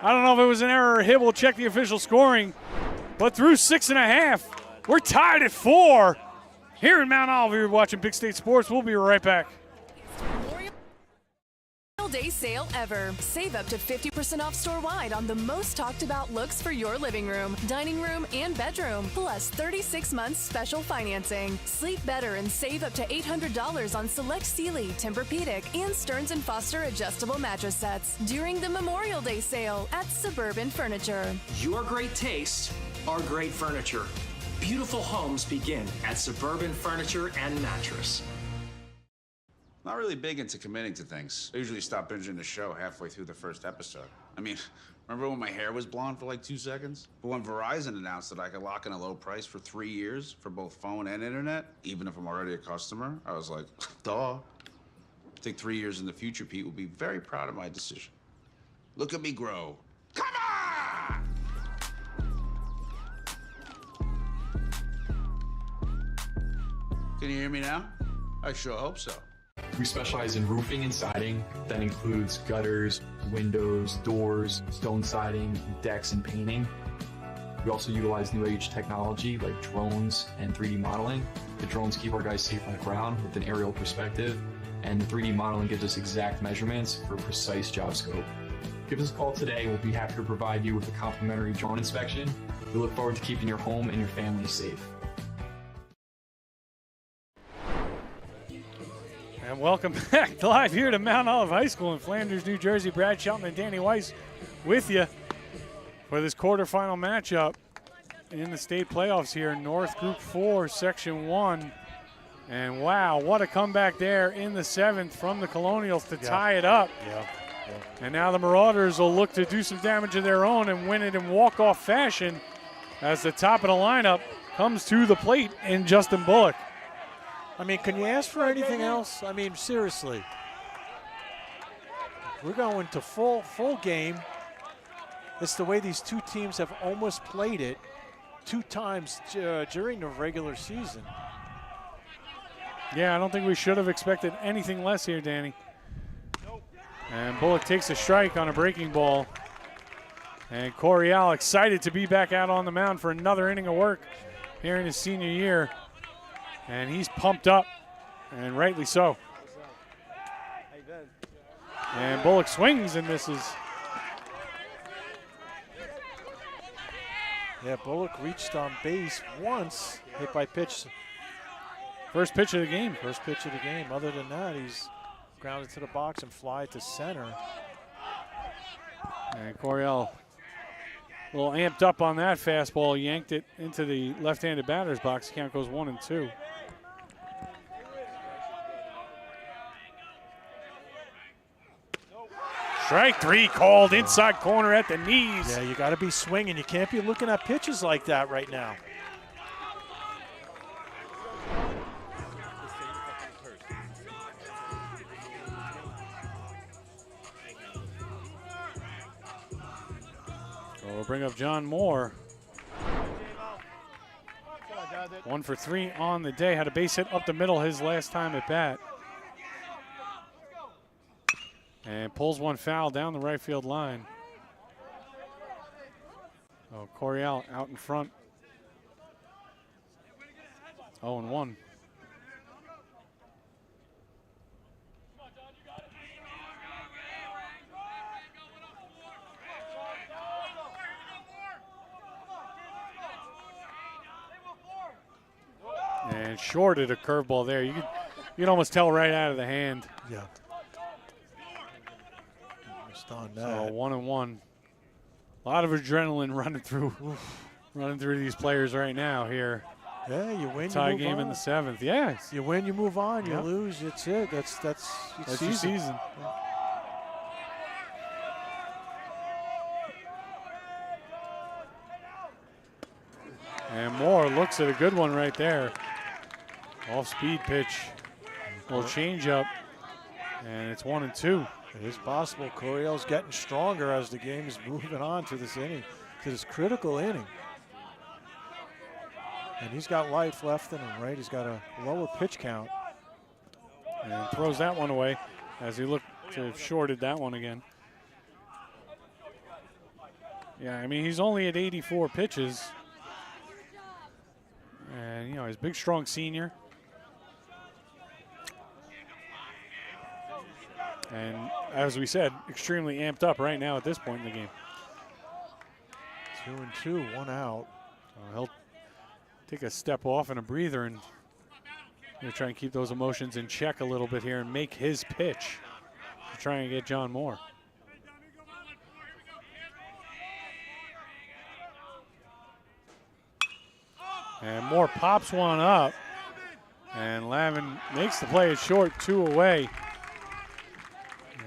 I don't know if it was an error or hit. We'll check the official scoring. But through 6.5, we're tied at 4. Here in Mount Olive, you're watching Big State Sports. We'll be right back. Day sale ever. Save up to 50% off store-wide on the most talked about looks for your living room, dining room, and bedroom. Plus 36 months special financing. Sleep better and save up to $800 on select Sealy, Tempur-Pedic, and Stearns & Foster adjustable mattress sets during the Memorial Day sale at Suburban Furniture. Your great taste, our great furniture. Beautiful homes begin at Suburban Furniture and Mattress. Not really big into committing to things. I usually stop binging the show halfway through the first episode. I mean, remember when my hair was blonde for like 2 seconds? But when Verizon announced that I could lock in a low price for 3 years for both phone and internet, even if I'm already a customer, I was like, duh. I think 3 years in the future, Pete will be very proud of my decision. Look at me grow. Come on! Can you hear me now? I sure hope so. We specialize in roofing and siding. That includes gutters, windows, doors, stone siding, decks, and painting. We also utilize new age technology like drones and 3D modeling. The drones keep our guys safe on the ground with an aerial perspective, and the 3D modeling gives us exact measurements for precise job scope. Give us a call today. We'll be happy to provide you with a complimentary drone inspection. We look forward to keeping your home and your family safe. And welcome back live here to Mount Olive High School in Flanders, New Jersey. Brad Shelton and Danny Weiss with you for this quarterfinal matchup in the state playoffs here. North Group 4, Section 1. And wow, what a comeback there in the 7th from the Colonials to tie it up. And now the Marauders will look to do some damage of their own and win it in walk-off fashion as the top of the lineup comes to the plate in Justin Bullock. I mean, can you ask for anything else? I mean, seriously. We're going to full game. It's the way these 2 teams have almost played it 2 times during the regular season. Yeah, I don't think we should have expected anything less here, Danny. And Bullock takes a strike on a breaking ball. And Coryell excited to be back out on the mound for another inning of work here in his senior year. And he's pumped up, and rightly so. And Bullock swings and misses. Yeah, Bullock reached on base once, hit by pitch. First pitch of the game. First pitch of the game. Other than that, he's grounded to the box and fly to center. And Coryell a little amped up on that fastball, yanked it into the left-handed batter's box. Count goes 1-2. Strike 3 called inside corner at the knees. Yeah, you got to be swinging. You can't be looking at pitches like that right now. So we'll bring up John Moore. 1 for 3 on the day. Had a base hit up the middle his last time at bat. And pulls one foul down the right field line. Oh, Coryell out in front. 0-1. And shorted a curveball there. You could almost tell right out of the hand. Yeah. Just on that. So 1-1. A lot of adrenaline running through these players right now here. Yeah, you win. Tie you move game on. in the 7th. Yes. You win, you move on. You Yep. lose, it's it. That's your season. And Moore looks at a good one right there. Off-speed pitch. Little change up. And it's 1-2. It is possible. Coryell's getting stronger as the game is moving on to this inning, to this critical inning. And he's got life left in him, right? He's got a lower pitch count. And throws that one away as he looked to have shorted that one again. Yeah, I mean, he's only at 84 pitches. And, you know, he's a big, strong senior. And as we said, extremely amped up right now at this point in the game. 2-2, 1 out. He'll take a step off and a breather and try and keep those emotions in check a little bit here and make his pitch to try and get John Moore. And Moore pops one up, and Lavin makes the play at short, 2 away.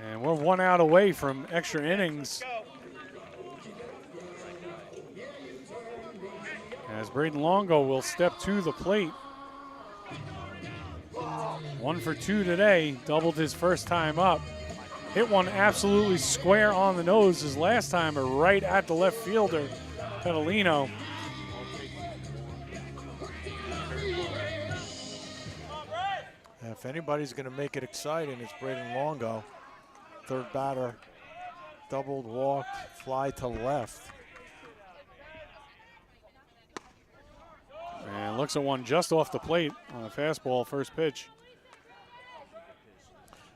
And we're 1 out away from extra innings. As Braden Longo will step to the plate. 1 for 2 today, doubled his first time up. Hit one absolutely square on the nose his last time, right at the left fielder, Petalino. If anybody's going to make it exciting, it's Braden Longo. Third batter, doubled, walked, fly to left. And looks at one just off the plate on a fastball, first pitch.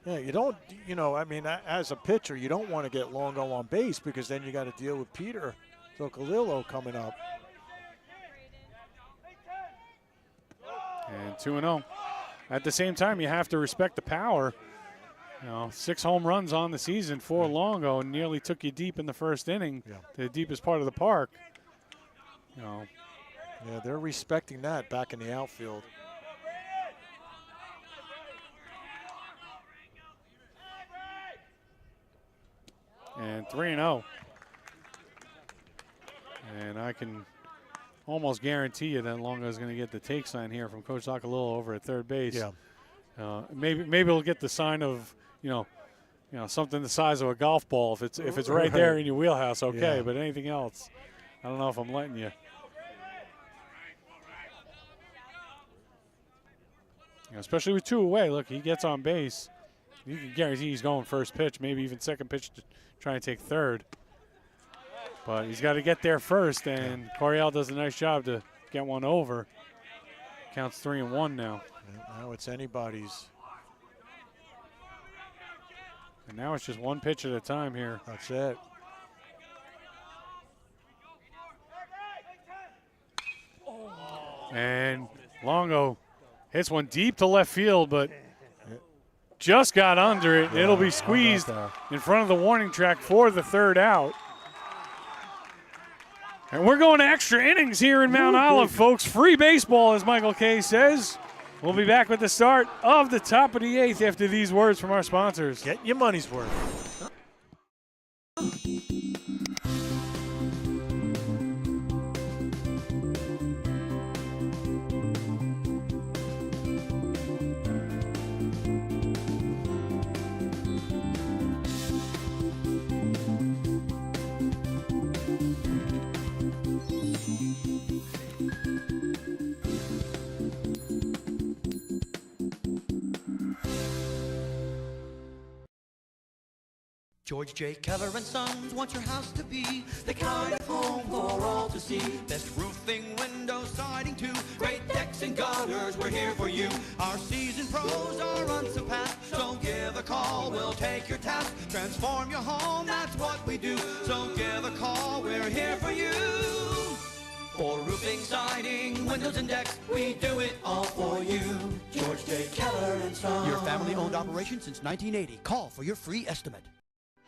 Yeah, you don't, you know, I mean, as a pitcher, you don't want to get Longo on base because then you got to deal with Peter Zocolillo coming up. And 2-0. At the same time, you have to respect the power. You know, 6 home runs on the season for Longo and nearly took you deep in the first inning, the deepest part of the park. You know. Yeah, they're respecting that back in the outfield. And 3-0. And I can almost guarantee you that Longo's going to get the take sign here from Coach Zocolillo over at third base. Yeah. Maybe we'll get the sign of, you know, something the size of a golf ball if it's right there in your wheelhouse. Okay, but anything else, I don't know if I'm letting you. Especially with 2 away, look, he gets on base. You can guarantee he's going first pitch, maybe even second pitch to try and take third. But he's got to get there first, and Coryell does a nice job to get one over. Counts 3-1 now. Now it's anybody's. And now it's just one pitch at a time here. That's it. And Longo hits one deep to left field, but just got under it. It'll be squeezed in front of the warning track for the third out. And we're going to extra innings here in Mount Olive, folks. Free baseball, as Michael Kay says. We'll be back with the start of the top of the 8th after these words from our sponsors. Get your money's worth. George J. Keller and Sons wants your house to be the kind of home for all to see. Best roofing, windows, siding too. Great decks and gutters, we're here for you. Our seasoned pros are unsurpassed, so give a call, we'll take your task. Transform your home, that's what we do. So give a call, we're here for you. For roofing, siding, windows and decks, we do it all for you. George J. Keller and Sons. Your family-owned operation since 1980. Call for your free estimate.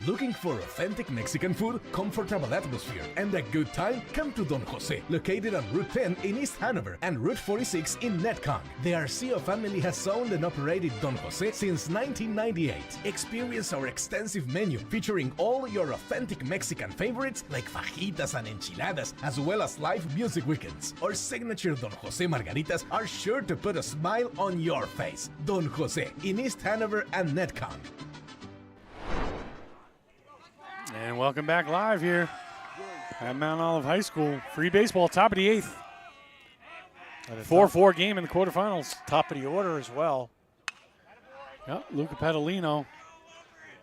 Looking for authentic Mexican food, comfortable atmosphere, and a good time? Come to Don Jose, located on Route 10 in East Hanover and Route 46 in Netcong. The Arceo family has owned and operated Don Jose since 1998. Experience our extensive menu featuring all your authentic Mexican favorites like fajitas and enchiladas, as well as live music weekends. Our signature Don Jose margaritas are sure to put a smile on your face. Don Jose in East Hanover and Netcong. And welcome back live here at Mount Olive High School. Free baseball, top of the 8th. 4-4 game in the quarterfinals. Top of the order as well. Yep, Luca Pedalino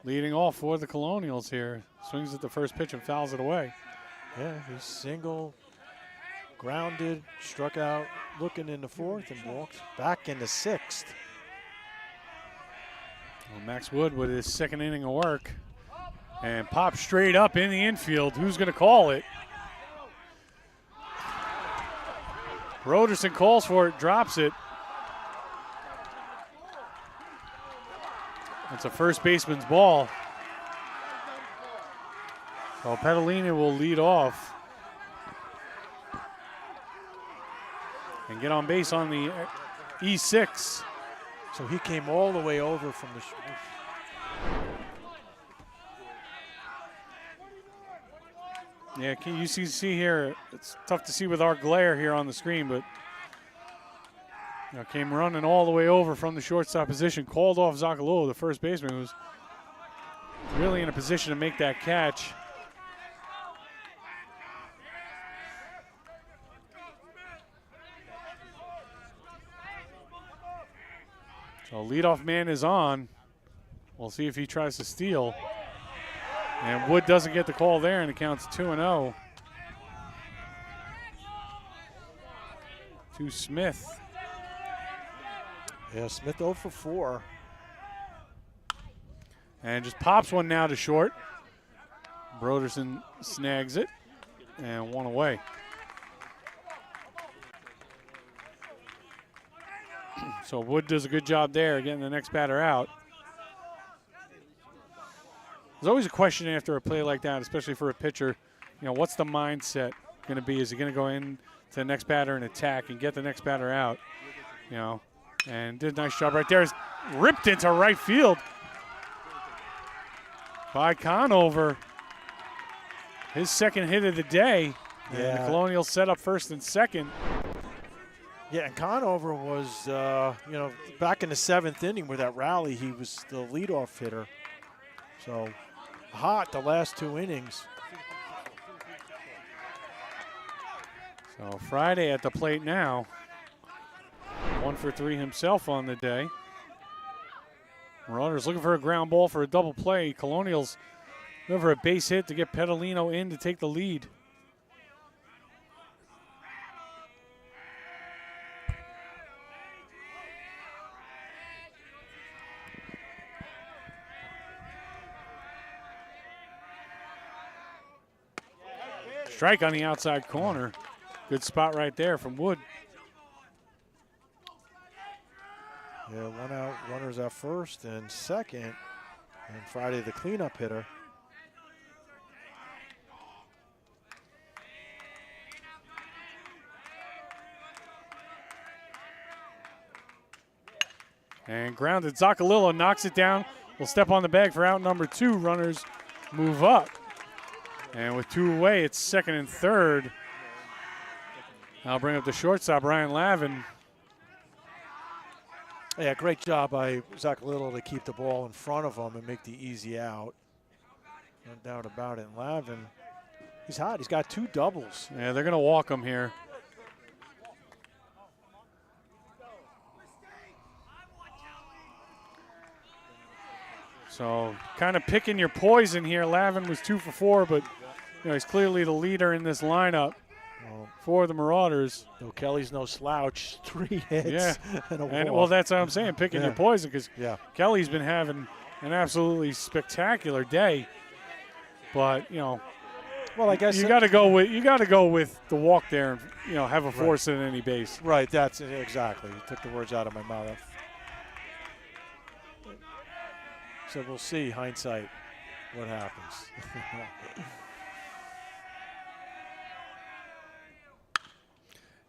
leading off for the Colonials here. Swings at the first pitch and fouls it away. Yeah, he's single, grounded, struck out, looking in the 4th, and walked back in the 6th. Well, Max Wood with his second inning of work. And pops straight up in the infield. Who's going to call it? Broderson calls for it, drops it. That's a first baseman's ball. So Pedalina will lead off and get on base on the E6. So he came all the way over from the... Yeah, you see here, it's tough to see with our glare here on the screen, but came running all the way over from the shortstop position, called off Zacalolo, the first baseman, who was really in a position to make that catch. So leadoff man is on. We'll see if he tries to steal. And Wood doesn't get the call there, and it counts 2-0 to Smith. Yeah, Smith 0 for 4. And just pops one now to short. Broderson snags it, and one away. So Wood does a good job there, getting the next batter out. There's always a question after a play like that, especially for a pitcher. You know, what's the mindset going to be? Is he going to go in to the next batter and attack and get the next batter out? You know, and did a nice job right there. It's ripped into right field by Conover. His second hit of the day. Yeah. And the Colonials set up first and second. Yeah, and Conover was, back in the 7th inning with that rally, he was the leadoff hitter. So hot the last 2 innings. So Friday at the plate now. 1 for 3 himself on the day. Marauders looking for a ground ball for a double play. Colonials looking for a base hit to get Pedalino in to take the lead. Strike on the outside corner. Good spot right there from Wood. Yeah, 1 out, runners at first and second. And Friday the cleanup hitter. And grounded. Zacalillo knocks it down. Will step on the bag for out number 2. Runners move up. And with 2 away, it's second and third. I'll bring up the shortstop, Ryan Lavin. Yeah, great job by Zacalillo to keep the ball in front of him and make the easy out. No doubt about it. And Lavin, he's hot. He's got 2 doubles. Yeah, they're going to walk him here. So kind of picking your poison here. Lavin was 2 for 4, but he's clearly the leader in this lineup for the Marauders. No, Kelly's no slouch. 3 hits and a walk. Well, that's what I'm saying, picking your poison, because Kelly's been having an absolutely spectacular day. But well, I guess you got to go with the walk there and have a force at any base. Right. That's it, exactly. You took the words out of my mouth. So we'll see, hindsight, what happens.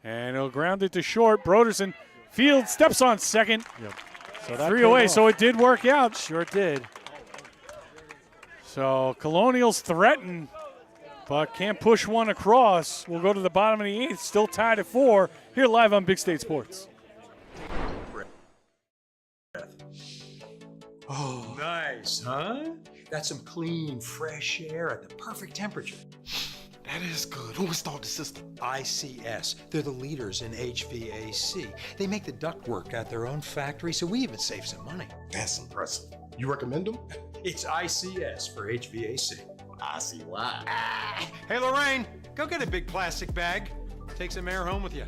And he'll ground it to short. Broderson field steps on second. Yep. So that 3 away, off. so it did work out. Sure did. So Colonials threaten, but can't push one across. We'll go to the bottom of the 8th, still tied at 4, here live on Big State Sports. Oh, nice, huh? That's some clean, fresh air at the perfect temperature. That is good. Who installed the system? ICS. They're the leaders in HVAC. They make the ductwork at their own factory, so we even save some money. That's impressive. You recommend them? It's ICS for HVAC. I see why. Hey, Lorraine, go get a big plastic bag. Take some air home with you.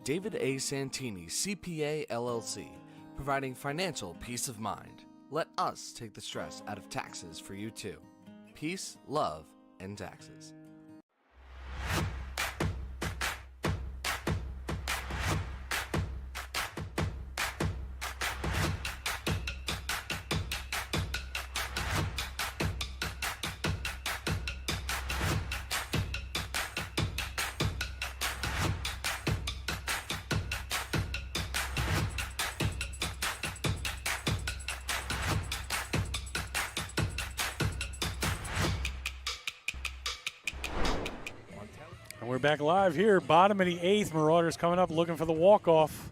David A. Santini, CPA LLC, providing financial peace of mind. Let us take the stress out of taxes for you too. Peace, love, and taxes. And we're back live here, bottom of the 8th. Marauders coming up looking for the walk-off.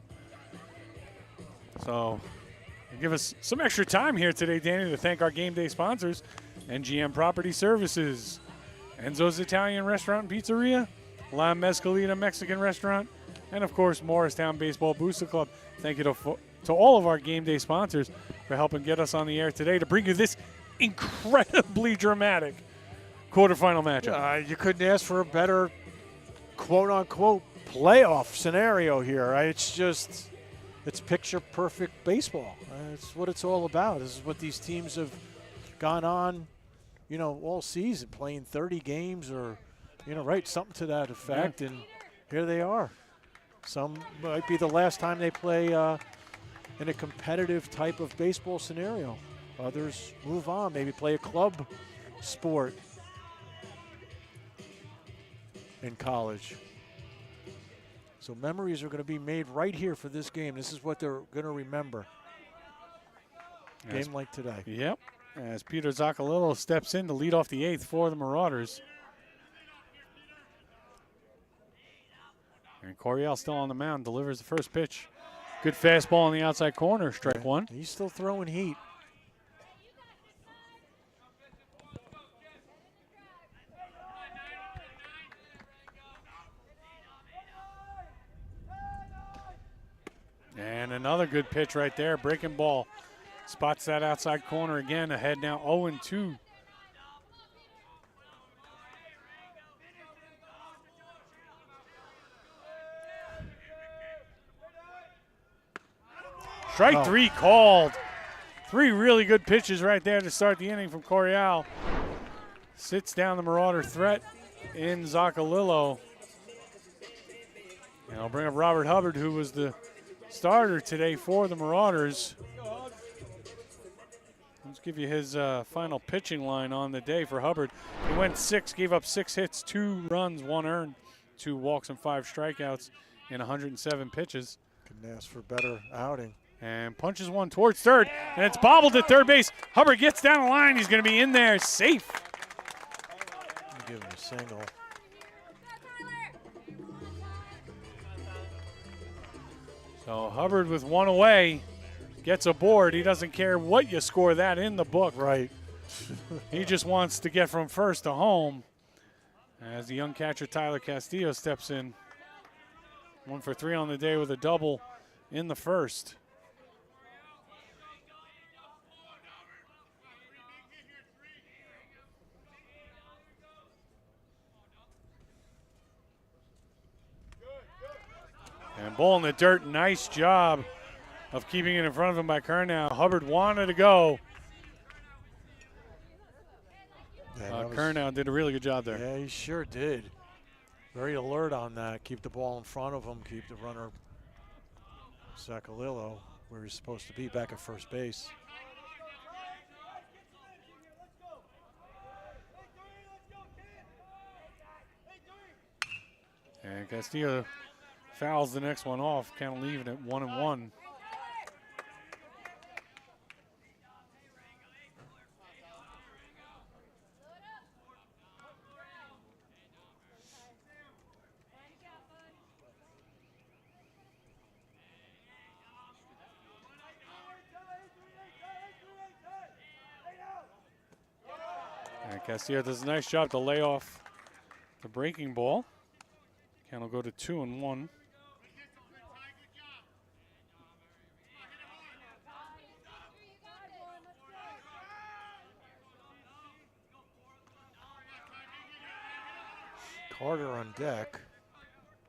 So give us some extra time here today, Danny, to thank our game day sponsors, NGM Property Services, Enzo's Italian Restaurant and Pizzeria, La Mezcalita Mexican Restaurant, and, of course, Morristown Baseball Booster Club. Thank you to all of our game day sponsors for helping get us on the air today to bring you this incredibly dramatic quarterfinal matchup. You couldn't ask for a better quote-unquote playoff scenario here. Right? It's picture-perfect baseball. It's what it's all about. This is what these teams have gone on, all season, playing 30 games or, something to that effect. Yeah. And here they are. Some might be the last time they play in a competitive type of baseball scenario. Others move on, maybe play a club sport in college. So memories are going to be made right here for this game. This is what they're going to remember. Game like today. Yep. As Peter Zaccolillo steps in to lead off the 8th for the Marauders. And Coryell still on the mound, delivers the first pitch. Good fastball on the outside corner, strike one. He's still throwing heat. And another good pitch right there, breaking ball. Spots that outside corner again, ahead now 0-2. Strike 3 called. 3 really good pitches right there to start the inning from Coryell. Sits down the Marauder threat in Zaccolillo. And I'll bring up Robert Hubbard, who was the starter today for the Marauders. Let's give you his final pitching line on the day for Hubbard. He went 6, gave up 6 hits, 2 runs, 1 earned, 2 walks, and 5 strikeouts in 107 pitches. Couldn't ask for a better outing. And punches one towards third, and it's bobbled at third base. Hubbard gets down the line. He's going to be in there safe. Give him a single. So Hubbard with 1 away gets aboard. He doesn't care what you score that in the book. Right. He just wants to get from first to home. As the young catcher Tyler Castillo steps in. 1 for 3 on the day with a double in the first. And ball in the dirt. Nice job of keeping it in front of him by Curnow. Hubbard wanted to go. Yeah, Curnow did a really good job there. Yeah, he sure did. Very alert on that. Keep the ball in front of him. Keep the runner, Zacalillo, where he's supposed to be, back at first base. And Castillo fouls the next one off, kind of leaving it 1-1. And Castillo does a nice job to lay off the breaking ball. Count will go to 2-1. Carter on deck,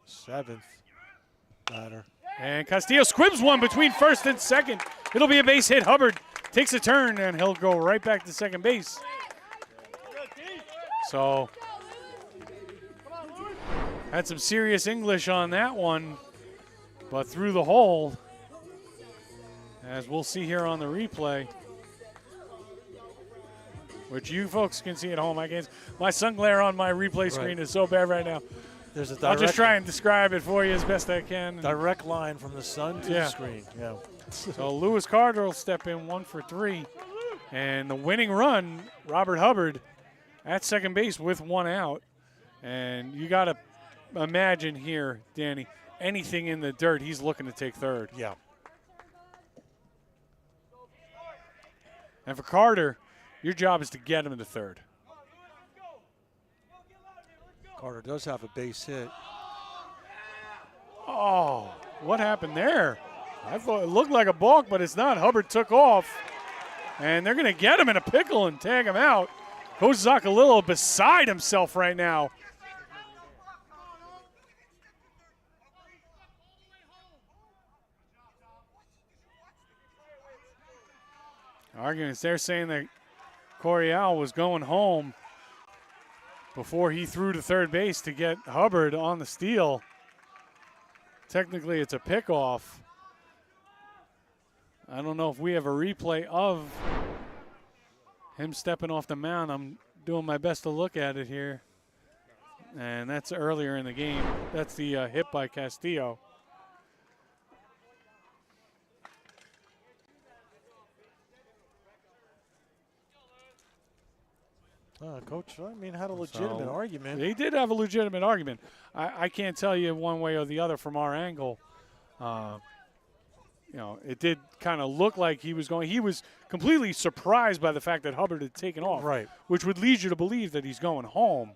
7th batter. And Castillo squibs one between first and second. It'll be a base hit. Hubbard takes a turn, and he'll go right back to second base. So, had some serious English on that one, but through the hole, as we'll see here on the replay, which you folks can see at home. I can't. My sun glare on my replay screen is so bad right now. There's a I'll just try and describe it for you as best I can. Direct line from the sun to the screen. Yeah. So Lewis Carter will step in 1 for 3. And the winning run, Robert Hubbard at second base with 1 out. And you got to imagine here, Danny, anything in the dirt, he's looking to take third. Yeah. And for Carter, your job is to get him to third. Carter does have a base hit. Oh, what happened there? I thought it looked like a balk, but it's not. Hubbard took off, and they're going to get him in a pickle and tag him out. Coach Zacalillo beside himself right now. Arguments, they're saying that Coryell was going home before he threw to third base to get Hubbard on the steal. Technically, it's a pickoff. I don't know if we have a replay of him stepping off the mound. I'm doing my best to look at it here. And that's earlier in the game. That's the hit by Castillo. Coach, I mean, had a legitimate argument. They did have a legitimate argument. I can't tell you one way or the other from our angle. You know, it did kind of look like he was going. He was completely surprised by the fact that Hubbard had taken off, right? Which would lead you to believe that he's going home.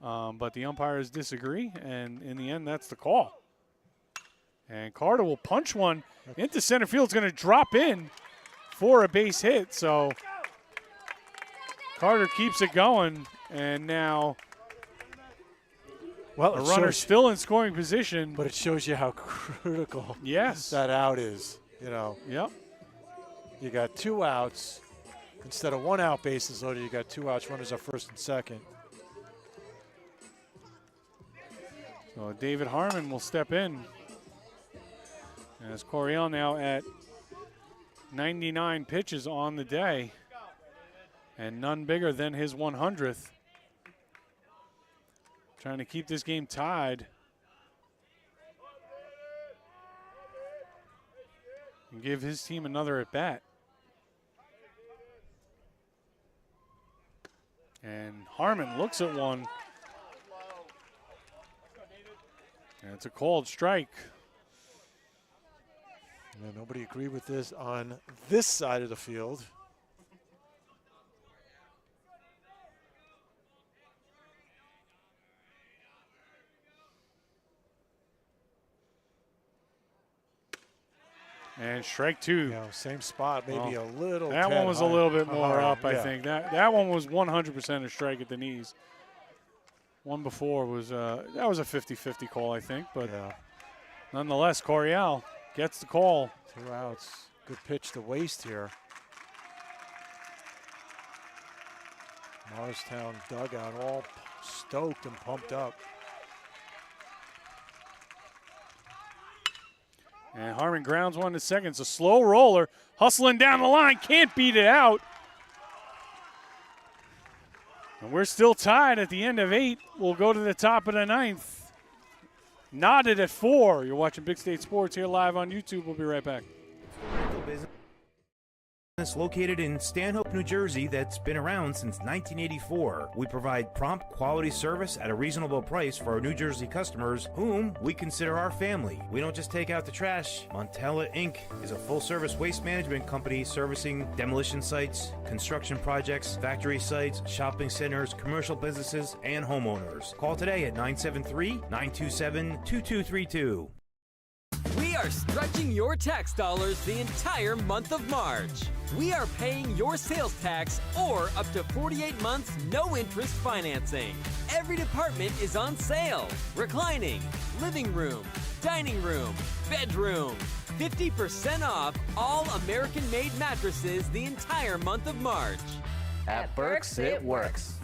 But the umpires disagree, and in the end, that's the call. And Carter will punch one into center field. It's going to drop in for a base hit. So Carter keeps it going, and now the runner's still in scoring position. But it shows you how critical yes. that out is, you know. Yep. You got 2 outs. Instead of 1 out, bases loaded, you got 2 outs, runners are first and second. So David Harmon will step in. As Coryell now at 99 pitches on the day. And none bigger than his 100th. Trying to keep this game tied. And give his team another at bat. And Harmon looks at one. And it's a called strike. Yeah, nobody agreed with this on this side of the field. And strike 2. Yeah, same spot, maybe a little. That one was a little bit more up, I yeah. think. That one was 100% a strike at the knees. One before was that was a 50-50 call, I think. But Nonetheless, Coryell gets the call. 2 outs. Good pitch to waste here. Morristown dugout all stoked and pumped up. And Harmon grounds one to second. It's a slow roller. Hustling down the line. Can't beat it out. And we're still tied at the end of 8. We'll go to the top of the 9th. Knotted at 4. You're watching Big State Sports here live on YouTube. We'll be right back. Located in Stanhope, New Jersey, that's been around since 1984. We provide prompt, quality service at a reasonable price for our New Jersey customers, whom we consider our family. We don't just take out the trash. Montella Inc. is a full-service waste management company servicing demolition sites, construction projects, factory sites, shopping centers, commercial businesses, and homeowners. Call today at 973-927-2232. We are stretching your tax dollars the entire month of March. We are paying your sales tax or up to 48 months no interest financing. Every department is on sale. Reclining, living room, dining room, bedroom. 50% off all American-made mattresses the entire month of March. At Burke's, it works.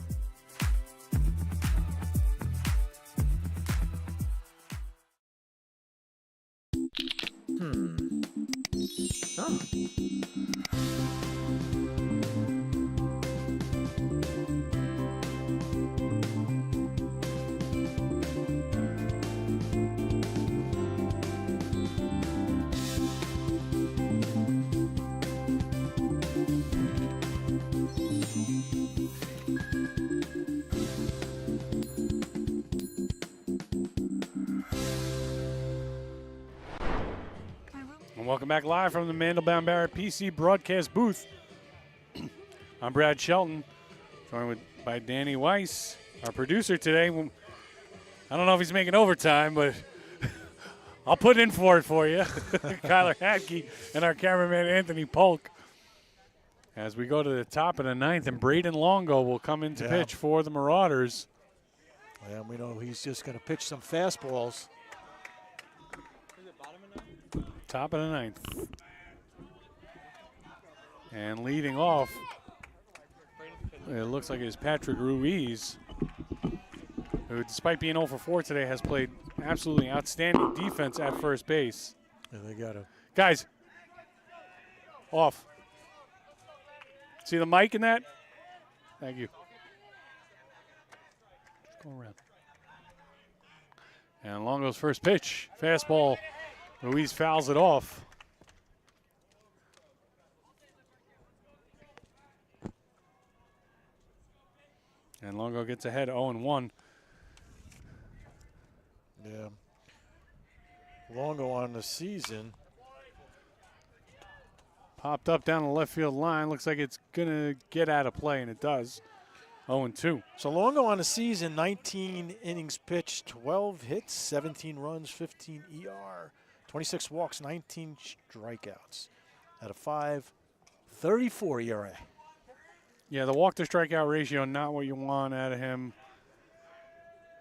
Oh. Welcome back live from the Mandelbaum Barrett PC broadcast booth. I'm Brad Shelton, joined by Danny Weiss, our producer today. I don't know if he's making overtime, but I'll put in for it for you. Kyler Hatke and our cameraman Anthony Polk. As we go to the top of the 9th, and Braden Longo will come in to pitch for the Marauders. And we know he's just going to pitch some fastballs. Top of the 9th. And leading off, it looks like it's Patrick Ruiz, who, despite being 0 for 4 today, has played absolutely outstanding defense at first base. Yeah, they got to. Guys, off. See the mic in that? Thank you. Let's go around. And Longo's first pitch, fastball. Ruiz fouls it off. And Longo gets ahead 0-1. Yeah. Longo on the season. Popped up down the left field line. Looks like it's going to get out of play, and it does. 0-2. So Longo on the season, 19 innings pitched, 12 hits, 17 runs, 15 ER. 26 walks, 19 strikeouts. Out of 5.34 ERA. Yeah, the walk to strikeout ratio, not what you want out of him.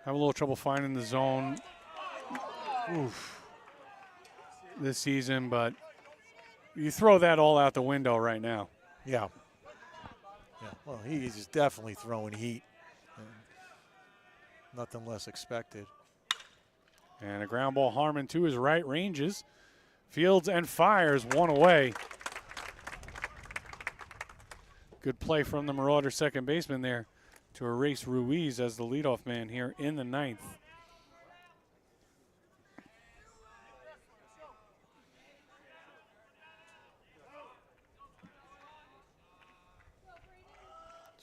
Have a little trouble finding the zone this season, but you throw that all out the window right now. Yeah. Yeah. Well, he's definitely throwing heat. Nothing less expected. And a ground ball, Harmon to his right, ranges, fields and fires, one away. Good play from the Marauder second baseman there to erase Ruiz as the leadoff man here in the 9th.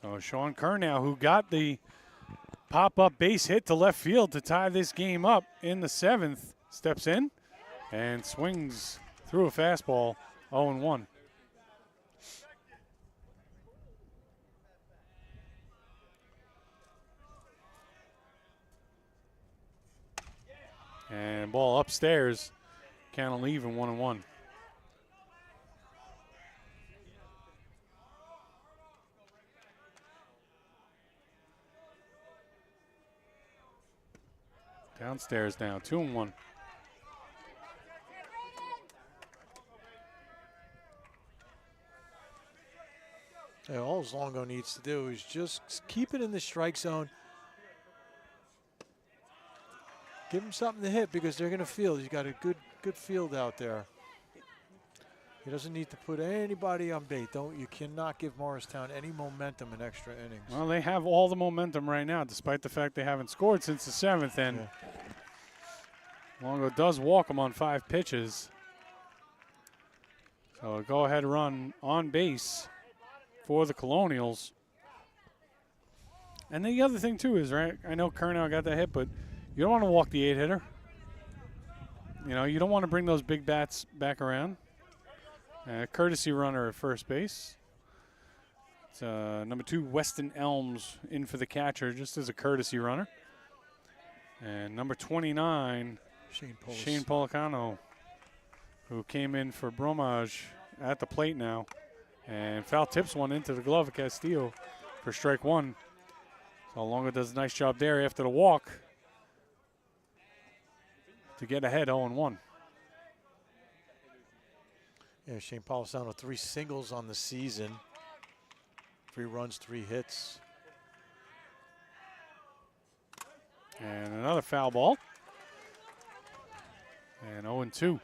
So Sean Curnow, who got the pop-up base hit to left field to tie this game up in the 7th, steps in and swings through a fastball, 0-1. And ball upstairs, count even 1-1. Downstairs now, 2-1. Yeah, all Longo needs to do is just keep it in the strike zone. Give him something to hit because they're going to field. He's got a good field out there. He doesn't need to put anybody on bait. You cannot give Morristown any momentum in extra innings. Well, they have all the momentum right now, despite the fact they haven't scored since the 7th. And Longo does walk them on 5 pitches. So a go-ahead run on base for the Colonials. And the other thing, too, is, right, I know Curnow got that hit, but you don't want to walk the 8-hitter. You know, you don't want to bring those big bats back around. Courtesy runner at first base. It's number 2, Weston Elms, in for the catcher, just as a courtesy runner. And number 29, Shane Policano, who came in for Bromage at the plate now. And foul tips one into the glove of Castillo for strike 1. So Longo does a nice job there after the walk to get ahead 0-1. Yeah, Shane Polisano, 3 singles on the season. 3 runs, 3 hits. And another foul ball. And 0-2.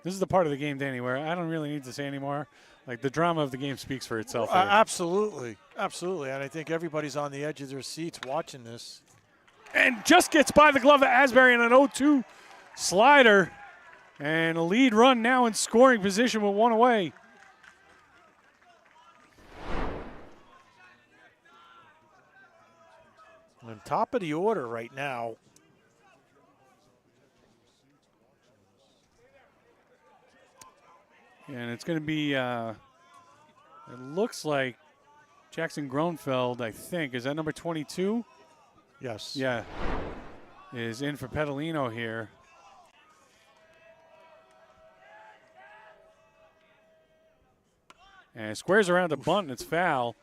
This is the part of the game, Danny, where I don't really need to say anymore. Like, the drama of the game speaks for itself. Absolutely. Absolutely. And I think everybody's on the edge of their seats watching this. And just gets by the glove of Asbury in an 0-2 slider. And a lead run now in scoring position with 1 away. On top of the order right now. And it's going to be, it looks like Jackson Gronfeld, I think. Is that number 22? Yes. Yeah. Is in for Petalino here. And squares around the bunt, and it's foul.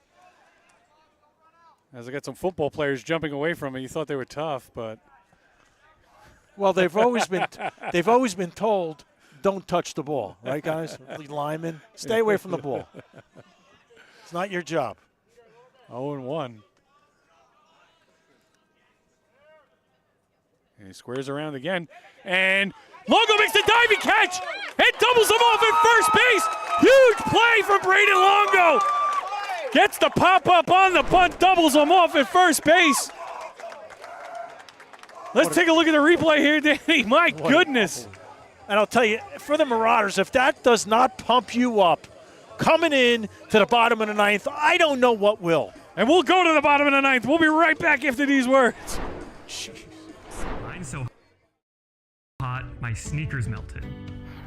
As I got some football players jumping away from it. You thought they were tough, but. Well, they've always been told, don't touch the ball, right, guys? Linemen, stay away from the ball. It's not your job. 0-1. And he squares around again. And Longo makes the diving catch and doubles him off at first base. Huge play from Braden Longo. Gets the pop-up on the bunt, doubles him off at first base. Let's take a look at the replay here, Danny. My goodness. And I'll tell you, for the Marauders, if that does not pump you up coming in to the bottom of the 9th, I don't know what will. And we'll go to the bottom of the 9th. We'll be right back after these words. Mine's so hot, my sneakers melted.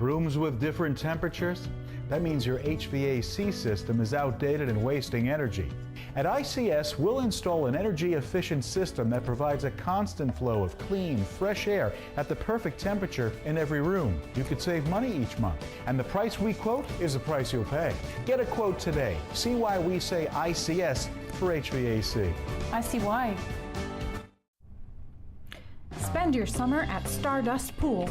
Rooms with different temperatures? That means your HVAC system is outdated and wasting energy. At ICS, we'll install an energy-efficient system that provides a constant flow of clean, fresh air at the perfect temperature in every room. You could save money each month, and the price we quote is the price you'll pay. Get a quote today. See why we say ICS for HVAC. I see why. Spend your summer at Stardust Pool.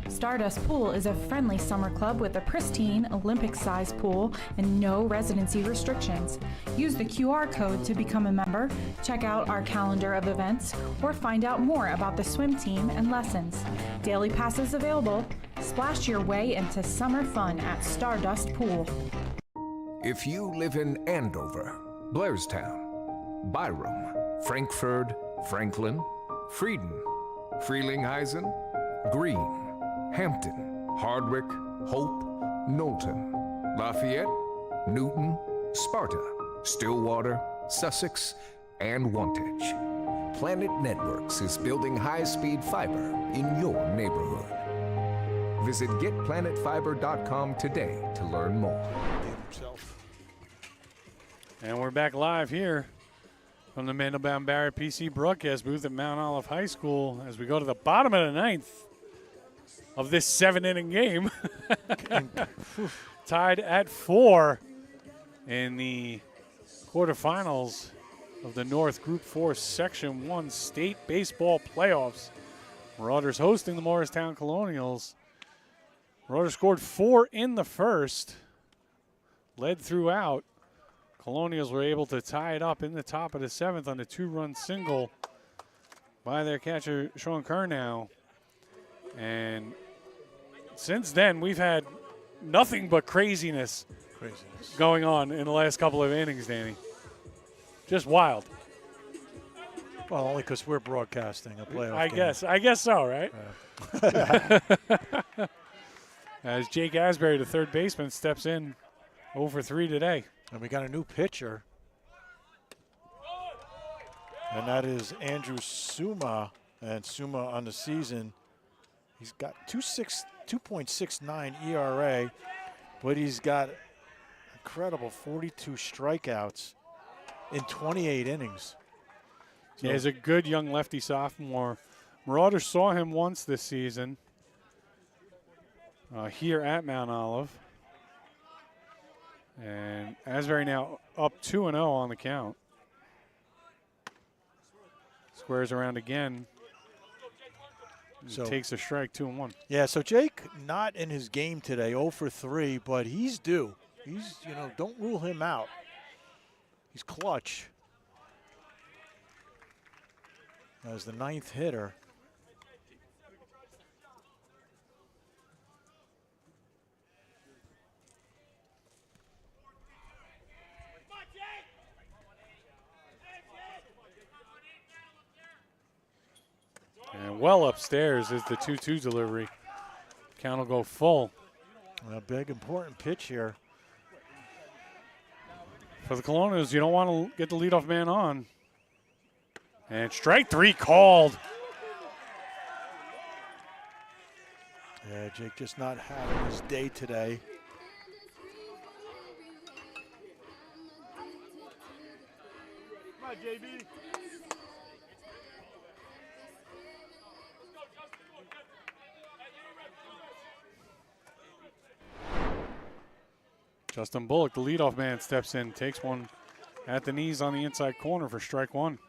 Stardust Pool is a friendly summer club with a pristine Olympic-sized pool and no residency restrictions. Use the QR code to become a member, check out our calendar of events, or find out more about the swim team and lessons. Daily passes available. Splash your way into summer fun at Stardust Pool. If you live in Andover, Blairstown, Byram, Frankfurt, Franklin, Frieden, Frelinghuysen, Greene, Hampton, Hardwick, Hope, Knowlton, Lafayette, Newton, Sparta, Stillwater, Sussex, and Wantage. Planet Networks is building high-speed fiber in your neighborhood. Visit getplanetfiber.com today to learn more. And we're back live here from the Mandelbaum Barrett PC broadcast booth at Mount Olive High School as we go to the bottom of the 9th of this 7-inning game. Tied at 4 in the quarterfinals of the North Group 4 Section 1 State Baseball Playoffs. Marauders hosting the Morristown Colonials. Marauders scored 4 in the first, led throughout. Colonials were able to tie it up in the top of the 7th on a 2-run single by their catcher, Sean Curnow. And since then, we've had nothing but craziness going on in the last couple of innings, Danny. Just wild. Well, only because we're broadcasting a playoff game. I guess so, right? As Jake Asbury, the third baseman, steps in 0 for 3 today. And we got a new pitcher. And that is Andrew Suma. And Suma on the season, he's got 2.69 ERA, but he's got incredible 42 strikeouts in 28 innings. Yeah, he's a good young lefty sophomore. Marauders saw him once this season here at Mount Olive. And Asbury now up 2-0 on the count. Squares around again. So takes a strike, 2-1. Yeah, so Jake not in his game today, 0 for 3, but he's due. He's, don't rule him out. He's clutch. As the 9th hitter. And well upstairs is the 2-2 delivery. Count will go full. A big, important pitch here. For the Colonials, you don't want to get the leadoff man on. And strike 3 called. Yeah, Jake just not having his day today. Come on, JB. Justin Bullock, the leadoff man, steps in, takes one at the knees on the inside corner for strike 1.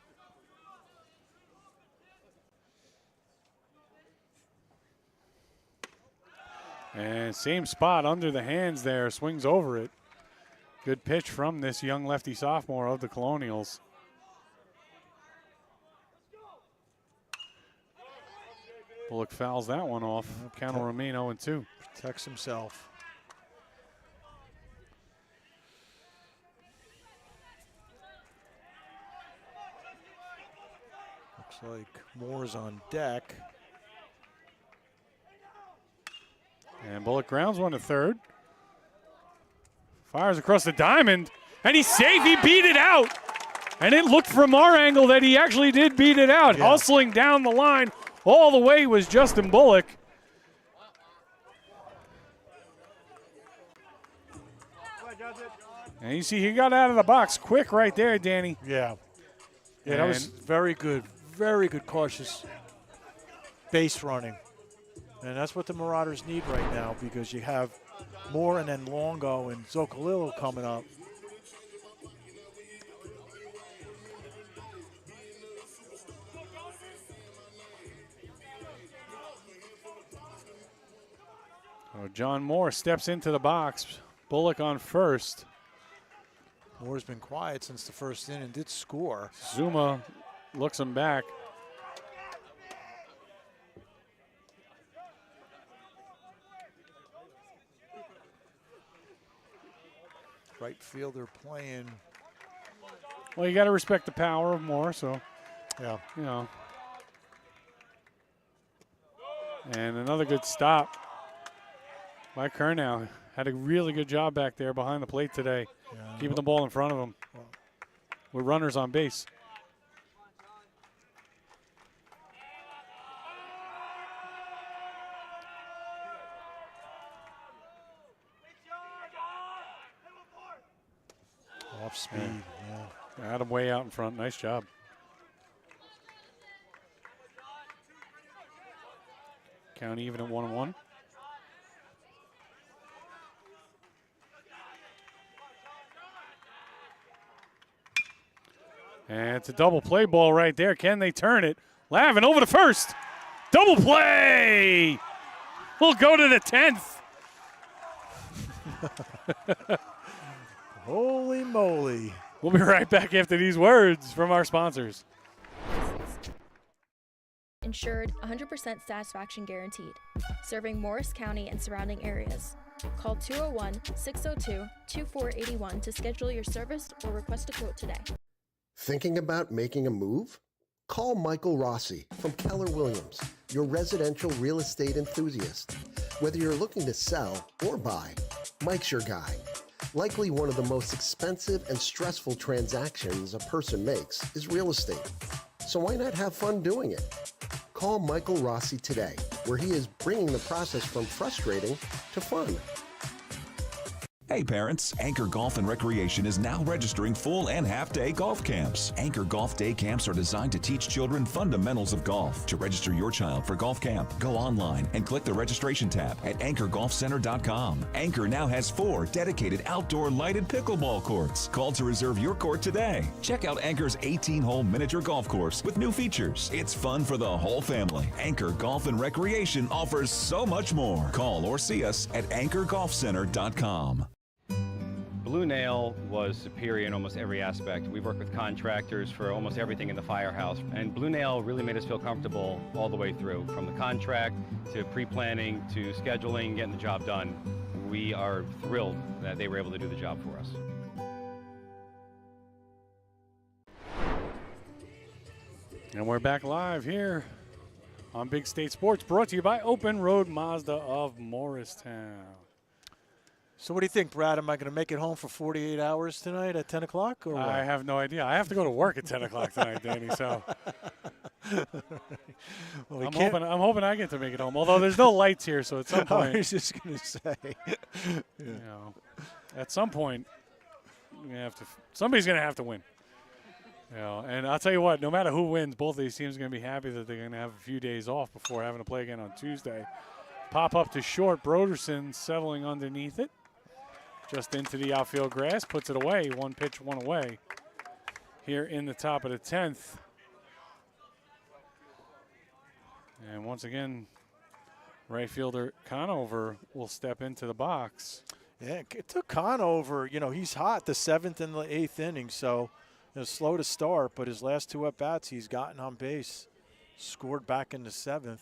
And same spot under the hands there, swings over it. Good pitch from this young lefty sophomore of the Colonials. Bullock fouls that one off. Count will remain 0-2. Protects himself. Looks like Moore's on deck. And Bullock grounds one to third. Fires across the diamond, and he's safe. He beat it out. And it looked from our angle that he actually did beat it out. Yeah. Hustling down the line all the way was Justin Bullock. And you see he got out of the box quick right there, Danny. Yeah. Yeah, that was very good cautious base running. And that's what the Marauders need right now because you have Moore and then Longo and Zocolillo coming up. Oh, John Moore steps into the box. Bullock on first. Moore's been quiet since the first inning and did score. Zuma looks him back. Right fielder playing. Well, you got to respect the power of Moore, so, yeah, you know. And another good stop by Curnow. Had a really good job back there behind the plate today, keeping the ball in front of him with runners on base. Off speed, yeah. Had him way out in front. Nice job. Count even at 1-1. And it's a double play ball right there. Can they turn it? Lavin over to first. Double play. We'll go to the 10th. Holy moly. We'll be right back after these words from our sponsors. Insured 100% satisfaction guaranteed. Serving Morris County and surrounding areas. Call 201-602-2481 to schedule your service or request a quote today. Thinking about making a move? Call Michael Rossi from Keller Williams, your residential real estate enthusiast. Whether you're looking to sell or buy, Mike's your guy. Likely one of the most expensive and stressful transactions a person makes is real estate. So why not have fun doing it? Call Michael Rossi today, where he is bringing the process from frustrating to fun. Hey parents, Anchor Golf and Recreation is now registering full and half-day golf camps. Anchor Golf Day Camps are designed to teach children fundamentals of golf. To register your child for golf camp, go online and click the registration tab at anchorgolfcenter.com. Anchor now has 4 dedicated outdoor lighted pickleball courts. Call to reserve your court today. Check out Anchor's 18-hole miniature golf course with new features. It's fun for the whole family. Anchor Golf and Recreation offers so much more. Call or see us at anchorgolfcenter.com. Blue Nail was superior in almost every aspect. We've worked with contractors for almost everything in the firehouse, and Blue Nail really made us feel comfortable all the way through, from the contract to pre-planning to scheduling, getting the job done. We are thrilled that they were able to do the job for us. And we're back live here on Big State Sports, brought to you by Open Road Mazda of Morristown. So what do you think, Brad? Am I going to make it home for 48 hours tonight at 10 o'clock? Or what? I have no idea. I have to go to work at 10 o'clock tonight, Danny, so well, I'm hoping I get to make it home, although there's no lights here, so at some point. I was just going to say. You know, at some point, somebody's going to have to win. You know, and I'll tell you what, no matter who wins, both of these teams are going to be happy that they're going to have a few days off before having to play again on Tuesday. Pop up to short. Broderson settling underneath it. Just into the outfield grass, puts it away. 1 pitch, 1 away. Here in the top of the 10th. And once again, right fielder Conover will step into the box. Yeah, it took Conover. You know, he's hot the 7th and the 8th inning, so slow to start, but his last 2 at-bats, he's gotten on base. Scored back in the 7th.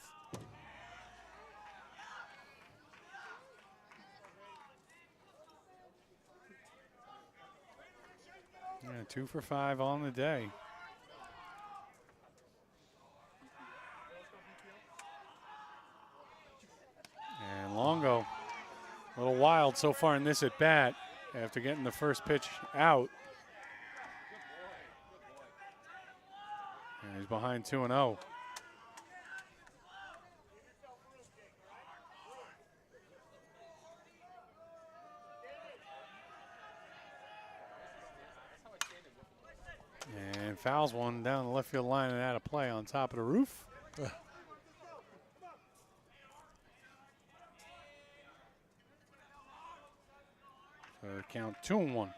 Yeah, 2 for 5 on the day. And Longo, a little wild so far in this at bat after getting the first pitch out. And he's behind 2-0. And fouls one down the left field line and out of play on top of the roof. So count 2-1.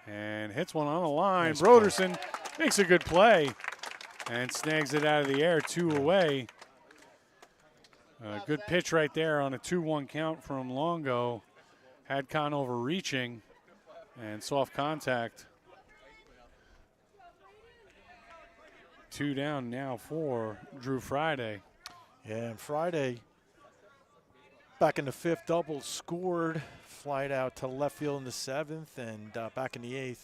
And hits one on the line. Nice Broderson makes a good play and snags it out of the air, 2 away. Good pitch right there on a 2-1 count from Longo. Had Conover reaching and soft contact. 2 down now for Drew Friday. Yeah, and Friday, back in the 5th, double scored. Flight out to left field in the 7th, and back in the 8th,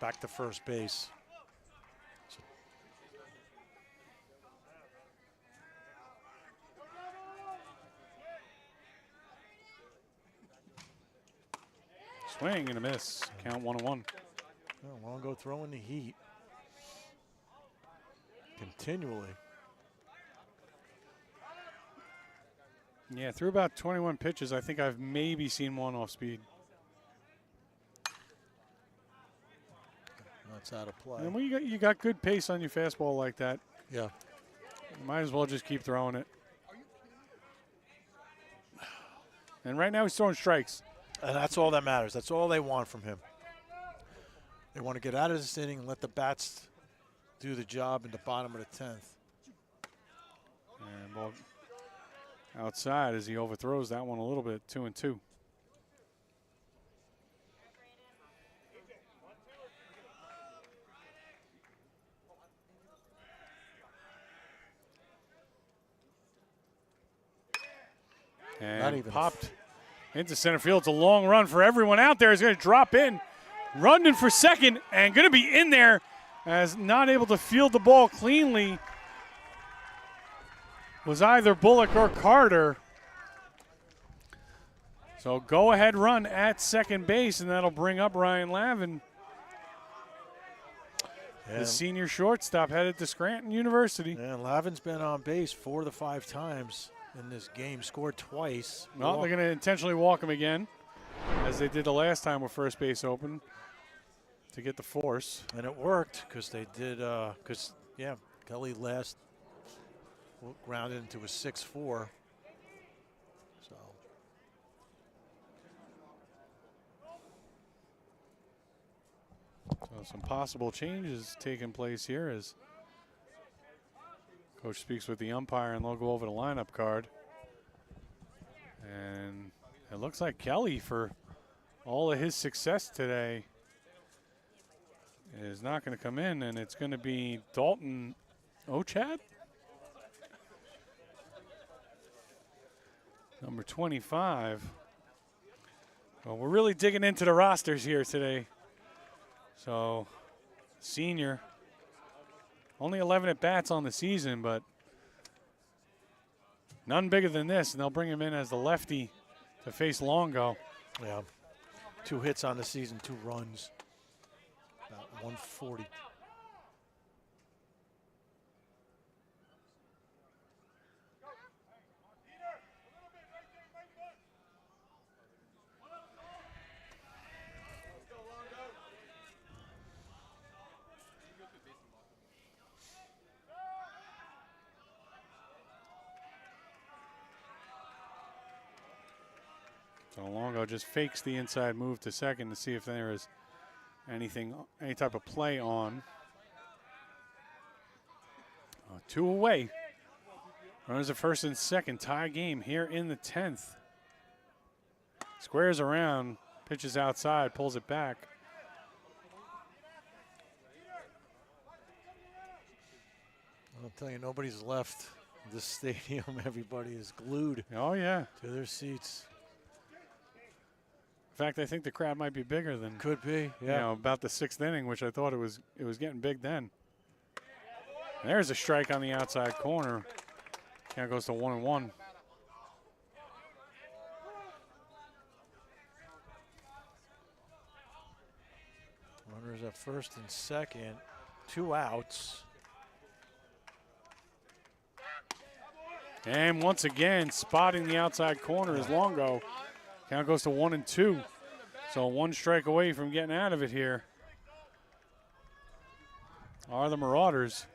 back to first base. Swing and a miss. Count 1-1. Oh, Longo throwing the heat continually. Yeah, through about 21 pitches, I think I've maybe seen one off speed. That's out of play. And when you got good pace on your fastball like that, yeah, you might as well just keep throwing it. And right now he's throwing strikes. And that's all that matters. That's all they want from him. They want to get out of this inning and let the bats do the job in the bottom of the 10th. And ball outside as he overthrows that one a little bit, 2-2. And popped into center field. It's a long run for everyone out there. He's going to drop in, running for second, and going to be in there as not able to field the ball cleanly was either Bullock or Carter. So go ahead run at second base, and that'll bring up Ryan Lavin. The senior shortstop headed to Scranton University. And Lavin's been on base 4 of the 5 times in this game, scored twice. Well, they're going to intentionally walk him again, as they did the last time with first base open, to get the force. And it worked because they did, Kelly last grounded into a 6-4. So some possible changes taking place here as Coach speaks with the umpire, and they'll go over the lineup card. And it looks like Kelly, for all of his success today, is not going to come in, and it's going to be Dalton Ochad, number 25. Well, we're really digging into the rosters here today. So, senior, only 11 at-bats on the season, but none bigger than this, and they'll bring him in as the lefty to face Longo. Yeah, 2 hits on the season, 2 runs, about 140. So Longo just fakes the inside move to second to see if there is any type of play on. 2 away. Runners at first and second, tie game here in the 10th. Squares around, pitches outside, pulls it back. I'll tell you, nobody's left this stadium. Everybody is glued. Oh yeah, to their seats. In fact, I think the crowd might be bigger than could be. Yeah, you know, about the 6th inning, which I thought it was getting big then. And there's a strike on the outside corner. Count goes to 1-1. Runners at first and second, 2 outs. And once again, spotting the outside corner is Longo. Count goes to 1-2. So 1 strike away from getting out of it here are the Marauders.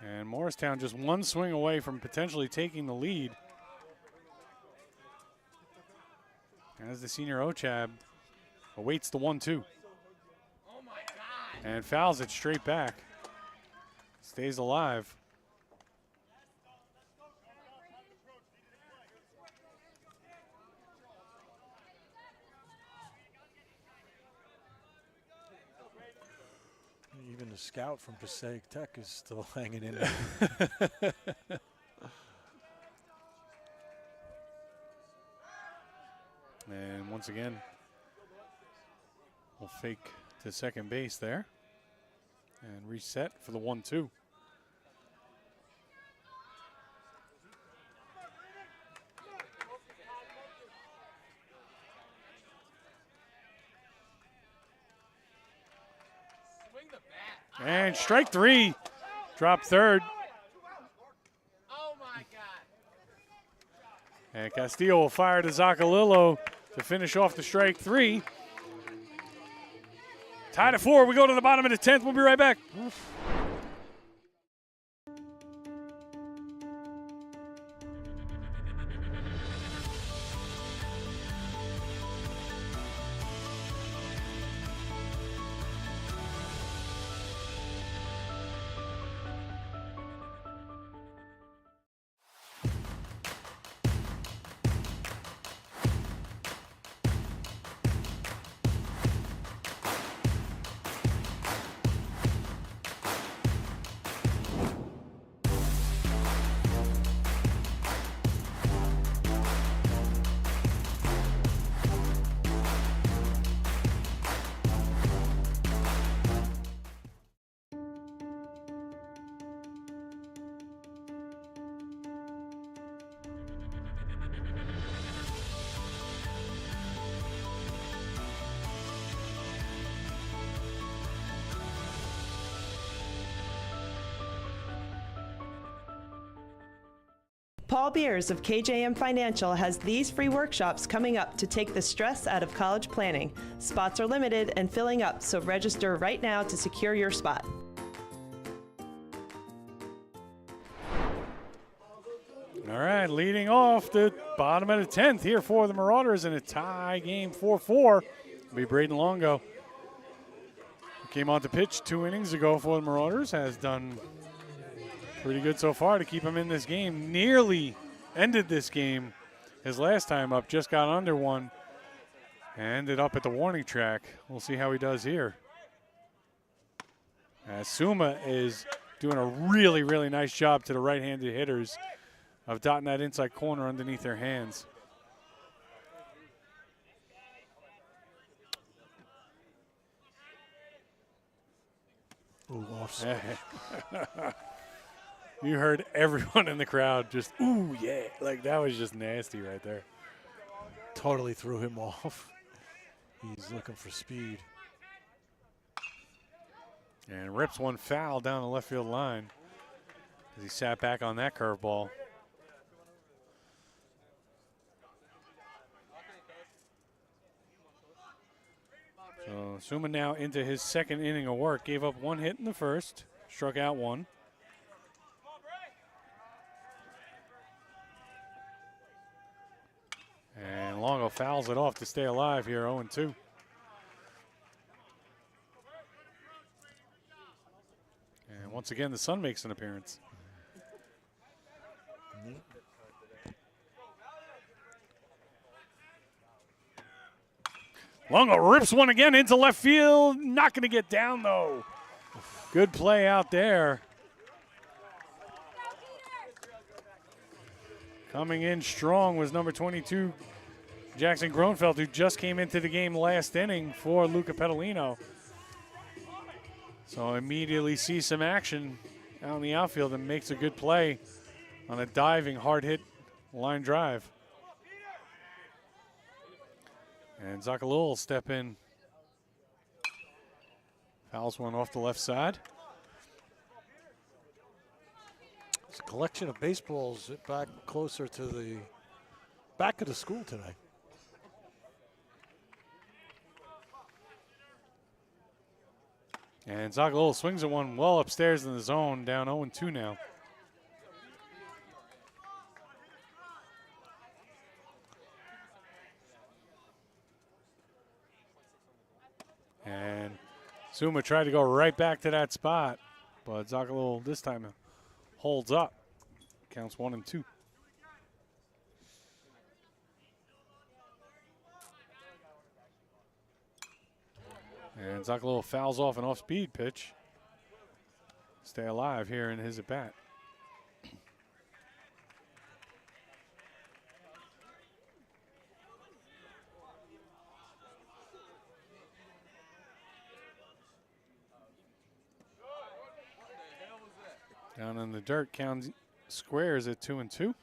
And Morristown just 1 swing away from potentially taking the lead. As the senior Ochab awaits the 1-2. And fouls it straight back. Stays alive. Even the scout from Passaic Tech is still hanging in there. And once again, we'll fake to second base there and reset for the 1-2. And strike 3, drop third. Oh my God. And Castillo will fire to Zacalillo to finish off the strike 3. Tied at 4, we go to the bottom of the 10th. We'll be right back. Paul Beers of KJM Financial has these free workshops coming up to take the stress out of college planning. Spots are limited and filling up, so register right now to secure your spot. All right, leading off the bottom of the 10th here for the Marauders in a tie game 4-4. It'll be Braden Longo. Came on to pitch 2 innings ago for the Marauders. Has done pretty good so far to keep him in this game. Nearly ended this game his last time up. Just got under one. And ended up at the warning track. We'll see how he does here. As Suma is doing a really, really nice job to the right-handed hitters of dotting that inside corner underneath their hands. Ooh, offside. You heard everyone in the crowd just, ooh, yeah. Like, that was just nasty right there. Totally threw him off. He's looking for speed. And rips one foul down the left field line as he sat back on that curveball. So Suma now into his second inning of work. Gave up 1 hit in the first, struck out 1. And Longo fouls it off to stay alive here, 0-2. And once again, the sun makes an appearance. Longo rips one again into left field. Not going to get down, though. Good play out there. Coming in strong was number 22, Jackson Gronfeld, who just came into the game last inning for Luca Petalino. So immediately sees some action out in the outfield and makes a good play on a diving, hard-hit line drive. And Zachalul will step in. Fouls one off the left side. It's a collection of baseballs back closer to the back of the school today. And Zachalul swings at one well upstairs in the zone, down 0-2 now. And Suma tried to go right back to that spot, but Zachalul this time holds up. Counts 1-2. And Zachalul fouls off an off-speed pitch. Stay alive here in his at-bat. Down in the dirt, counts squares at 2-2.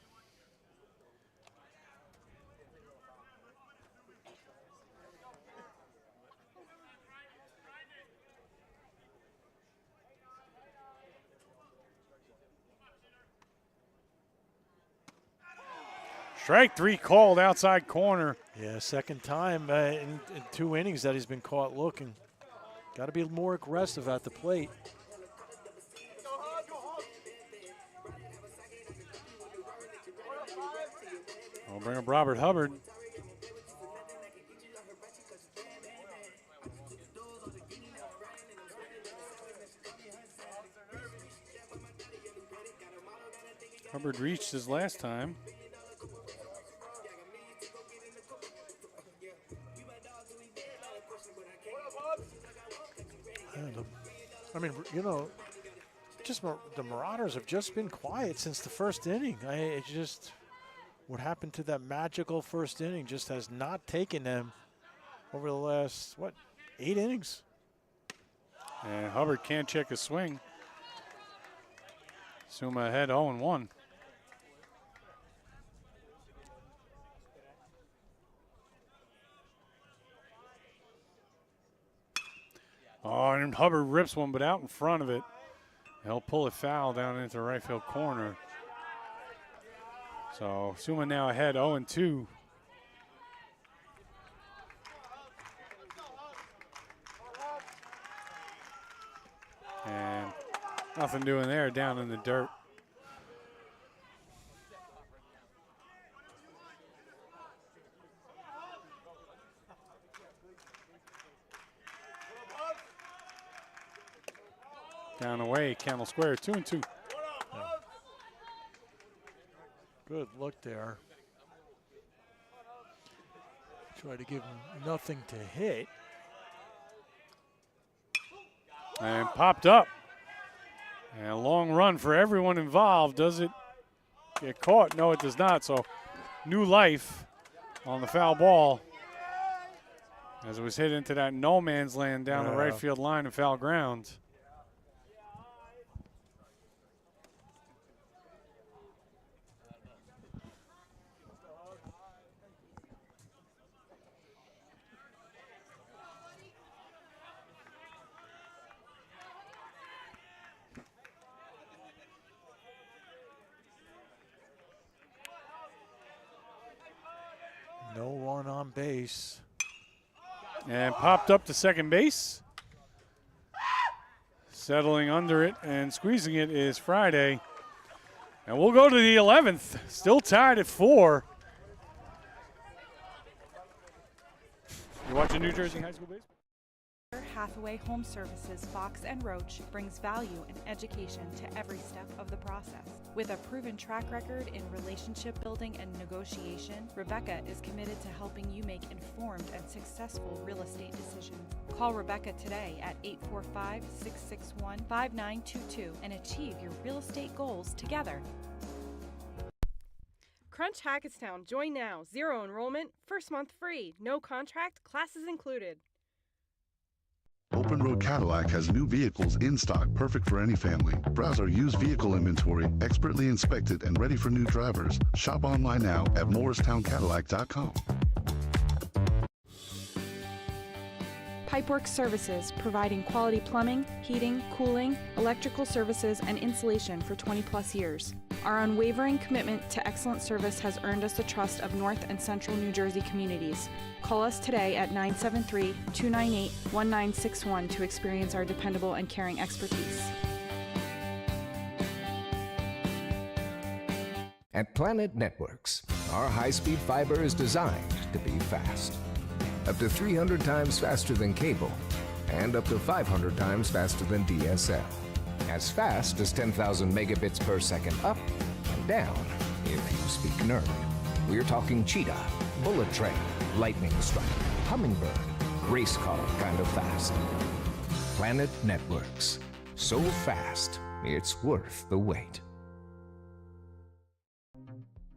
Strike 3 called outside corner. Yeah, second time in 2 innings that he's been caught looking. Got to be more aggressive at the plate. We'll bring up Robert Hubbard. Hubbard reached his last time. I mean, you know, just the Marauders have just been quiet since the first inning. It just, what happened to that magical first inning just has not taken them over the last, 8 innings? And Hubbard can't check a swing. Suma ahead 0-1. Oh, and Hubbard rips one, but out in front of it. He'll pull it foul down into the right field corner. So Suma now ahead 0-2. And nothing doing there, down in the dirt. Down away, Camel Square, 2-2. Good look there. Try to give him nothing to hit. And popped up. And a long run for everyone involved. Does it get caught? No, it does not. So new life on the foul ball as it was hit into that no man's land down the right field line and foul ground. No one on base. And popped up to second base. Settling under it and squeezing it is Friday. And we'll go to the 11th. Still tied at 4. You watching New Jersey High School baseball? Hathaway Home Services Fox and Roach brings value and education to every step of the process. With a proven track record in relationship building and negotiation, Rebecca is committed to helping you make informed and successful real estate decisions. Call Rebecca today at 845-661-5922 and achieve your real estate goals together. Crunch Hackettstown. Join now. 0 enrollment, first month free. No contract, classes included. Open Road Cadillac has new vehicles in stock, perfect for any family. Browse our used vehicle inventory, expertly inspected and ready for new drivers. Shop online now at MorristownCadillac.com. Pipeworks Services, providing quality plumbing, heating, cooling, electrical services, and insulation for 20-plus years. Our unwavering commitment to excellent service has earned us the trust of North and Central New Jersey communities. Call us today at 973-298-1961 to experience our dependable and caring expertise. At Planet Networks, our high-speed fiber is designed to be fast. Up to 300 times faster than cable, and up to 500 times faster than DSL. As fast as 10,000 megabits per second up and down, if you speak nerd. We're talking cheetah, bullet train, lightning strike, hummingbird, race car kind of fast. Planet Networks. So fast, it's worth the wait.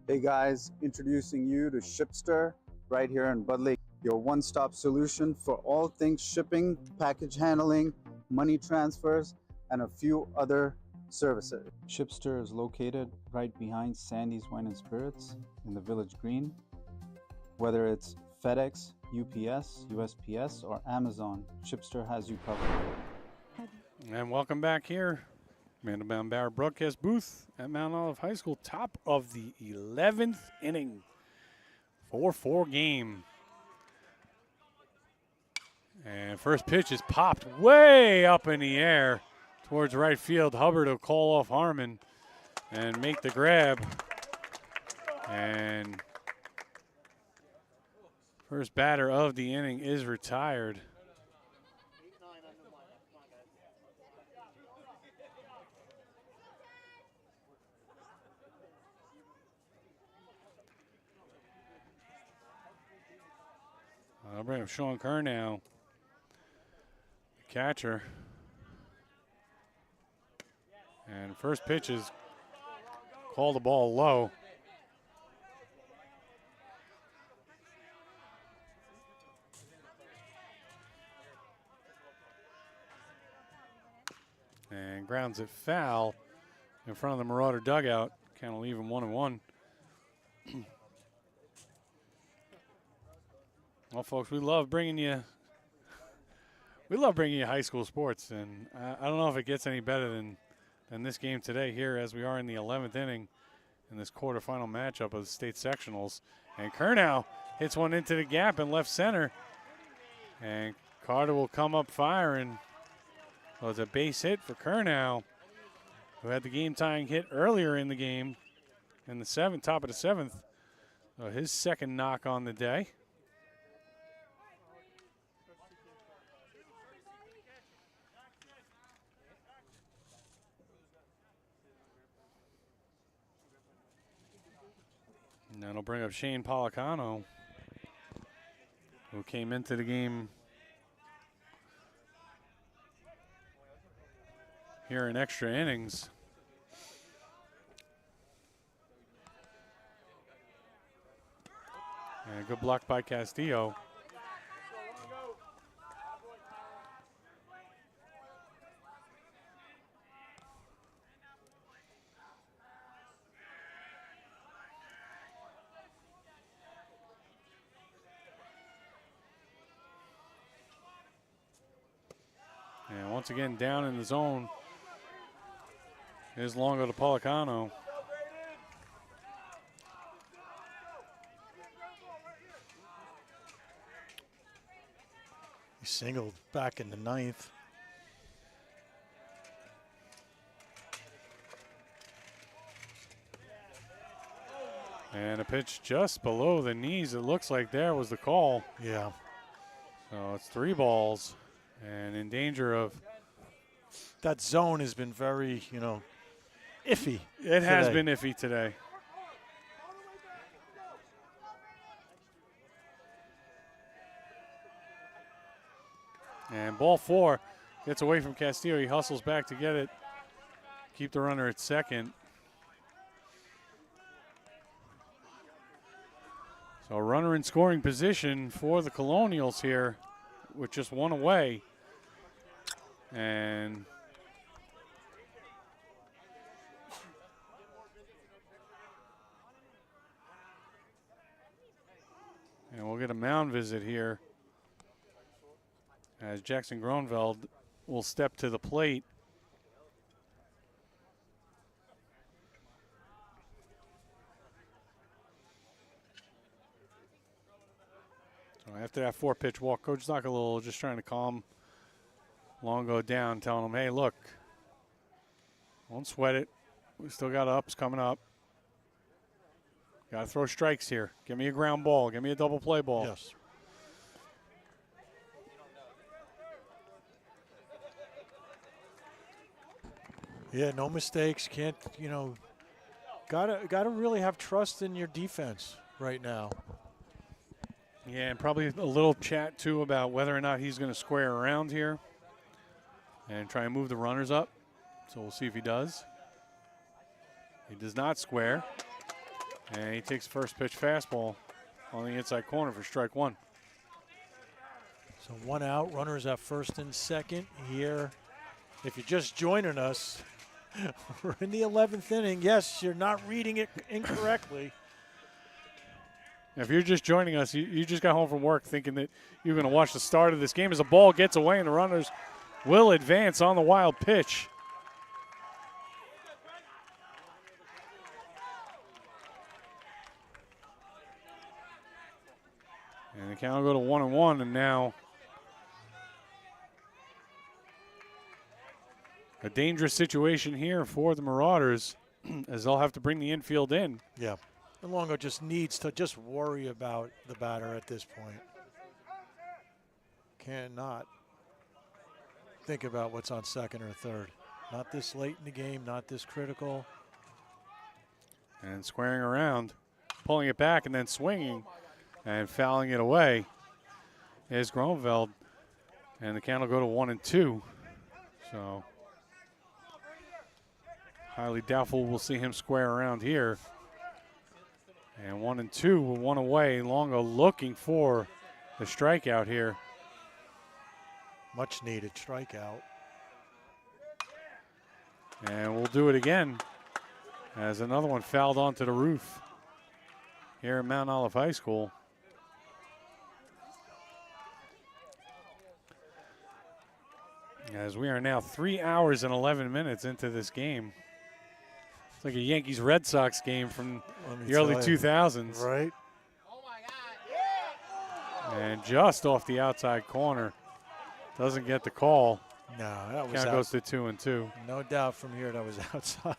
Hey guys, introducing you to Shipster right here in Bud Lake. Your one-stop solution for all things shipping, package handling, money transfers, and a few other services. Shipster is located right behind Sandy's Wine and Spirits in the Village Green. Whether it's FedEx, UPS, USPS, or Amazon, Shipster has you covered. And welcome back here. Amanda Bauer broadcast booth at Mount Olive High School. Top of the 11th inning. 4-4 game. And first pitch is popped way up in the air towards right field. Hubbard will call off Harmon and make the grab. And first batter of the inning is retired. I'll bring up Sean Kerr now. Catcher. And first pitch is call the ball low. And grounds it foul in front of the Marauder dugout. Kind of leave him 1-1. Well, folks, we love bringing you high school sports, and I don't know if it gets any better than this game today here as we are in the 11th inning. in this quarterfinal matchup of the state sectionals. And Curnow hits one into the gap in left center. And Carter will come up firing. Well, it's a base hit for Curnow, who had the game-tying hit earlier in the game in the top of the seventh. So his second knock on the day. And that'll bring up Shane Policano, who came into the game here in extra innings. And a good block by Castillo. And once again, down in the zone is Longo to Policano. He singled back in the ninth. And a pitch just below the knees. It looks like there was the call. Yeah. So it's 3 balls and in danger of. That zone has been very, iffy. It has been iffy today. And ball 4 gets away from Castillo. He hustles back to get it. Keep the runner at second. So runner in scoring position for the Colonials here with just 1 away. And we'll get a mound visit here as Jackson Gronveld will step to the plate. So after that 4-pitch walk, Coach Zoccolillo just trying to calm Longo down, telling him, hey, look, don't sweat it. We still got ups coming up. Got to throw strikes here. Give me a ground ball. Give me a double play ball. Yes. Yeah, no mistakes. Can't, gotta really have trust in your defense right now. Yeah, and probably a little chat, too, about whether or not he's going to square around here and try and move the runners up. So we'll see if he does. He does not square. And he takes the first pitch fastball on the inside corner for strike 1. So 1 out, runners at first and second here. If you're just joining us, we're in the 11th inning. Yes, you're not reading it incorrectly. If you're just joining us, you just got home from work thinking that you're going to watch the start of this game as the ball gets away and the runners will advance on the wild pitch. And the count will go to 1-1, and now a dangerous situation here for the Marauders as they'll have to bring the infield in. Yeah. And Longo just needs to just worry about the batter at this point. Cannot think about what's on second or third. Not this late in the game, not this critical. And squaring around, pulling it back and then swinging and fouling it away is Gronveld. And the count will go to 1-2. So highly doubtful we'll see him square around here. And 1-2 with 1 away. Longo looking for the strikeout here. Much needed strikeout. And we'll do it again as another one fouled onto the roof here at Mount Olive High School. As we are now 3 hours and 11 minutes into this game. It's like a Yankees-Red Sox game from Let me the early tell you. 2000s. Right. And just off the outside corner. Doesn't get the call. No, that was Count goes to 2-2. No doubt from here that was outside.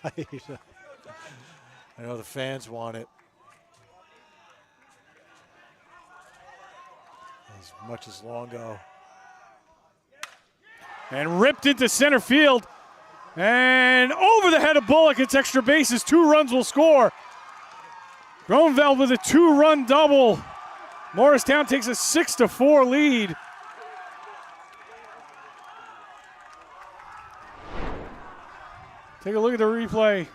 I know the fans want it as much as Longo. And ripped into center field. And over the head of Bullock. It's extra bases. 2 runs will score. Gronveld with a 2-run double. Morristown takes a 6-4 lead. Take a look at the replay.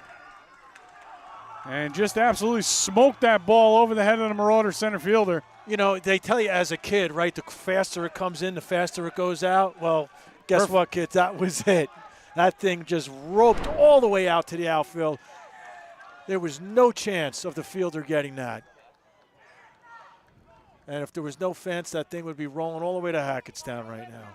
And just absolutely smoked that ball over the head of the Marauder center fielder. You know, they tell you as a kid, right, the faster it comes in, the faster it goes out. Well, guess what, kids? That was it. That thing just roped all the way out to the outfield. There was no chance of the fielder getting that. And if there was no fence, that thing would be rolling all the way to Hackettstown right now.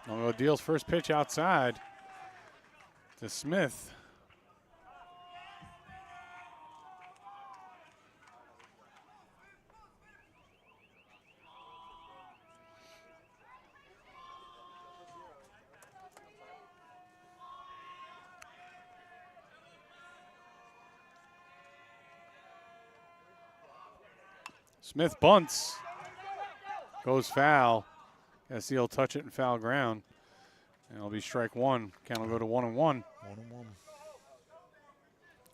Longo deals first pitch outside to Smith. Smith bunts, goes foul. Guess he'll touch it in foul ground. And it'll be strike one. Count will go to 1-1. 1-1.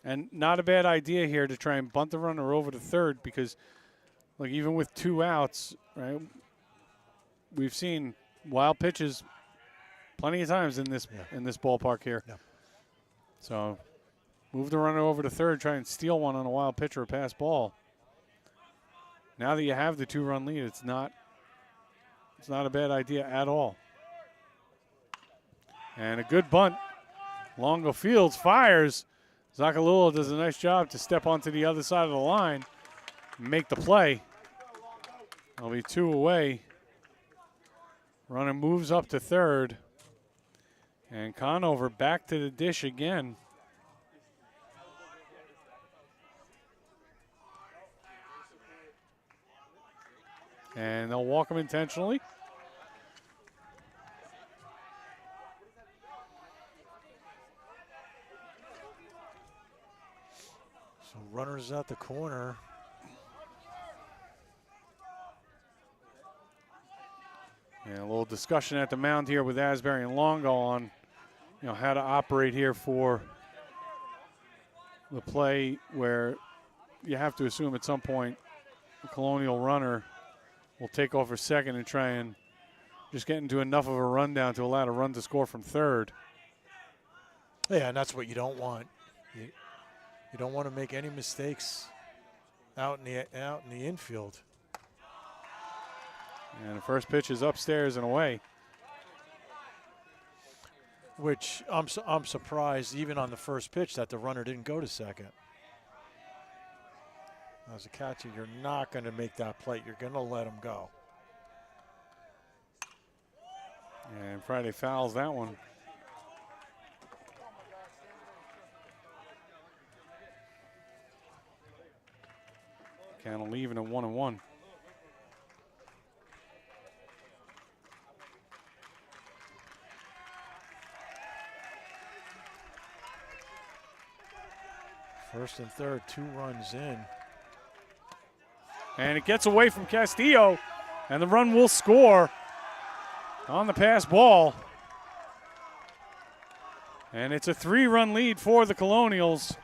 And not a bad idea here to try and bunt the runner over to third because, like, even with 2 outs, right, we've seen wild pitches plenty of times in this ballpark here. Yeah. So move the runner over to third, try and steal one on a wild pitch or a pass ball. Now that you have the 2-run lead, it's not a bad idea at all. And a good bunt. Longo fields, fires. Zacalullo does a nice job to step onto the other side of the line and make the play. It'll be 2 away. Runner moves up to third. And Conover back to the dish again. And they'll walk him intentionally. So runners at the corner. And a little discussion at the mound here with Asbury and Longo on, how to operate here for the play where you have to assume at some point the Colonial runner will take over second and try and just get into enough of a rundown to allow a run to score from third. Yeah, and that's what you don't want. You don't want to make any mistakes out in the infield. And the first pitch is upstairs and away. Which I'm surprised even on the first pitch that the runner didn't go to second. As a catcher, you're not going to make that play. You're going to let him go. And Friday fouls that one. Count will leave it at 1-1. First and third, 2 runs in. And it gets away from Castillo, and the run will score on the pass ball. And it's a 3-run lead for the Colonials.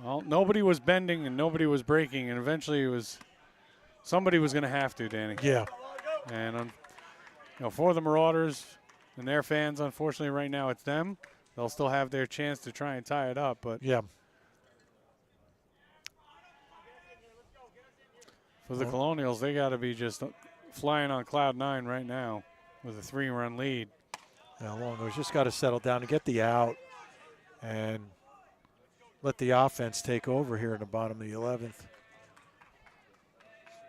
Well, nobody was bending and nobody was breaking, and eventually somebody was going to have to, Danny. Yeah. And for the Marauders and their fans, unfortunately, right now it's them. They'll still have their chance to try and tie it up, but yeah. For the Colonials, they got to be just flying on cloud 9 right now with a 3-run lead. Now Longo's just got to settle down and get the out and let the offense take over here in the bottom of the 11th.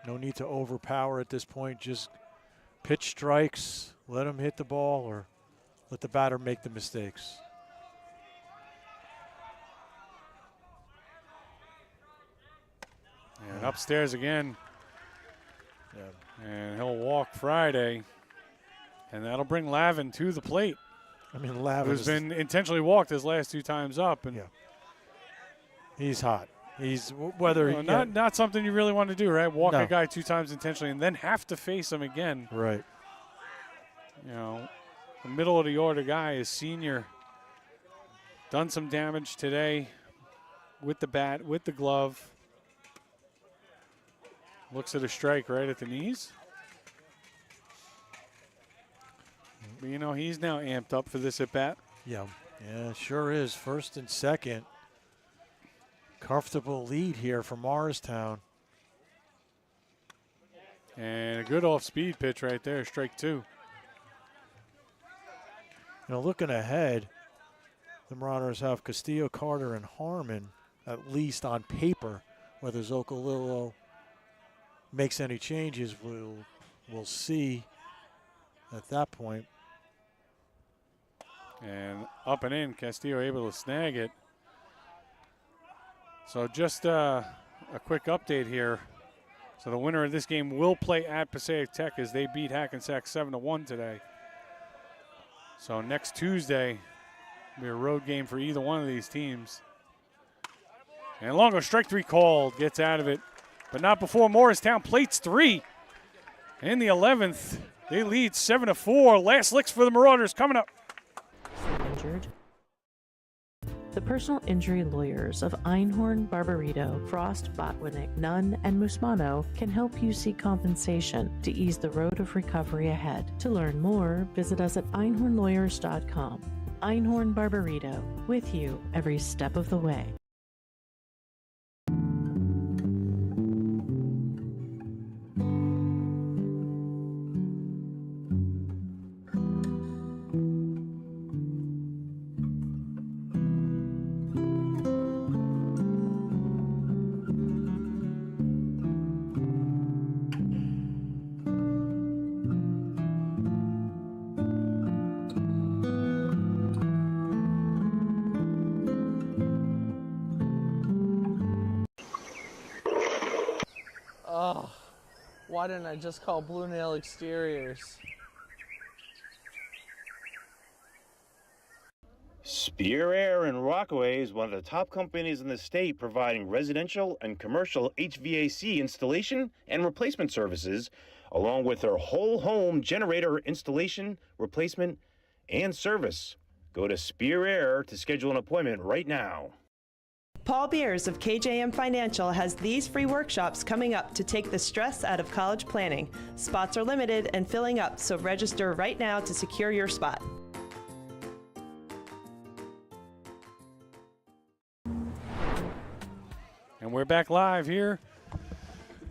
No need to overpower at this point. Just pitch strikes, let them hit the ball, or let the batter make the mistakes. And upstairs again. Yeah. And he'll walk Friday. And that'll bring Lavin to the plate. I mean, Lavin who's been intentionally walked his last 2 times up. And he's hot. He's whether not something you really want to do, right? Walk a guy 2 times intentionally and then have to face him again. Right. You know, the middle of the order guy is senior. Done some damage today with the bat, with the glove. Looks at a strike right at the knees. But, you know, he's now amped up for this at bat. Yeah, sure is. First and second. Comfortable lead here for Morristown. And a good off-speed pitch right there, strike 2. You know, looking ahead, the Marauders have Castillo, Carter, and Harmon, at least on paper. Whether Zocolillo makes any changes, we'll see at that point. And up and in, Castillo able to snag it. So just a quick update here. So the winner of this game will play at Passaic Tech as they beat Hackensack 7-1 today. So next Tuesday will be a road game for either one of these teams. And Longo, strike 3 called, gets out of it. But not before Morristown plates 3. In the 11th, they lead 7-4. Last licks for the Marauders coming up. Injured. The personal injury lawyers of Einhorn, Barbarito, Frost, Botwinick, Nunn, and Musmano can help you seek compensation to ease the road of recovery ahead. To learn more, visit us at einhornlawyers.com. Einhorn Barbarito, with you every step of the way. Why didn't I just call Blue Nail Exteriors? Spear Air in Rockaway is one of the top companies in the state providing residential and commercial HVAC installation and replacement services, along with their whole home generator installation, replacement, and service. Go to Spear Air to schedule an appointment right now. Paul Beers of KJM Financial has these free workshops coming up to take the stress out of college planning. Spots are limited and filling up, so register right now to secure your spot. And we're back live here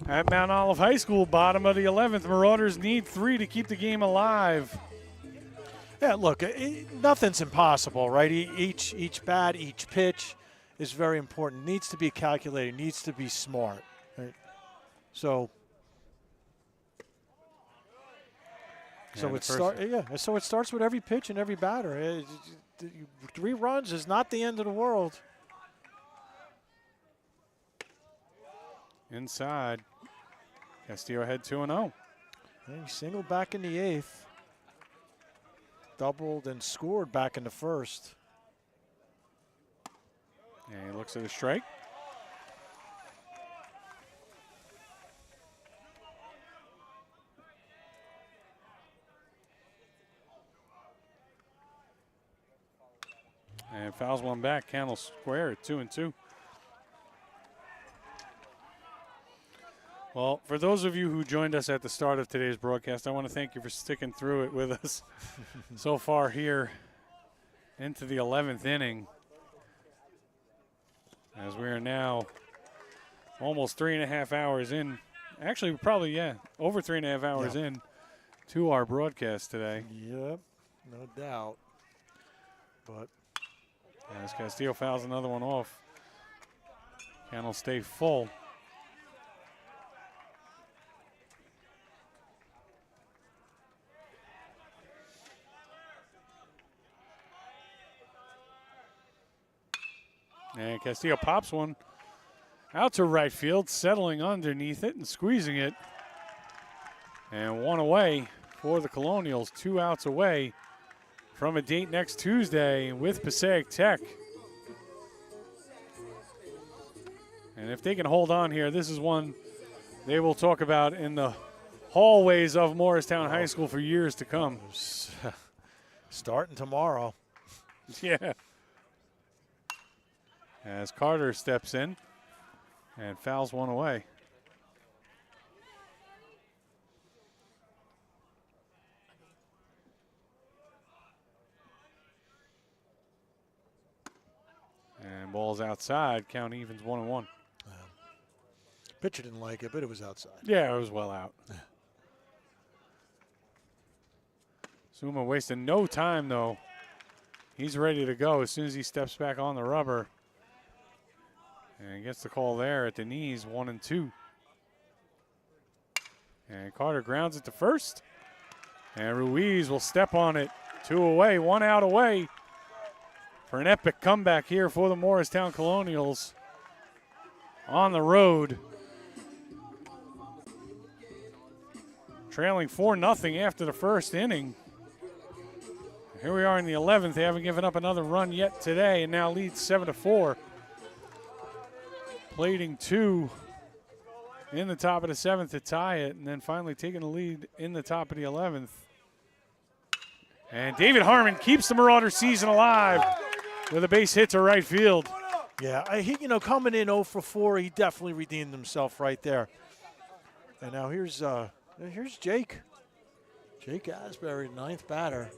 at Mount Olive High School, bottom of the 11th. Marauders need 3 to keep the game alive. Yeah, look, nothing's impossible, right? Each bat, each pitch is very important. Needs to be calculated, needs to be smart. Right? So it starts with every pitch and every batter. 3 runs is not the end of the world. Inside, Castillo ahead 2-0. And he singled back in the 8th. Doubled and scored back in the 1st. And he looks at a strike. And fouls one back. Candle square at 2-2. Well, for those of you who joined us at the start of today's broadcast, I want to thank you for sticking through it with us so far here into the 11th inning. As we are now almost 3.5 hours in Actually, probably, yeah, over 3.5 hours in to our broadcast today. Yep, no doubt. But as Castillo fouls another one off, Count will stay full. And Castillo pops one out to right field, settling underneath it and squeezing it. And one away for the Colonials, 2 outs away from a date next Tuesday with Passaic Tech. And if they can hold on here, this is one they will talk about in the hallways of Morristown High School for years to come. Starting tomorrow. Yeah. As Carter steps in and fouls one away. And ball's outside. Count evens 1-1. Pitcher didn't like it, but it was outside. Yeah, it was well out. Zuma wasting no time, though. He's ready to go as soon as he steps back on the rubber. And gets the call there at the knees, 1-2. And Carter grounds it to first. And Ruiz will step on it. 2 away, 1 out away for an epic comeback here for the Morristown Colonials on the road. Trailing 4-0 after the first inning. Here we are in the 11th. They haven't given up another run yet today and now lead 7-4. Plating 2 in the top of the 7th to tie it, and then finally taking the lead in the top of the 11th. And David Harmon keeps the Marauder season alive with a base hit to right field. Yeah, he, coming in 0 for 4, he definitely redeemed himself right there. And now here's Jake. Jake Asbury, 9th batter.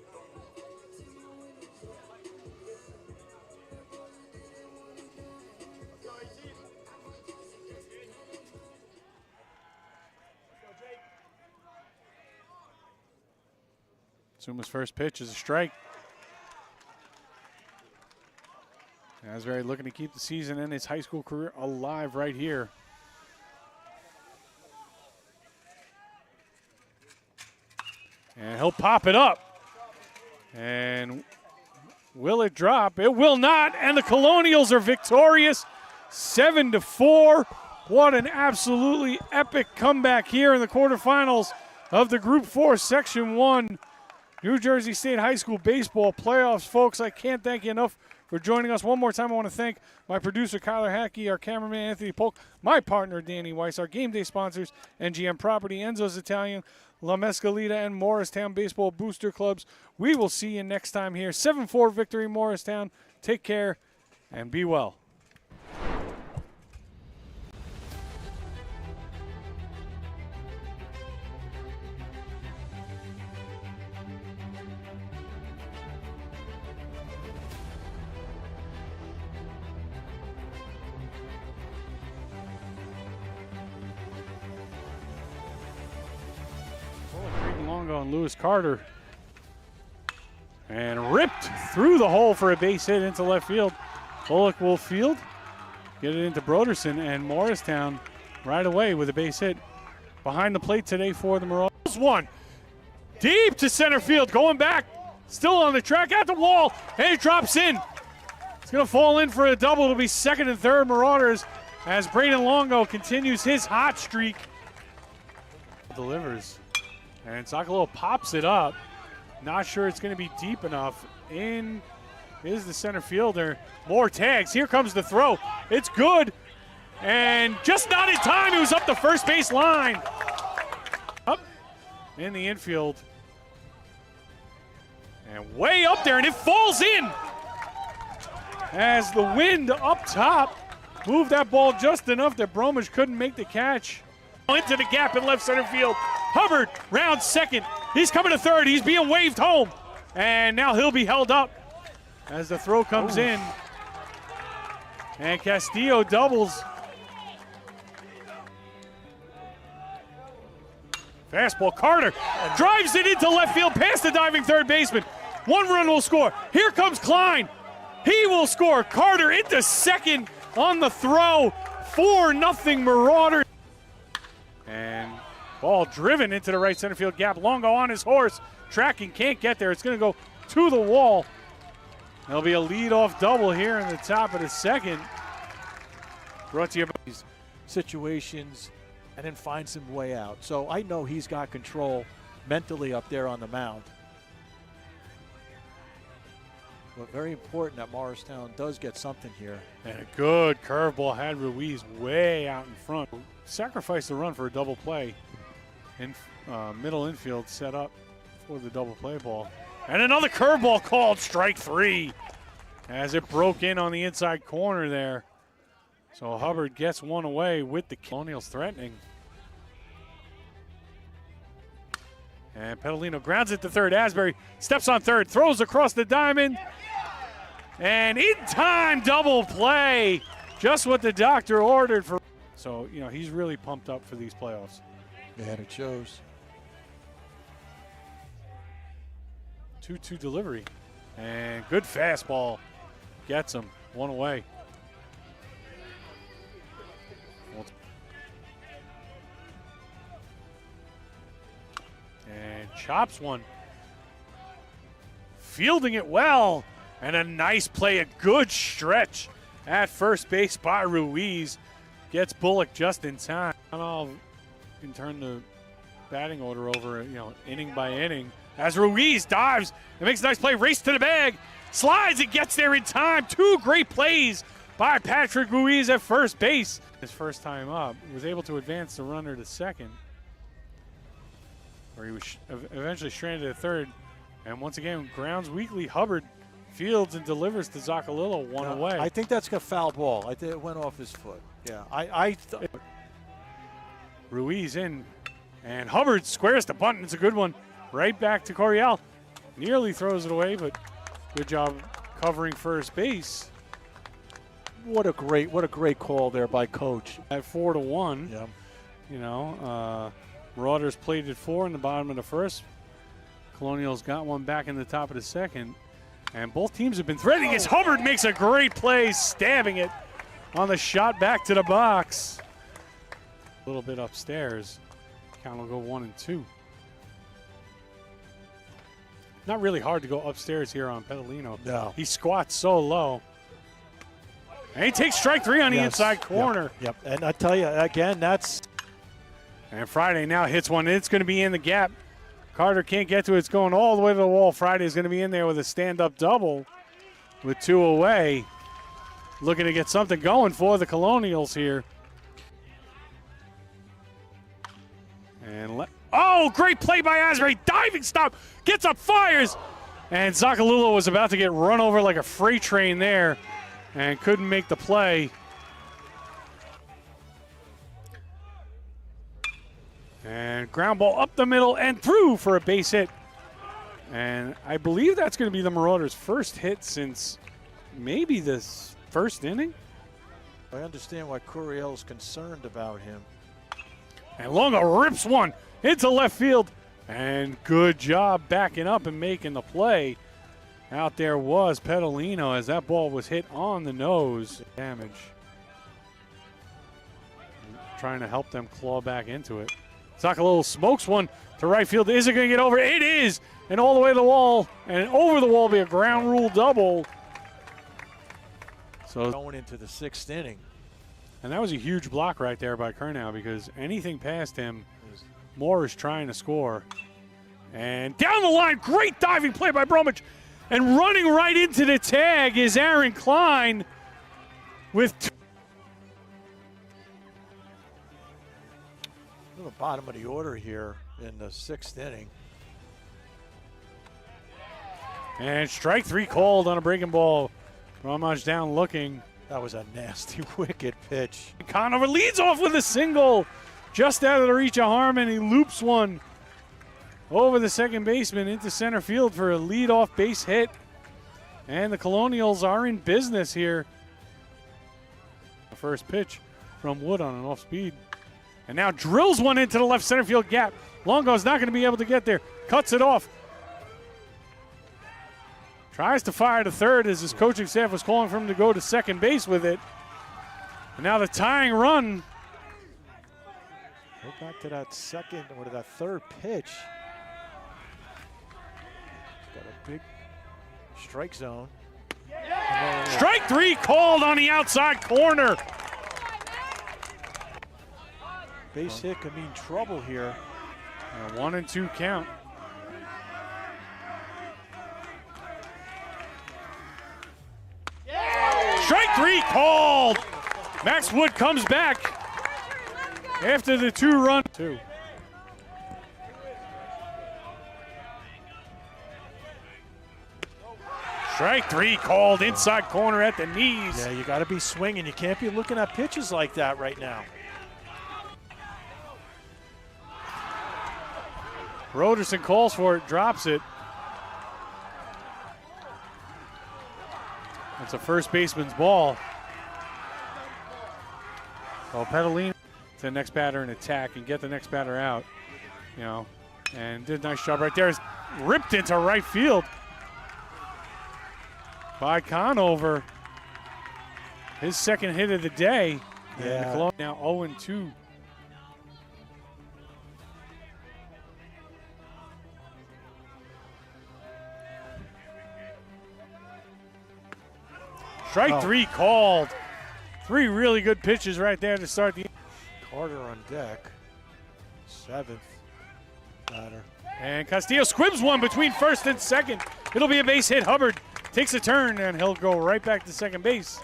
Zuma's first pitch is a strike. Asbury looking to keep the season and his high school career alive right here. And he'll pop it up. And will it drop? It will not. And the Colonials are victorious, 7-4. What an absolutely epic comeback here in the quarterfinals of the Group 4 Section 1 New Jersey State High School Baseball Playoffs. Folks, I can't thank you enough for joining us. One more time, I want to thank my producer, Kyler Hackey, our cameraman, Anthony Polk, my partner, Danny Weiss, our game day sponsors, NGM Property, Enzo's Italian, La Mescalita, and Morristown Baseball Booster Clubs. We will see you next time here. 7-4 victory, Morristown. Take care and be well. On Lewis Carter, and ripped through the hole for a base hit into left field. Bullock will field, get it into Broderson, and Morristown right away with a base hit behind the plate today for the Marauders. One deep to center field, going back, still on the track at the wall, and it drops in. It's going to fall in for a double. It'll be second and third Marauders as Braden Longo continues his hot streak. Delivers. And Socolow pops it up. Not sure it's going to be deep enough. In is the center fielder. More tags. Here comes the throw. It's good. And just not in time. It was up the first base line. Up in the infield. And way up there. And it falls in. As the wind up top moved that ball just enough that Bromwich couldn't make the catch. Into the gap in left center field. Hubbard round second. He's coming to third. He's being waved home. And now he'll be held up as the throw comes in. And Castillo doubles. Fastball, Carter drives it into left field past the diving third baseman. 1 run will score. Here comes Klein. He will score. Carter into second on the throw. 4-0 Marauders. And ball driven into the right center field gap. Longo on his horse. Tracking, can't get there. It's going to go to the wall. There'll be a leadoff double here in the top of the second. Brought to you by these situations and then find some way out. So I know he's got control mentally up there on the mound. But very important that Morristown does get something here. And a good curveball had Ruiz way out in front. Sacrificed the run for a double play. In middle infield set up for the double play ball. And another curveball called, strike 3. As it broke in on the inside corner there. So Hubbard gets one away with the Colonials threatening. And Petalino grounds it to third. Asbury steps on third, throws across the diamond. And in time, double play. Just what the doctor ordered for. So, you know, he's really pumped up for these playoffs. Yeah, and it shows. 2-2 delivery. And good fastball. Gets him. One away. And chops one. Fielding it well. And a nice play, a good stretch at first base by Ruiz. Gets Bullock just in time. I don't know if you can turn the batting order over, you know, inning by inning. As Ruiz dives and makes a nice play, race to the bag, slides and gets there in time. 2 great plays by Patrick Ruiz at first base. His first time up, was able to advance the runner to second, where he was eventually stranded at third. And once again, grounds weakly. Hubbard fields and delivers to Zacalillo one away. I think that's a foul ball. I think it went off his foot. Yeah, Ruiz in, and Hubbard squares the bunt. It's a good one. Right back to Coryell. Nearly throws it away, but good job covering first base. What a great call there by Coach. At 4-1. Yeah. You know, Marauders played at 4 in the bottom of the first. Colonials got one back in the top of the second. And both teams have been threatening as Hubbard makes a great play, stabbing it on the shot back to the box. A little bit upstairs. Count will go 1-2. Not really hard to go upstairs here on Petalino. No. He squats so low. And he takes strike 3 on the inside corner. Yep. And I tell you, again, that's. And Friday now hits one. It's going to be in the gap. Carter can't get to it. It's going all the way to the wall. Friday's going to be in there with a stand-up double with 2 away. Looking to get something going for the Colonials here. And great play by Asbury. Diving stop. Gets up, fires. And Zacalillo was about to get run over like a freight train there and couldn't make the play. And ground ball up the middle and through for a base hit. And I believe that's going to be the Marauders' first hit since maybe this first inning. I understand why Coryell's concerned about him. And Longo rips one into left field. And good job backing up and making the play. Out there was Petalino as that ball was hit on the nose. Damage. Trying to help them claw back into it. Zacalillo smokes one to right field. Is it going to get over? It is. And all the way to the wall. And over the wall will be a ground rule double. So going into the 6th inning. And that was a huge block right there by Curnow because anything past him, Moore is trying to score. And down the line, great diving play by Bromwich. And running right into the tag is Aaron Klein with To the bottom of the order here in the 6th inning. And strike 3 called on a breaking ball. Bromwich down looking. That was a nasty, wicked pitch. Conover leads off with a single. Just out of the reach of Harmon. He loops one over the second baseman into center field for a leadoff base hit. And the Colonials are in business here. The first pitch from Wood on an off speed. And now drills one into the left center field gap. Longo's not going to be able to get there. Cuts it off. Tries to fire to third as his coaching staff was calling for him to go to second base with it. And now the tying run. Go back to that second or to that third pitch. Got a big strike zone. Strike 3 called on the outside corner. Base hit could mean trouble here. A 1-2 count. Strike 3 called. Max Wood comes back after the 2-run. Strike 3 called inside corner at the knees. Yeah, you got to be swinging. You can't be looking at pitches like that right now. Roderson calls for it, drops it. That's a first baseman's ball. So Petalino to the next batter and attack and get the next batter out. You know, and did a nice job right there. It's ripped into right field by Conover. His second hit of the day. Yeah. And Cologne now 0-2. Strike 3 called. 3 really good pitches right there to start the. Carter on deck. 7th batter. And Castillo squibs one between first and second. It'll be a base hit. Hubbard takes a turn and he'll go right back to second base.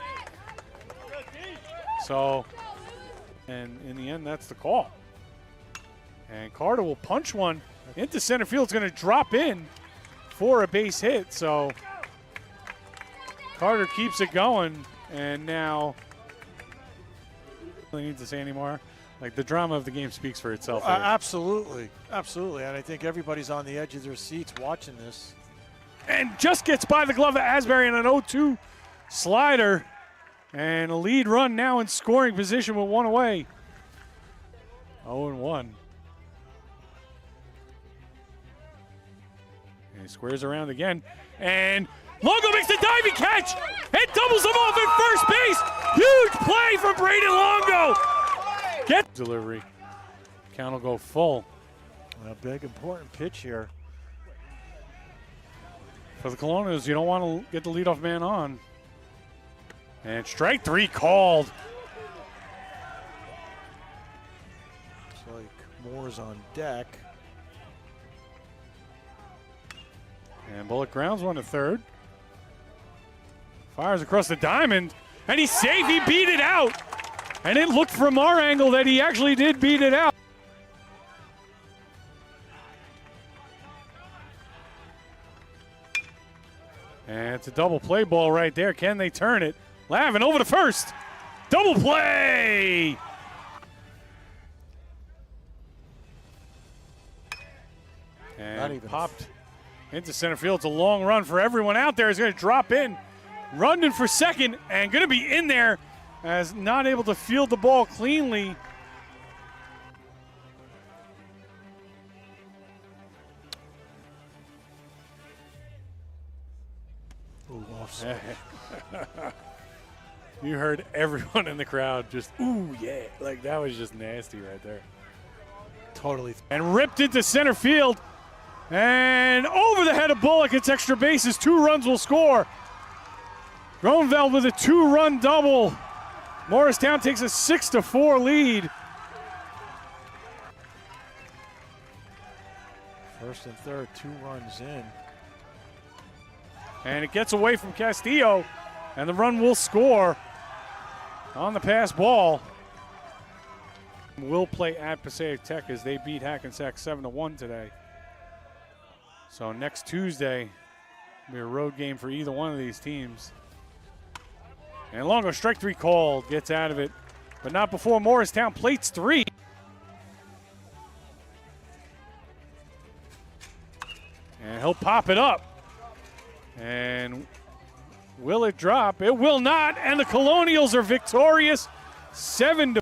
So, and in the end, that's the call. And Carter will punch one into center field. It's going to drop in for a base hit. So Carter keeps it going, and now I don't need to say anymore. Like, the drama of the game speaks for itself. Absolutely, absolutely, and I think everybody's on the edge of their seats watching this. And just gets by the glove of Asbury in an 0-2 slider, and a lead run now in scoring position with one away. 0-1. And he squares around again, and Longo makes the diving catch and doubles him off at first base. Huge play from Braden Longo. Get delivery. Count will go full. A big, important pitch here. For the Colonials, you don't want to get the leadoff man on. And strike 3 called. Looks like Moore's on deck. And Bullock grounds one to third. Fires across the diamond, and he's safe. He beat it out. And it looked from our angle that he actually did beat it out. And it's a double play ball right there. Can they turn it? Lavin over to first. Double play. And popped into center field. It's a long run for everyone out there. He's going to drop in. Running for second and going to be in there as not able to field the ball cleanly. Ooh, offside. You heard everyone in the crowd just, ooh, yeah. Like, that was just nasty right there. Totally. And ripped into center field. And over the head of Bullock, it's extra bases. 2 runs will score. Gronveld with a 2-run double. Morristown takes a 6-4 lead. First and third, 2 runs in. And it gets away from Castillo, and the run will score on the pass ball. Will play at Passaic Tech as they beat Hackensack 7-1 today. So next Tuesday will be a road game for either one of these teams. And Longo, strike 3 called, gets out of it, but not before Morristown plates 3. And he'll pop it up. And will it drop? It will not, and the Colonials are victorious 7-4.